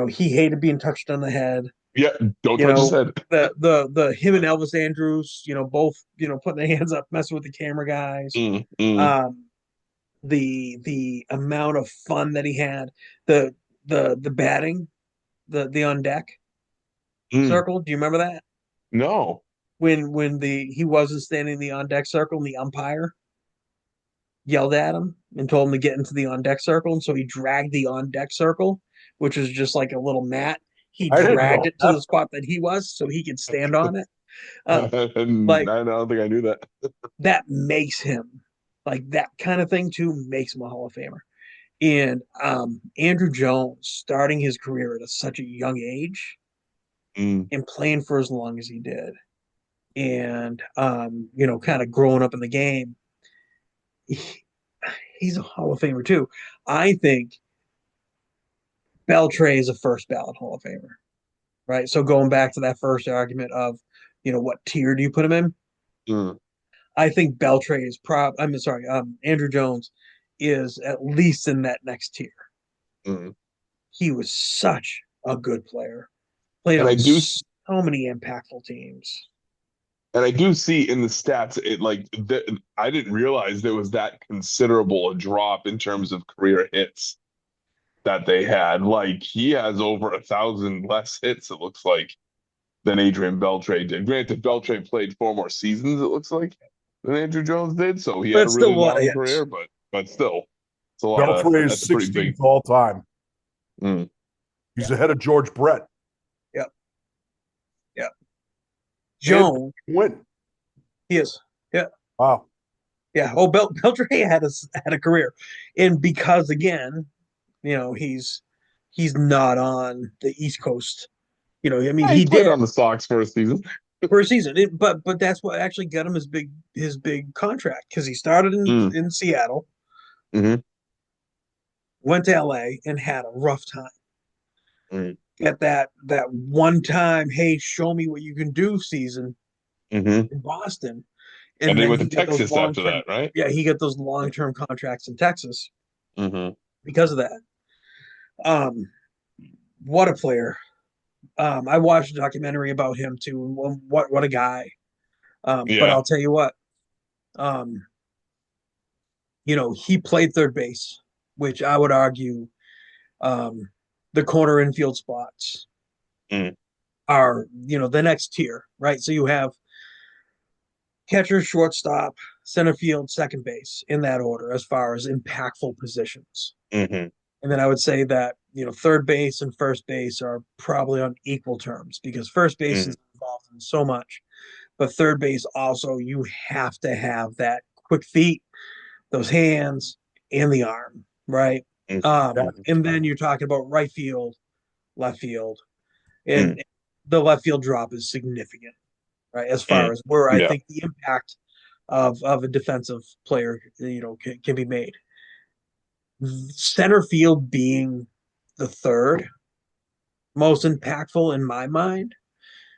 he hated being touched on the head. Yeah, don't You touch his know, head. the him and Elvis Andrews, both, putting their hands up, messing with the camera guys. Mm, mm, Um, the amount of fun that he had, the the batting, the on deck mm. circle. Do you remember that? No. When the he wasn't standing in the on deck circle and the umpire yelled at him and told him to get into the on deck circle, and so he dragged the on deck circle, which was just like a little mat. He I didn't dragged know it to that. the spot that he was so he could stand on it. Um, And like I don't think I knew that. that makes him like that kind of thing too makes him a Hall of Famer. And Andrew Jones starting his career at such a young age Mm, and playing for as long as he did, and kind of growing up in the game, he, he's a Hall of Famer too. I think Beltray is a first ballot Hall of Famer, right? So going back to that first argument of, what tier do you put him in? mm, I think Beltray is I'm sorry, Andrew Jones is at least in that next tier. mm. He was such a good player, played And I on do, so many impactful teams. and I do see in the stats, I didn't realize there was that considerable a drop in terms of career hits that they had. Like he has over 1,000 less hits, it looks like, than Adrian Beltre did. Granted, Beltre played 4 more seasons, it looks like, than Andrew Jones did, so he had But a still really a lot of long hits. career, but still, it's a lot of Beltray is that's a pretty 16th big. all time. Mm, He's Yeah. ahead of George Brett. Yep. Yep. And Jones, win. he is. Yeah. Wow. Yeah. Oh, Beltray had a career, and because again, he's not on the East Coast. I mean, yeah, he he played did on the Sox for a season. for a season, but that's what actually got him his big contract because he started in Mm, in Seattle, hmm went to LA, and had a rough time. mm, At that one time, hey, show me what you can do season hmm in Boston, And and then he then went to he got those Texas long after term. that, right? Yeah, he got those long term contracts in Texas Hmm because of that. Um, what a player! I watched a documentary about him too. What a guy! But Yeah. I'll tell you what, um, he played third base, which I would argue, um, the corner infield spots Mm, are the next tier, right? So you have catcher, shortstop, center field, second base in that order as far as impactful positions. hmm And then I would say that, third base and first base are probably on equal terms because first base hmm is involved in so much. But third base also, you have to have that quick feet, those hands, and the arm, right? And then you're talking about right field, left field, Mm, and the left field drop is significant, right? As mm. far as where I Yeah. think the impact of a defensive player, can be made. Center field being the third most impactful in my mind,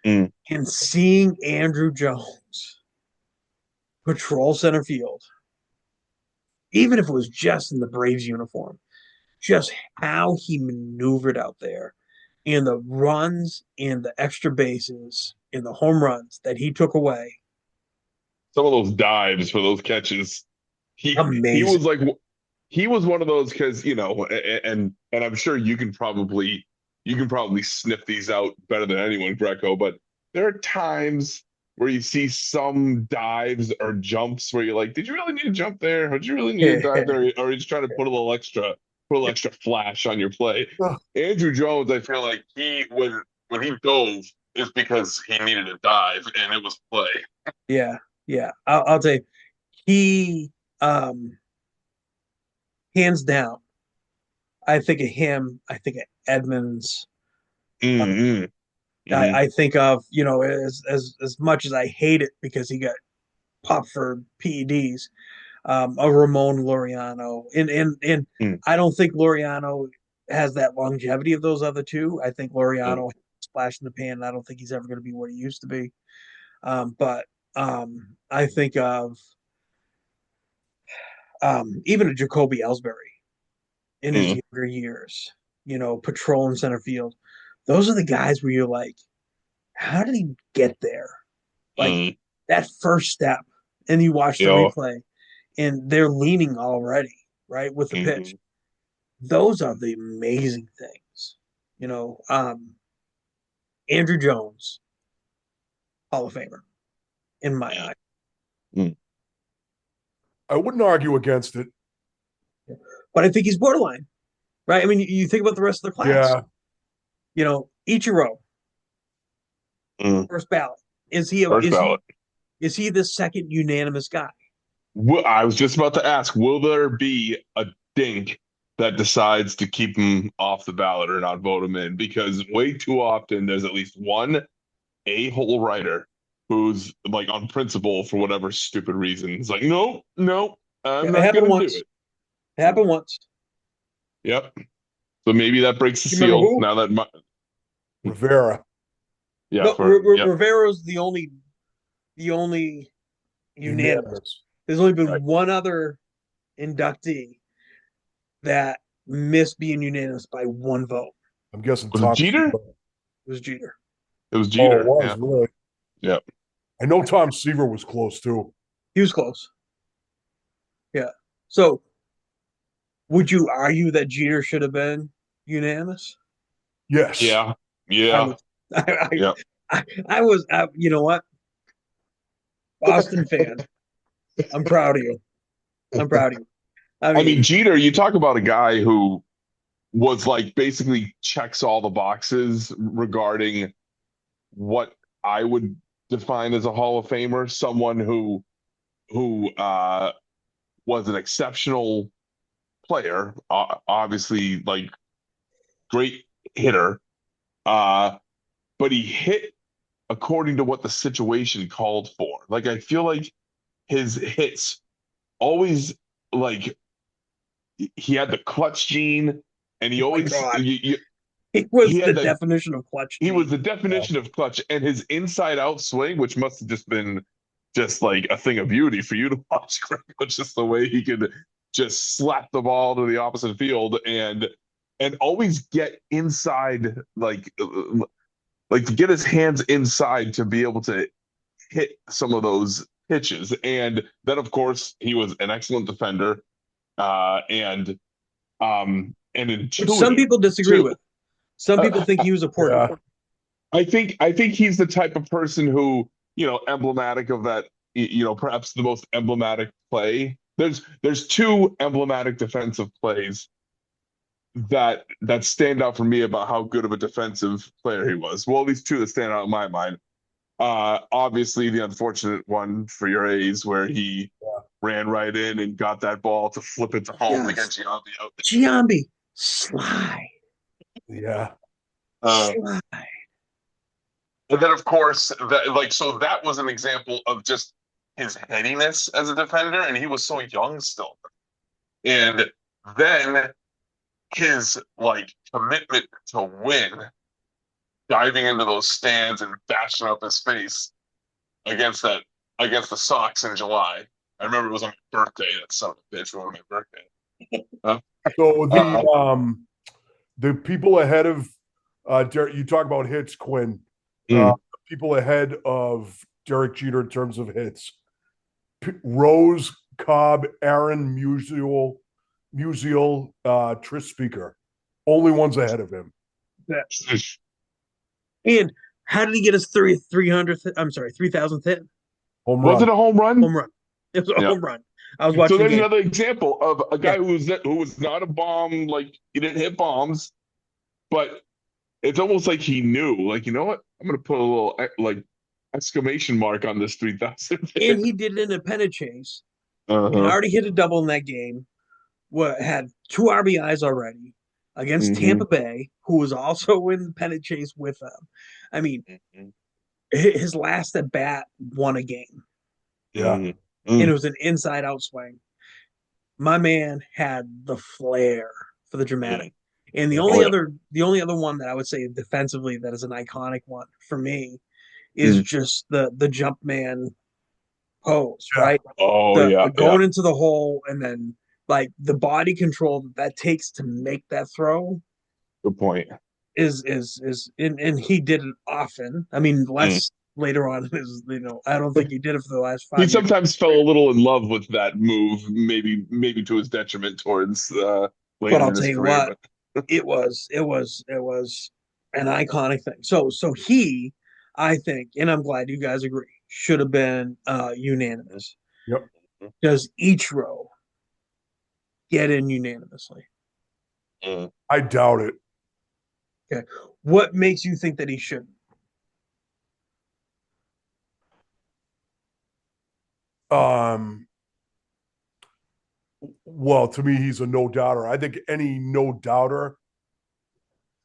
Mm. and seeing Andrew Jones patrol center field, even if it was just in the Braves uniform, just how he maneuvered out there and the runs and the extra bases and the home runs that he took away. Some of those dives for those catches, he Amazing. was like he was one of those because and I'm sure you can probably sniff these out better than anyone, Greco. But there are times where you see some dives or jumps where you're like, did you really need to jump there? Or did you really need to dive there? Or are you just trying to put a little extra flash on your play? Andrew Jones, I feel like when he dove is because he needed a dive and it was play. Yeah, yeah. I'll tell you, he um hands down. I think of him. I think of Edmonds. Mm-hmm. Mm-hmm. I think of, as much as I hate it because he got popped for PEDs, a Ramon Laureano, and Mm-hmm. I don't think Laureano has that longevity of those other two. I think Laureano splash in the pan. And I don't think he's ever going to be what he used to be. But I think of even a Jacoby Ellsbury in his Mm-hmm. younger years, patrolling center field. Those are the guys where you're like, how did he get there? Like Mm-hmm. that first step, and you watch the Yo. replay, and they're leaning already, right, with the pitch. Mm-hmm. Those are the amazing things. You know, um, Andrew Jones, Hall of Famer, in my eye. Mm-hmm. I wouldn't argue against it. But I think he's borderline, right? I mean, you think about the rest of the class. Yeah. Ichiro, Mm-hmm. first ballot. Is he First ballot. is he the second unanimous guy? I was just about to ask, will there be a dink that decides to keep him off the ballot or not vote him in? Because way too often there's at least one a-hole writer who's like on principle for whatever stupid reason. It's like, no, no, I'm It not happened gonna do once. it. It happened once. Yep. So maybe that breaks the You remember seal. who? Now that Rivera. yeah, No, for yep, Rivera's the only unanimous. Unanimous. There's only been right. one other inductee that missed being unanimous by one vote. I'm guessing Was it Tom Jeter? Seaver. It was Jeter. It was Oh, it Jeter. was Yeah. really. Yep. I know Tom Seaver was close too. He was close. Yeah. So would you argue that Jeter should have been unanimous? Yes. Yeah. I Yeah. would. I, Yeah. I was. You know what? Boston fan. I'm proud of you. I'm proud of you. I I mean, mean, Jeter, you talk about a guy who was like basically checks all the boxes regarding what I would define as a Hall of Famer, someone who was an exceptional player, obviously like great hitter, uh, but he hit according to what the situation called for. Like I feel like his hits always like he had the clutch gene, and he oh my always God, he was he the had that definition of clutch he was gene. the definition of clutch, and his inside out swing, which must have just been just like a thing of beauty for you to watch. Just the way he could just slap the ball to the opposite field and always get inside, like to get his hands inside to be able to hit some of those pitches. And then, of course, he was an excellent defender, and Which some intuitive people disagree too. with. Some Uh, people think he was a poor Yeah. defender. I think he's the type of person who, emblematic of that, perhaps the most emblematic play. There's two emblematic defensive plays that stand out for me about how good of a defensive player he was. Well, at least two that stand out in my mind. Obviously the unfortunate one for your A's where he ran right in and got that ball to flip it to home to get Yes. Giambi out. Giambi, slide, Yeah. Uh, slide. and then, of course, so that was an example of just his headiness as a defender, and he was so young still. And then his commitment to win, diving into those stands and bashing up his face against that against the Sox in July. I remember it was on my birthday. That son of a bitch ruined my birthday. Huh? So Uh, the people ahead of Derek, you talk about hits, Quinn. mm, People ahead of Derek Jeter in terms of hits. Rose, Cobb, Aaron, Musial, Tris Speaker. Only ones ahead of him. And how did he get his 300th? I'm sorry, 3,000th hit? Home was run. it a home run? Home run. It was a Yeah. home run. I was So watching the there's game. another example of a guy Yeah. who was not a bomb. Like he didn't hit bombs, but it's almost like he knew. Like you know what? I'm gonna put a little exclamation mark on this 3,000. And he did it in a pennant chase. He Uh-huh. already hit a double in that game. Had 2 RBIs already against Mm-hmm. Tampa Bay, who was also in the pennant chase with them. I mean, Mm-hmm. his last at bat won a game, Yeah. and it was an inside out swing. My man had the flair for the dramatic. And the Yeah. only Oh, yeah. other one that I would say defensively that is an iconic one for me is just the jump man pose, Yeah. right? Oh The yeah, yeah. going into the hole and then like the body control that takes to make that throw Good point. is and he did it often. I mean, Mm. less later on is I don't think he did it for the last He 5 years. sometimes fell a little in love with that move, maybe to his detriment towards But later I'll in tell his you career. what, But it was an iconic thing. So he, I think, and I'm glad you guys agree, should have been unanimous. Yep. Does each row get in unanimously? mm. I doubt it. Okay. What makes you think that he shouldn't? Um, well, to me, he's a no doubter. I think any no doubter,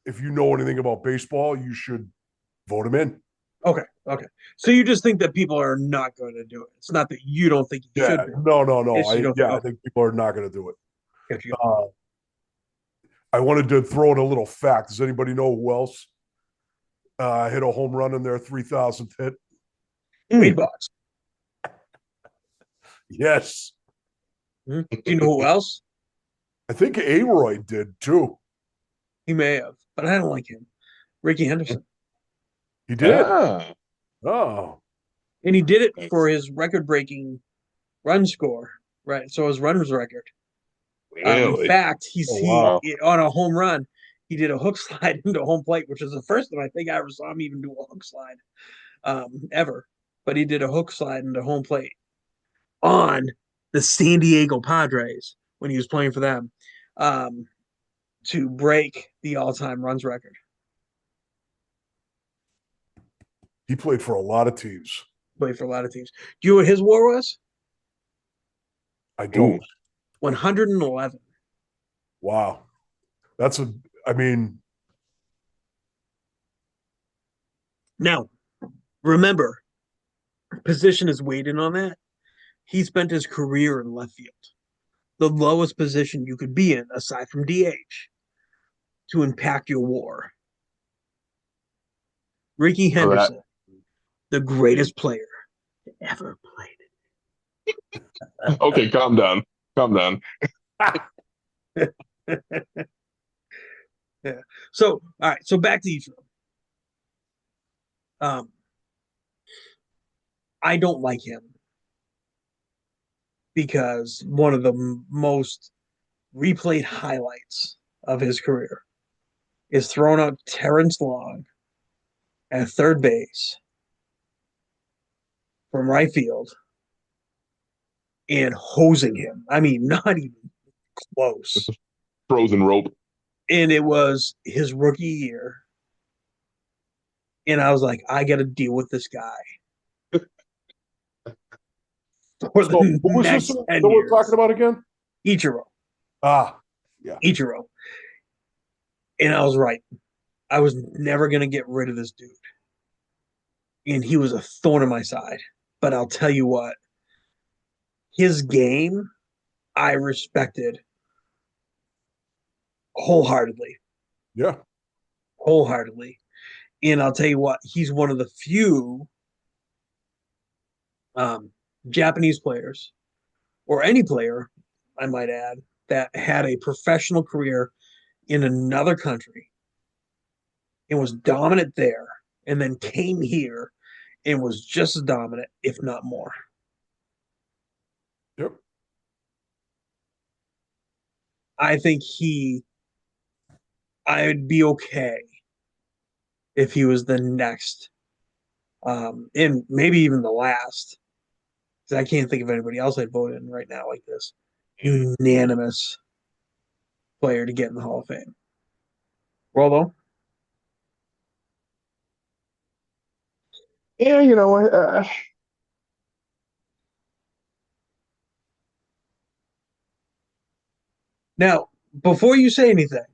if you know anything about baseball, you should vote him in. Okay. Okay. So you just think that people are not going to do it. It's not that you don't think he Yeah, should be. no. It's you don't think. I Okay. think people are not going to do it. Gotcha, gotcha. I wanted to throw in a little fact. Does anybody know who else hit a home run in their 3,000th hit? Wade Boggs. Yes, Do you know who else? I think Aroy did too. He may have, but I don't like him. Ricky Henderson. He did. Ah, Oh, And he did it for his record-breaking run score, right? So his runners record. In really? fact, oh he wow. on a home run, he did a hook slide into home plate, which is the first time I think I ever saw him even do a hook slide ever. But he did a hook slide into home plate on the San Diego Padres when he was playing for them to break the all-time runs record. He played for a lot of teams. Played for a lot of teams. Do you know what his WAR was? I don't. 111. Wow. That's a, I mean, Now, remember, position is weighted on that. He spent his career in left field, the lowest position you could be in, aside from DH, to impact your WAR. Ricky So that Henderson, the greatest player to ever played. okay, calm down. Calm down. Yeah. So, all right. So back to each room. I don't like him because one of the most replayed highlights of his career is throwing out Terrence Long at third base from right field and hosing him. I mean, not even close. Frozen rope. And it was his rookie year. And I was like, I got to deal with this guy for So the who was this next that 10 we're years. talking about again? Ichiro. Ah, yeah. Ichiro. And I was right. I was never going to get rid of this dude. And he was a thorn in my side. But I'll tell you what, his game, I respected wholeheartedly. Yeah. Wholeheartedly. And I'll tell you what, he's one of the few Japanese players, or any player, I might add, that had a professional career in another country and was dominant there, and then came here and was just as dominant, if not more. Yep. I think I'd be okay if he was the next, and maybe even the last, because I can't think of anybody else I'd vote in right now like this. Unanimous player to get in the Hall of Fame. Rollo? Yeah, Now, before you say anything,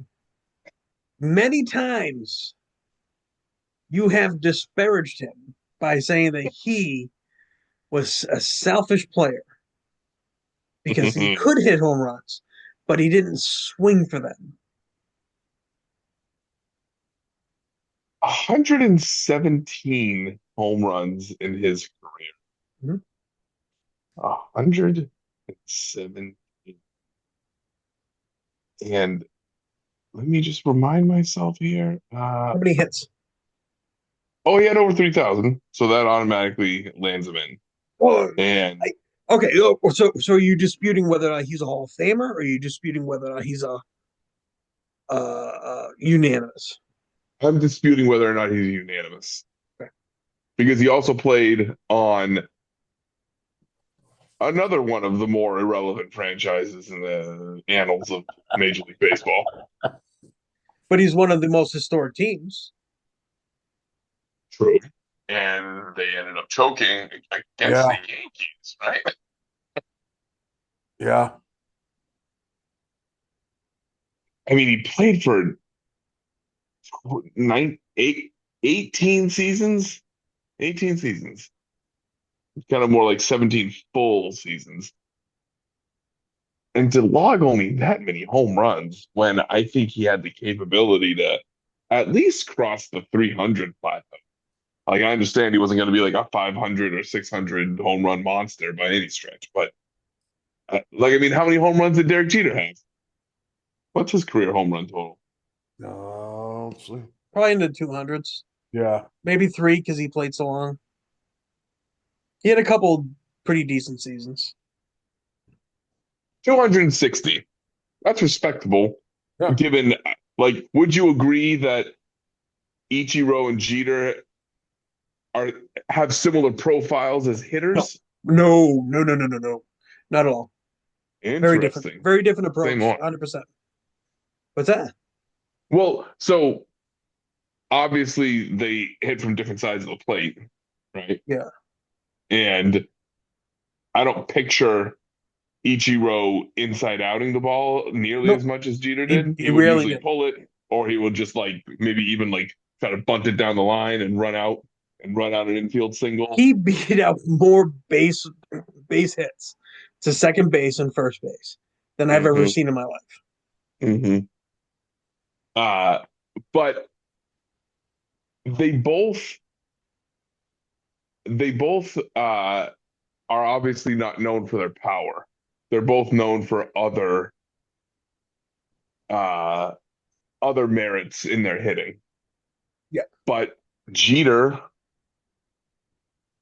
many times you have disparaged him by saying that he was a selfish player because he could hit home runs, but he didn't swing for them. 117 home runs in his career. Mhm. 117. And let me just remind myself here. How many hits? Oh, he had over 3,000, so that automatically lands him in. Well, And okay, so are you disputing whether or not he's a Hall of Famer, or are you disputing whether or not he's a unanimous? I'm disputing whether or not he's unanimous Okay. because he also played on another one of the more irrelevant franchises in the annals of Major League Baseball. But he's one of the most historic teams. True. And they ended up choking against Yeah. the Yankees, right? Yeah. I mean, he played for 18 seasons. 18 seasons. Kind of more like 17 full seasons. And to log only that many home runs when I think he had the capability to at least cross the 300 plateau. Like, I understand he wasn't going to be like a 500 or 600 home run monster by any stretch, but like, I mean, how many home runs did Derek Jeter have? What's his career home run total? Let's see. Probably in the 200s. Yeah. Maybe 3 because he played so long. He had a couple pretty decent seasons. 260. That's respectable. Yeah. Given, like, would you agree that Ichiro and Jeter are have similar profiles as hitters? No. Not at all. Very different. Interesting. Very different approach. Same one. 100%. What's that? Well, so obviously they hit from different sides of the plate, right? Yeah. And I don't picture Ichiro inside outing the ball nearly Nope. as much as Jeter He did. He would rarely usually did. pull it, or he would just like maybe even like try to bunt it down the line and run out an infield single. He beat out more base hits to second base and first base than I've ever seen in my life. Mm-hmm. But they both are obviously not known for their power. They're both known for uh other merits in their hitting. Yeah. But Jeter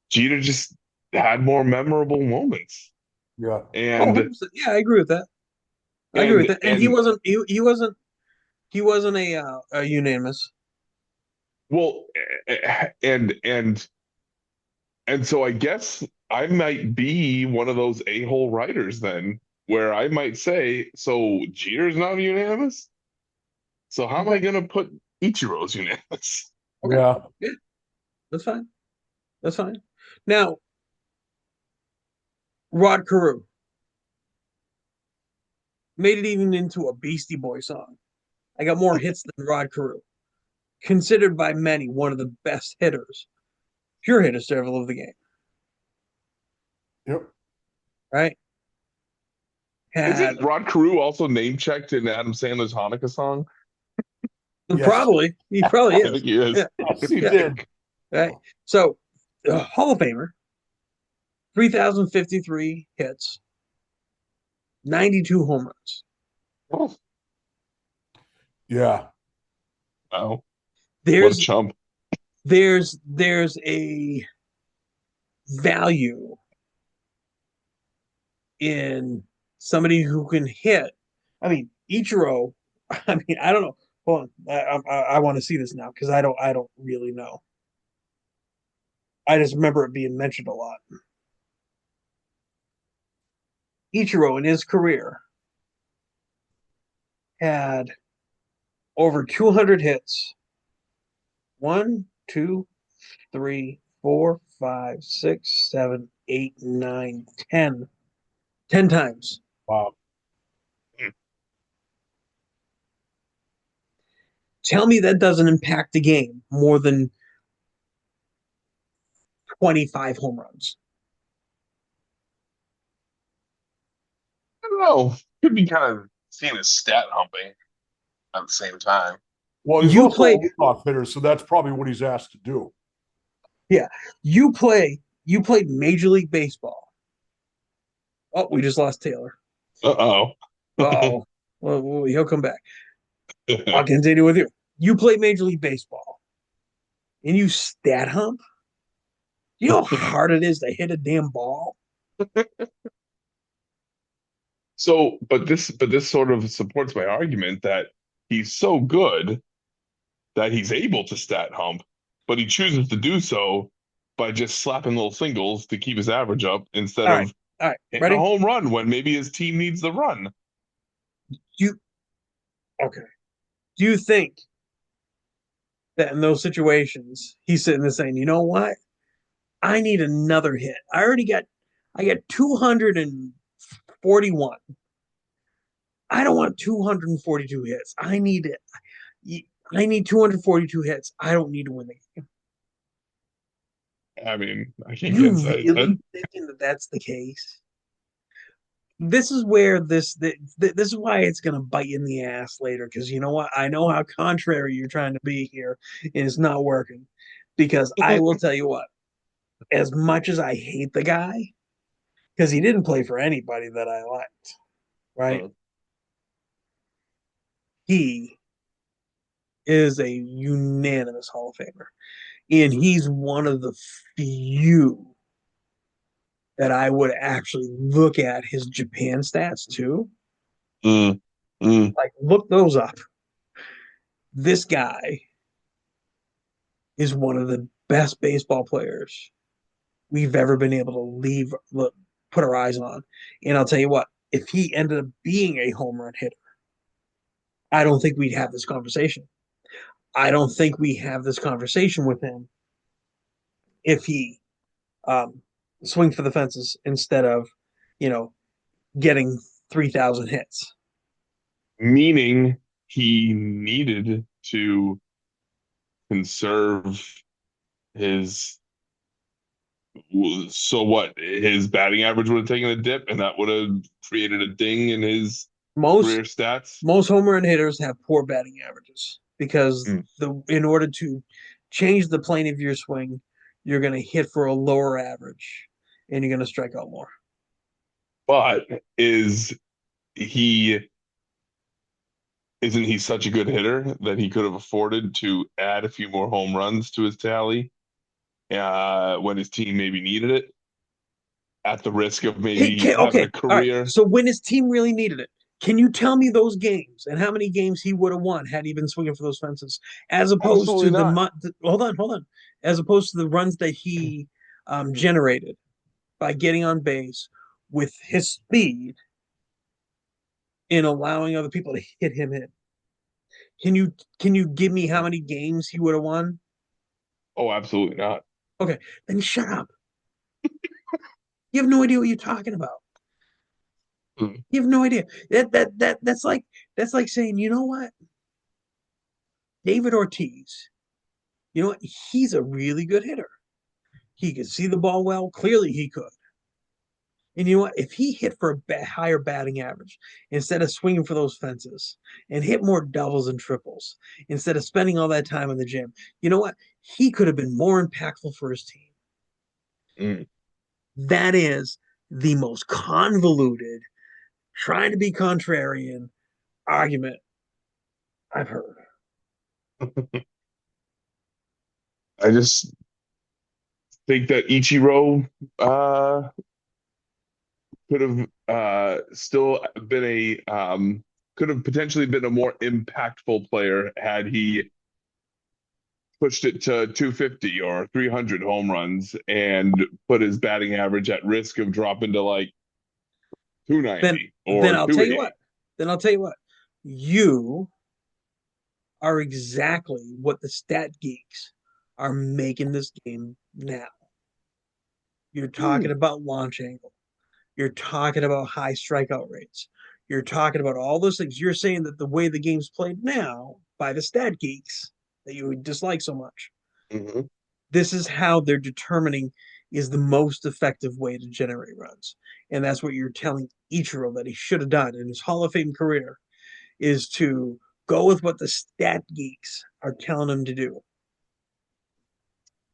just had more memorable moments. Yeah. And 100%. Yeah, I agree with that. I agree with that. And he wasn't a unanimous. well and so I guess I might be one of those a-hole writers then, where I might say, so Jeter's not unanimous? So how am I gonna put Ichiro's unanimous? Okay. Yeah. Yeah. Yeah, that's fine. That's fine. That's fine. That's fine. That's fine. Now, 100%. Yeah, I agree with that. I agree with that. And he wasn't. He wasn't. He wasn't a unanimous. Well, so that's fine. That's fine. Now, Rod Carew made it even into a Beastie Boy song. I got more hits than Rod Carew. Considered by many one of the best hitters, pure hitters to ever live the game. Yep. Right? Had Isn't Rod Carew also name checked in Adam Sandler's Hanukkah song? Yes. probably he probably I is. think he is. Yeah, Yes, he yeah. did. Right. So, Hall of Famer, 3,053 hits, 92 home runs. Oh, Yeah. wow. What a There's chump. there's a value in somebody who can hit. I mean, Ichiro. I mean, I don't know. Hold on, I want to see this now because I don't really know. I just remember it being mentioned a lot. Ichiro in his career had over 200 hits. One, two, three, four, five, six, seven, eight, nine, 10. 10 times. Wow. Tell me that doesn't impact the game more than 25 home runs. I don't know. Could be kind of seen as stat humping at the same time. Well, he's You also play, a leadoff hitter, so that's probably what he's asked to do. yeah, you played Major League Baseball. Oh, we just lost Taylor. Uh-oh. Oh, well, he'll come back. I'll continue with you. You play Major League Baseball and you stat hump. You know how hard it is to hit a damn ball? So, but this sort of supports my argument that he's so good that he's able to stat hump, but he chooses to do so by just slapping little singles to keep his average up instead All right. of All right. hitting a Ready? home run when maybe his team needs the run. You okay. Do you think that in those situations he's sitting there saying, you know what? I need another hit. I got 241. I don't want 242 hits. I need 242 hits. I don't need to win the game. I mean, I can't You get that. really thinking that that's the case? This is where this is why it's going to bite you in the ass later because you know what? I know how contrary you're trying to be here and it's not working because I will tell you what, as much as I hate the guy because he didn't play for anybody that I liked, right? He is a unanimous Hall of Famer. And he's one of the few that I would actually look at his Japan stats too. Mm, mm. Like, look those up. This guy is one of the best baseball players we've ever been able to put our eyes on. And I'll tell you what, if he ended up being a home run hitter, I don't think we'd have this conversation. I don't think we have this conversation with him if he um, swing for the fences instead of, you know, getting 3,000 hits. Meaning he needed to conserve his. So what? His batting average would have taken a dip, and that would have created a ding in his Most career stats. most home run hitters have poor batting averages because Mm. in order to change the plane of your swing, you're going to hit for a lower average and you're going to strike out more. But is he isn't he such a good hitter that he could have afforded to add a few more home runs to his tally when his team maybe needed it, at the risk of maybe having Okay, a all right. career? So when his team really needed it, can you tell me those games and how many games he would have won had he been swinging for those fences, as opposed to Absolutely not. hold on, as opposed to the runs that he generated by getting on base with his speed in allowing other people to hit him in. Can you give me how many games he would have won? Oh, absolutely not. Okay, then shut up. You have no idea what you're talking about. Mm. You have no idea. That's like saying, you know what? David Ortiz, you know what? He's a really good hitter. He could see the ball well. Clearly, he could. And you know what? If he hit for a higher batting average instead of swinging for those fences and hit more doubles and triples instead of spending all that time in the gym, you know what? He could have been more impactful for his team. Mm. That is the most convoluted, trying to be contrarian argument I've heard. I just think that Ichiro could have still been could have potentially been a more impactful player had he pushed it to 250 or 300 home runs and put his batting average at risk of dropping to like Then 290 then or I'll tell you 280. what. Then I'll tell you what. You are exactly what the stat geeks are making this game now. You're talking about launch angle. You're talking about high strikeout rates. You're talking about all those things. You're saying that the way the game's played now by the stat geeks that you dislike so much, Mm-hmm. this is how they're determining is the most effective way to generate runs. And that's what you're telling Ichiro that he should have done in his Hall of Fame career is to go with what the stat geeks are telling him to do.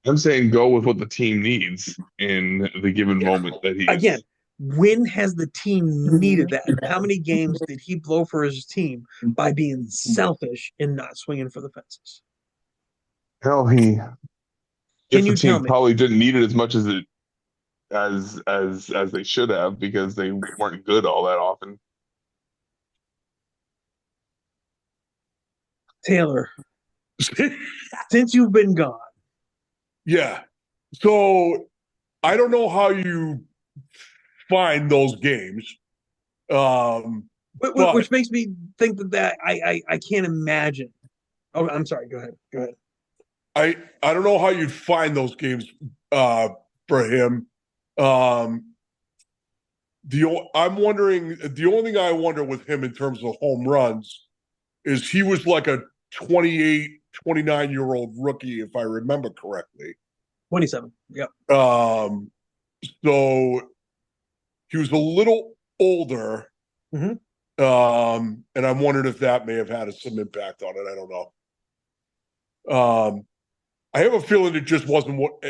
I'm saying go with what the team needs in the given moment that he Again, is. when has the team needed that? How many games did he blow for his team by being selfish and not swinging for the fences? Hell, Can different you tell team me? probably didn't need it as much as it as they should have because they weren't good all that often. Taylor, since you've been gone, Yeah. So I don't know how you find those games. But which makes me think that I can't imagine. Oh, I'm sorry. Go ahead. Go ahead. I don't know how you'd find those games uh, for him. Um, I'm wondering the only thing I wonder with him in terms of home runs is he was like a 28, 29-year-old rookie, if I remember correctly. 27. Yep. So he was a little older. Mhm. And I'm wondering if that may have had some impact on it. I don't know. I have a feeling it just wasn't what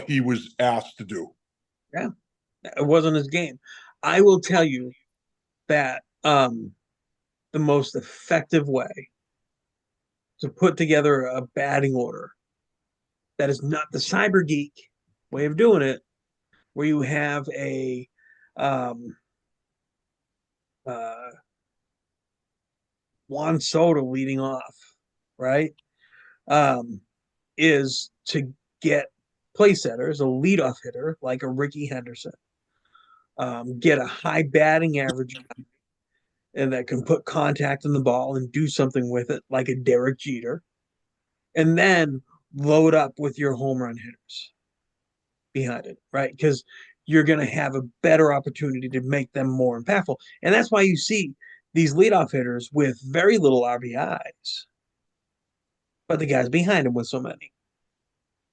he was asked to do. Yeah. It wasn't his game. I will tell you that the most effective way to put together a batting order that is not the cyber geek way of doing it, where you have a um, uh, Juan Soto leading off, right? Um, is to get play setters, a leadoff hitter like a Ricky Henderson, get a high batting average guy and that can put contact in the ball and do something with it, like a Derek Jeter, and then load up with your home run hitters behind it, right? Because you're going to have a better opportunity to make them more impactful. And that's why you see these leadoff hitters with very little RBIs, but the guys behind them with so many,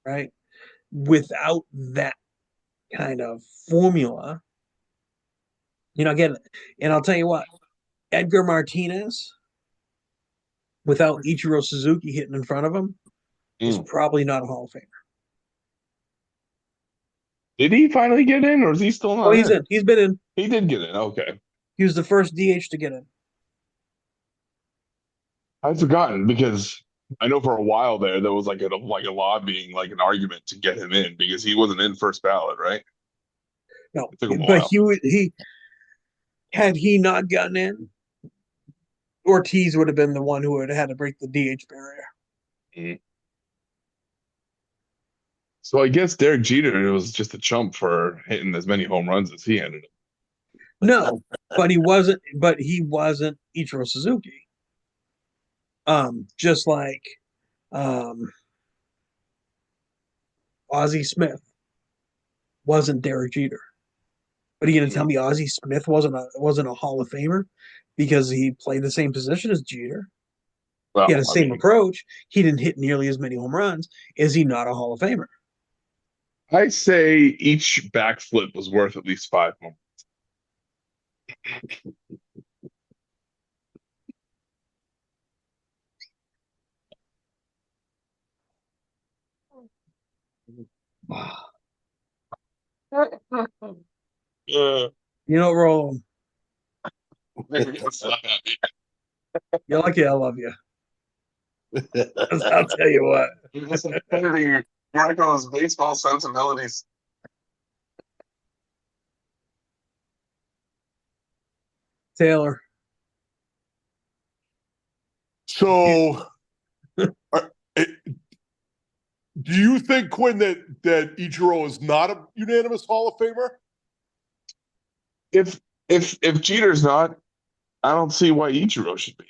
right? Without that kind of formula, again, and I'll tell you what, Edgar Martinez, without Ichiro Suzuki hitting in front of him, is Mm. probably not a Hall of Famer. Did he finally get in, or is he still Oh, not he's in? in. He's been in. He did get in. Okay, He was the first DH to get in. I'd forgotten because I know for a while there was like a lobbying, like an argument to get him in because he wasn't in first ballot, right? No, It took him a but while. he had he not gotten in, Ortiz would have been the one who would have had to break the DH barrier. Mm. So I guess Derek Jeter was just a chump for hitting as many home runs as he ended up. No, but he wasn't. But he wasn't Ichiro Suzuki. Just like um, Ozzie Smith wasn't Derek Jeter. But are you going to tell me Ozzie Smith wasn't a Hall of Famer because he played the same position as Jeter? He had Well, the I same mean, approach. He didn't hit nearly as many home runs. Is he not a Hall of Famer? I say each backflip was worth at least 5 moments. Yeah, You know, Roll, maybe it's not you're lucky I love you. that. 'Cause I'll tell you what. You're just offending Greco's baseball sensibilities. Taylor, So, do you think, Quinn, that Ichiro is not a unanimous Hall of Famer? If Jeter's not, I don't see why Ichiro should be.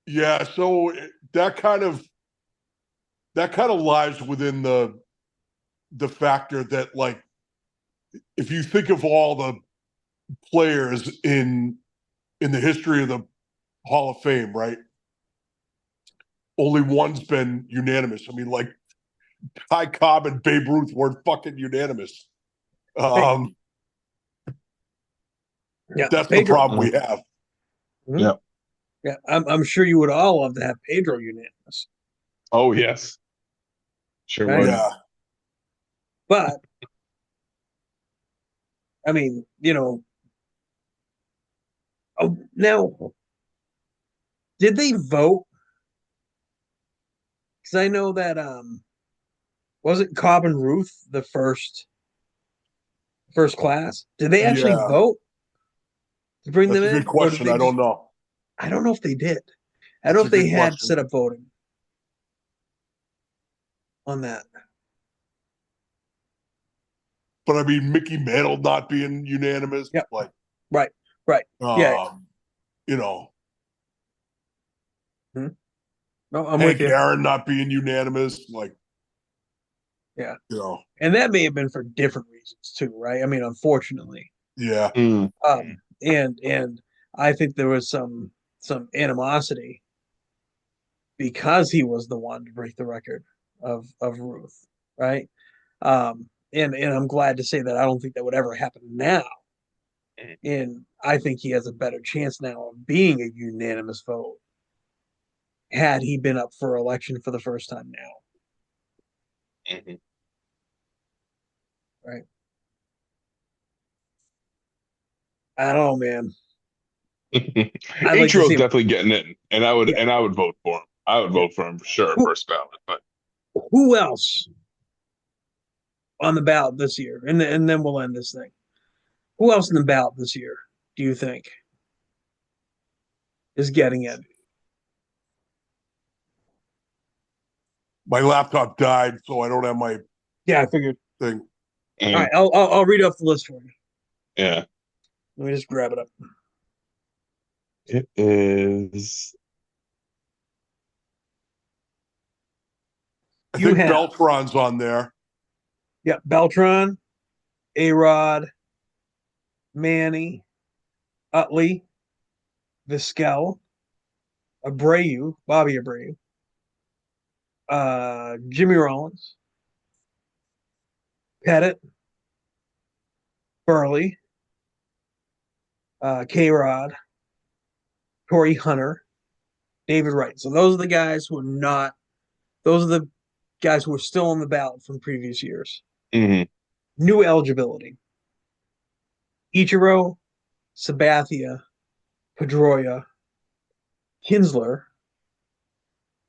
Yeah. So that kind of lies within the factor that, like, if you think of all the players in the history of the Hall of Fame, right? Only one's been unanimous. I mean, like, Ty Cobb and Babe Ruth weren't fucking unanimous. Um, yeah, that's the Pedro. problem we have. Mhm. Yeah. Yeah, I'm sure you would all love to have Pedro unanimous, Oh yes, sure right? would. Yeah. But I mean, now did they vote? Because I know that wasn't Cobb and Ruth the first class? Did they actually Yeah. vote to bring That's them a good in, or did question. they I just? don't know. I don't know if they did. I don't know That's a if they good had question. set up voting on that. But I mean, Mickey Mantle not being unanimous, Yep. like, Right. Right. Yeah. you know, Hmm. No, I'm with Hank you. Aaron not being unanimous, like, Yeah. you know, And that may have been for different reasons too, right? I mean, unfortunately. yeah. Mm. And I think there was some animosity because he was the one to break the record of Ruth, right? And I'm glad to say that I don't think that would ever happen now. And I think he has a better chance now of being a unanimous vote had he been up for election for the first time now, Mhm. right? I don't know, man. I'd like to Ichiro's see him. definitely getting in, and I would Yeah, and I would vote for him. I would yeah. vote for him for sure, Who, first ballot. But who else on the ballot this year? And then we'll end this thing. Who else in the ballot this year do you think is getting in? My laptop died, so I don't have my Yeah, I figured. thing. All mm, right, I'll read off the list for you. yeah, Let me just grab it up. it is. I You think have Beltron's on there. Beltran, A-Rod, Manny, Utley, Vizquel, Abreu, Bobby Abreu, Jimmy Rollins, Pettit, Burley, K-Rod, Torrey Hunter, David Wright. So those are the guys who are not. Those are the guys who are still on the ballot from previous years. Mhm. New eligibility: Ichiro, Sabathia, Pedroia, Kinsler,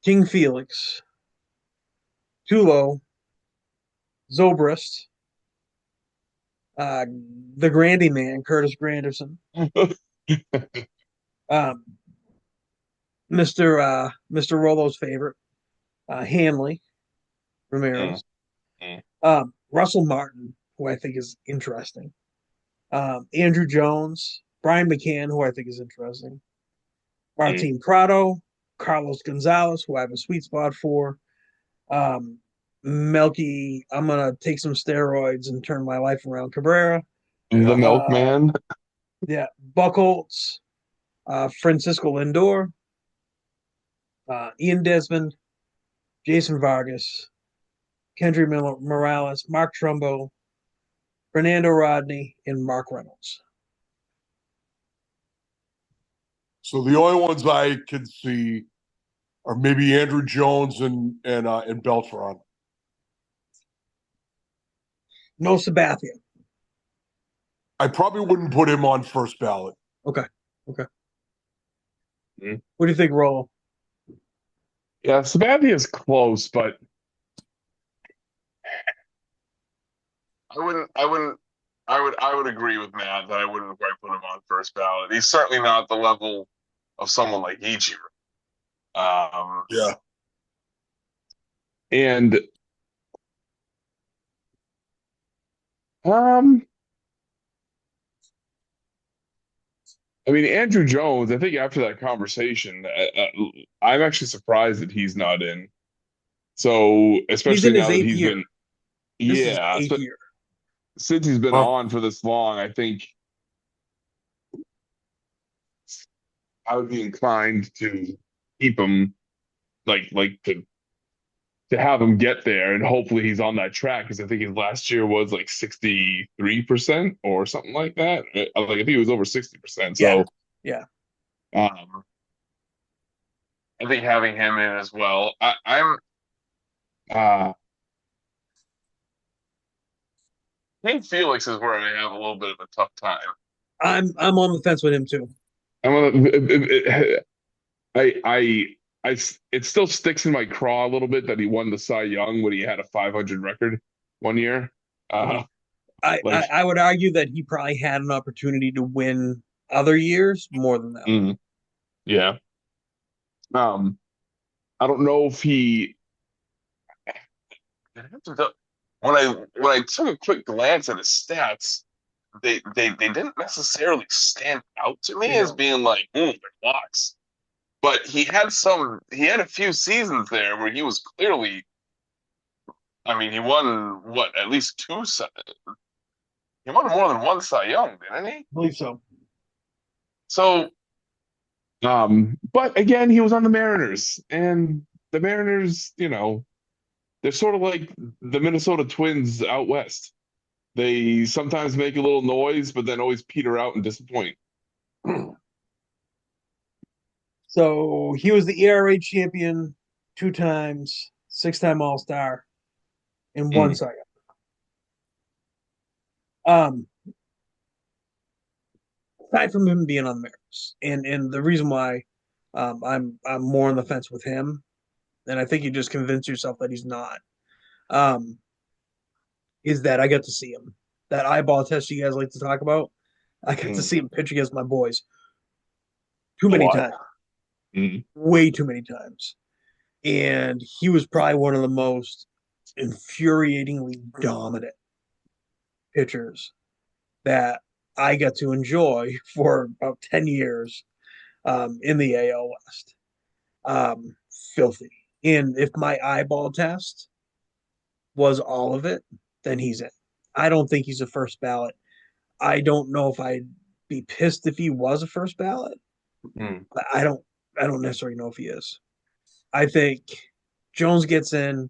King Felix, Tulo, Zobrist, uh, the Grandy man, Curtis Granderson, um, Mr. Rolo's favorite, Hanley Mm, Ramirez, mm, Russell Martin, who I think is interesting, Andrew Jones, Brian McCann, who I think is interesting, mm. Martin Prado, Carlos Gonzalez, who I have a sweet spot for, um, Melky, I'm gonna take some steroids and turn my life around. Cabrera, The Yeah. milkman. yeah, Buchholz, Francisco Lindor, Ian Desmond, Jason Vargas, Morales, Mark Trumbo, Fernando Rodney, and Mark Reynolds. So the only ones I can see are maybe Andrew Jones and Beltran. No Sabathia. I probably wouldn't put him on first ballot. Okay. Okay. Mhm. What do you think, Rollo? Yeah, Sabathia is close, but I would agree with Matt that I wouldn't quite put him on first ballot. He's certainly not the level of someone like Ichiro. Um, Yeah. and um, I mean Andrew Jones. I think after that conversation, I'm actually surprised that he's not in. So He's especially in his now that eighth he's year. been, This is yeah, eighth year. since he's been Well, on for this long, I think I would be inclined to keep him, like to have him get there, and hopefully he's on that track because I think his last year was like 63% or something like that. Like I think he was over 60%. Yeah. So Yeah. um, I think having him in as well. I'm uh, I think Felix is where I have a little bit of a tough time. I'm on the fence with him too. I'm gonna, I, it still sticks in my craw a little bit that he won the Cy Young when he had a 500 record one year. Uh, like, I would argue that he probably had an opportunity to win other years more than that one. mm, yeah. Um, I don't know if he. When I took a quick glance at his stats, they didn't necessarily stand out to me They as don't. being like, they're locks. But he had a few seasons there where he was clearly. I mean, he won what at least two. He won more than one Cy Young, didn't he? I believe so. So, but again, he was on the Mariners, and the Mariners, they're sort of like the Minnesota Twins out west. They sometimes make a little noise, but then always peter out and disappoint. So he was the ERA champion 2 times, 6-time All Star, and one Mm, Cy Young. Aside from him being on the Mariners, and the reason why I'm more on the fence with him, and I think you just convince yourself that he's not, um, is that I got to see him. That eyeball test you guys like to talk about, I got to mm, see him pitch against my boys too a many lot. times, Mm, way too many times. And he was probably one of the most infuriatingly dominant pitchers that I got to enjoy for about 10 years in the AL West. Filthy. And if my eyeball test was all of it, then he's in. I don't think he's a first ballot. I don't know if I'd be pissed if he was a first ballot. mm, I don't necessarily know if he is. I think Jones gets in.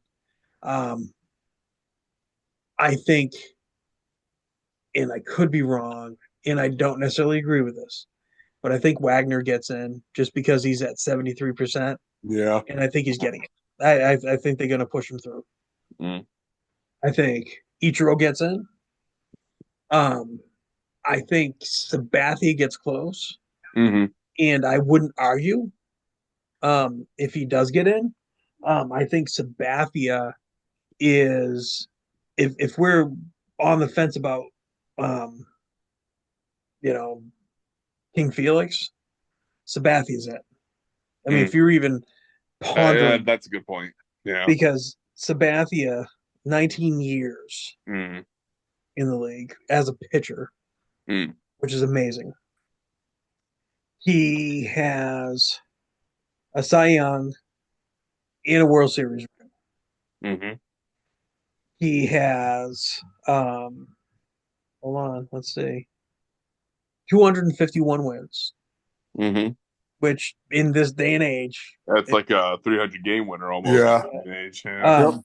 Um, I think, and I could be wrong, and I don't necessarily agree with this, but I think Wagner gets in just because he's at 73%, Yeah. and I think he's getting it. I think they're going to push him through. mm, I think Ichiro gets in. Um, I think Sabathia gets close, hmm and I wouldn't argue if he does get in. I think Sabathia is if we're on the fence about um, you know King Felix, Sabathia's it. I mean, mm. if you're even Yeah, pondering, that's a good point. Yeah. because Sabathia, 19 years Mm, in the league as a pitcher, mm, which is amazing. He has a Cy Young and a World Series ring. hmm He has hold on, let's see. 251 wins, Mm-hmm. which in this day and age, That's like a 300 game winner almost. Yeah. In age. Yeah. um,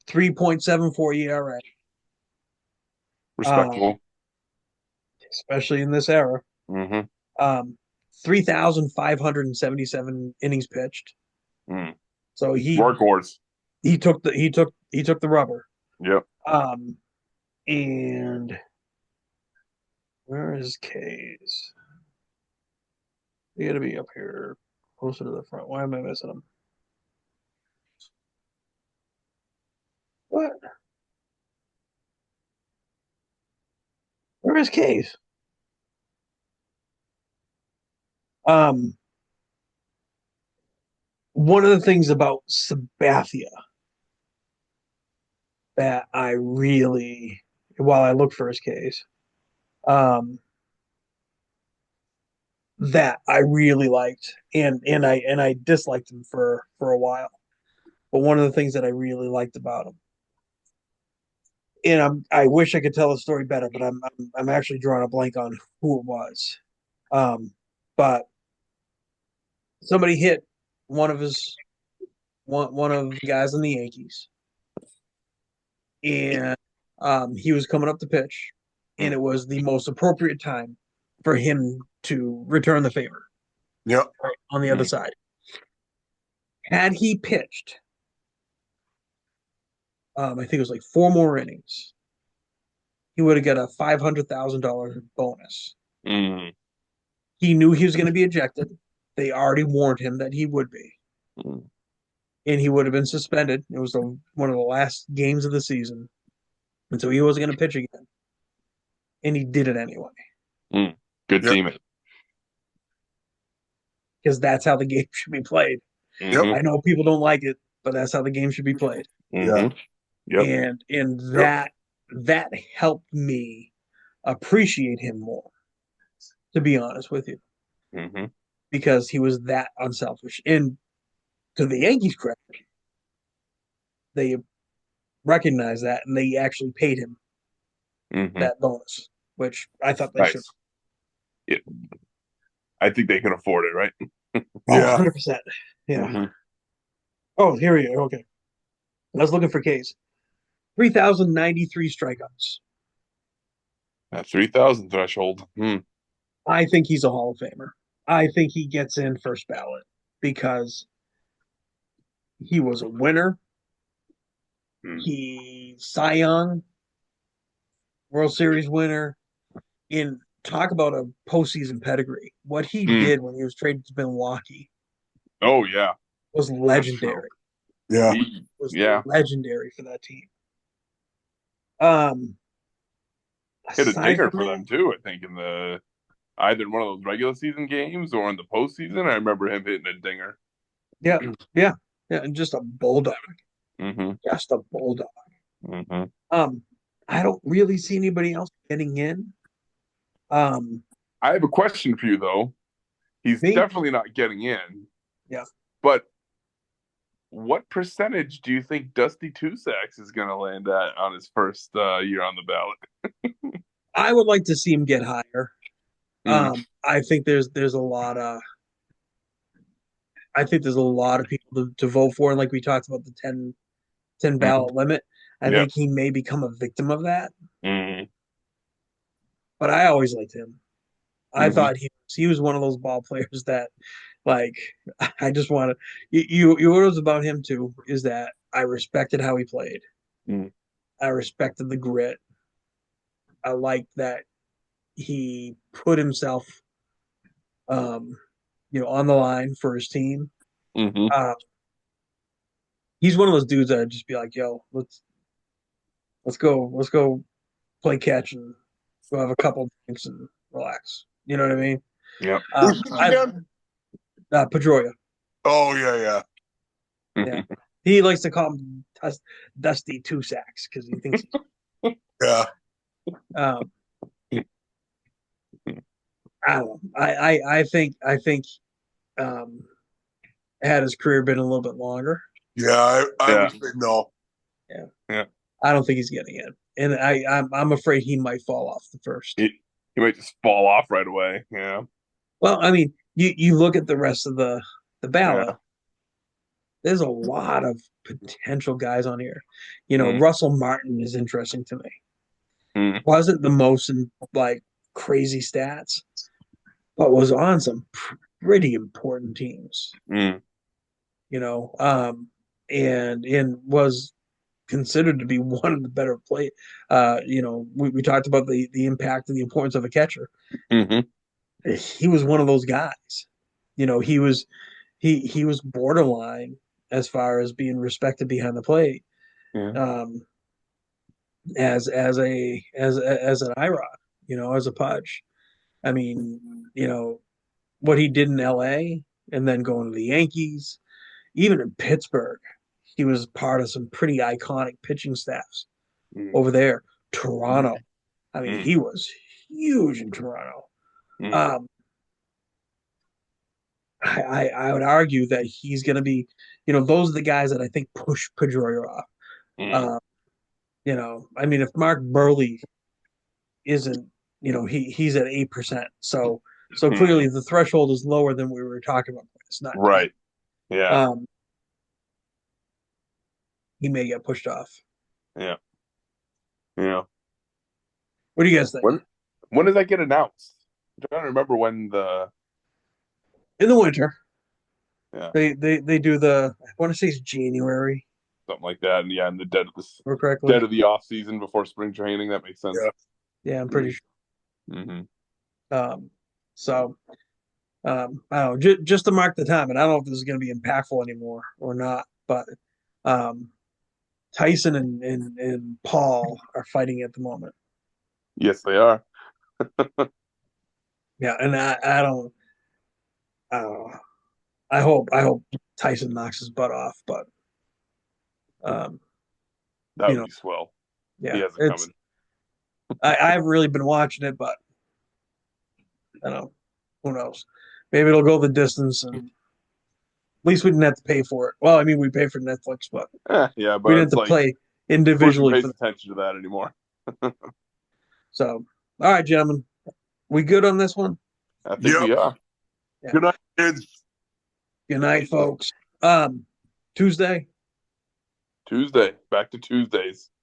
3.74 ERA, Respectable. especially in this era. Mm-hmm. 3,577 innings pitched. Mm. So Workhorse. he took the rubber. Yep. And where is K's? He got to be up here closer to the front. Why am I missing him? What? Where is K's? One of the things about Sabathia that I really, while I look for his case, that I really liked, and I disliked him for a while. But one of the things that I really liked about him, and I wish I could tell the story better, but I'm actually drawing a blank on who it was. But somebody hit one of the guys in the Yankees, and he was coming up to pitch, and it was the most appropriate time for him to return the favor. Yep. Right on the other side. Had he pitched, I think it was like 4 more innings, he would have got a $500,000 bonus. Mm. He knew he was going to be ejected. They already warned him that he would be, and he would have been suspended. It was one of the last games of the season, and so he wasn't going to pitch again. And he did it anyway. Good Yep. teaming. Because that's how the game should be played. Mhm. I know people don't like it, but that's how the game should be played. Mhm. Yep. And that helped me appreciate him more, to be honest with you, Mm-hmm. because he was that unselfish. And to the Yankees' credit, they recognized that and they actually paid him Mm-hmm. that bonus, which I thought they should. Nice. Yeah. I think they can afford it, right? Yeah. 100%. Yeah. Mhm. Oh, here we go. Okay. I was looking for K's. 3,093 strikeouts. That 3,000 threshold. I think he's a Hall of Famer. I think he gets in first ballot because he was a winner. He Cy Young, World Series winner. In talk about a postseason pedigree. What he did when he was traded to Milwaukee Oh yeah. was legendary. Yeah. Legendary for that team. Hit a aside dinger from for that- them too, I think, in the either in one of those regular season games or in the postseason. I remember him hitting a dinger. Yeah, and just a bulldog. Mm-hmm. Just a bulldog. Mm-hmm. I don't really see anybody else getting in. I have a question for you though. He's Me? definitely not getting in. Yeah. But what percentage do you think Dusty Two Sacks is going to land at on his first year on the ballot? I would like to see him get higher. Mm. I think there's a lot of people to vote for, and like we talked about the 10 ballot limit. I think he may become a victim of that. Mm. But I always liked him. I thought he was one of those ball players that, like, I just want to. You what was about him too is that I respected how he played. I respected the grit. I liked that he put himself, on the line for his team. Mm-hmm. He's one of those dudes that I'd just be like, "Yo, let's go play catch and go have a couple drinks and relax." You know what I mean? Yep. Who's this again? Pedroia. Oh yeah. Yeah. He likes to call him Dusty Two Sacks because he thinks Yeah. I don't know. I think had his career been a little bit longer. Yeah. I would say no. Yeah. Yeah. I don't think he's getting in, and I'm afraid he might fall off the first. He might just fall off right away. Yeah. Well, I mean, you look at the rest of the ballot. Yeah. There's a lot of potential guys on here. Mm, Russell Martin is interesting to me. mm, Wasn't the most like crazy stats, but was on some pretty important teams. mm, And was considered to be one of the better play. We talked about the impact and the importance of a catcher. hmm He was one of those guys. He was borderline as far as being respected behind the plate. Yeah. Um, as an IROD, as a Pudge. I mean, what he did in LA and then going to the Yankees, even in Pittsburgh, he was part of some pretty iconic pitching staffs Mm, over there. Toronto, I mean, mm, he was huge in Toronto. mm, Um, I would argue that he's going to be, those are the guys that I think push Pedroia off. mm, Uh, I mean, if Mark Burley isn't, he's at 8%. So mm. clearly the threshold is lower than we were talking about. It's not Right. Yeah. um, he may get pushed off. Yeah. Yeah. What do you guys think? When does that get announced? I'm trying to remember when the In the winter, yeah they do I want to say it's January, something like that. And yeah, in the or correctly. dead of the off season before spring training. That makes sense. Yeah. Yeah, I'm pretty sure. Mm-hmm. So I don't know, just to mark the time, and I don't know if this is going to be impactful anymore or not, but um, Tyson and Paul are fighting at the moment. Yes, they are. Yeah, and I don't know. I hope Tyson knocks his butt off, but um, That you would know, be swell. He yeah, has it coming. I haven't really been watching it, but I don't know. Who knows? Maybe it'll go the distance, and at least we didn't have to pay for it. Well, I mean, we pay for Netflix, but Yeah, we but didn't it's have to like play who even individually for pays the. attention to that anymore? So, all right, gentlemen, we good on this one? I think Yep. we are. Yeah. Good night, kids. Good night, folks. Tuesday. Tuesday. Back to Tuesdays.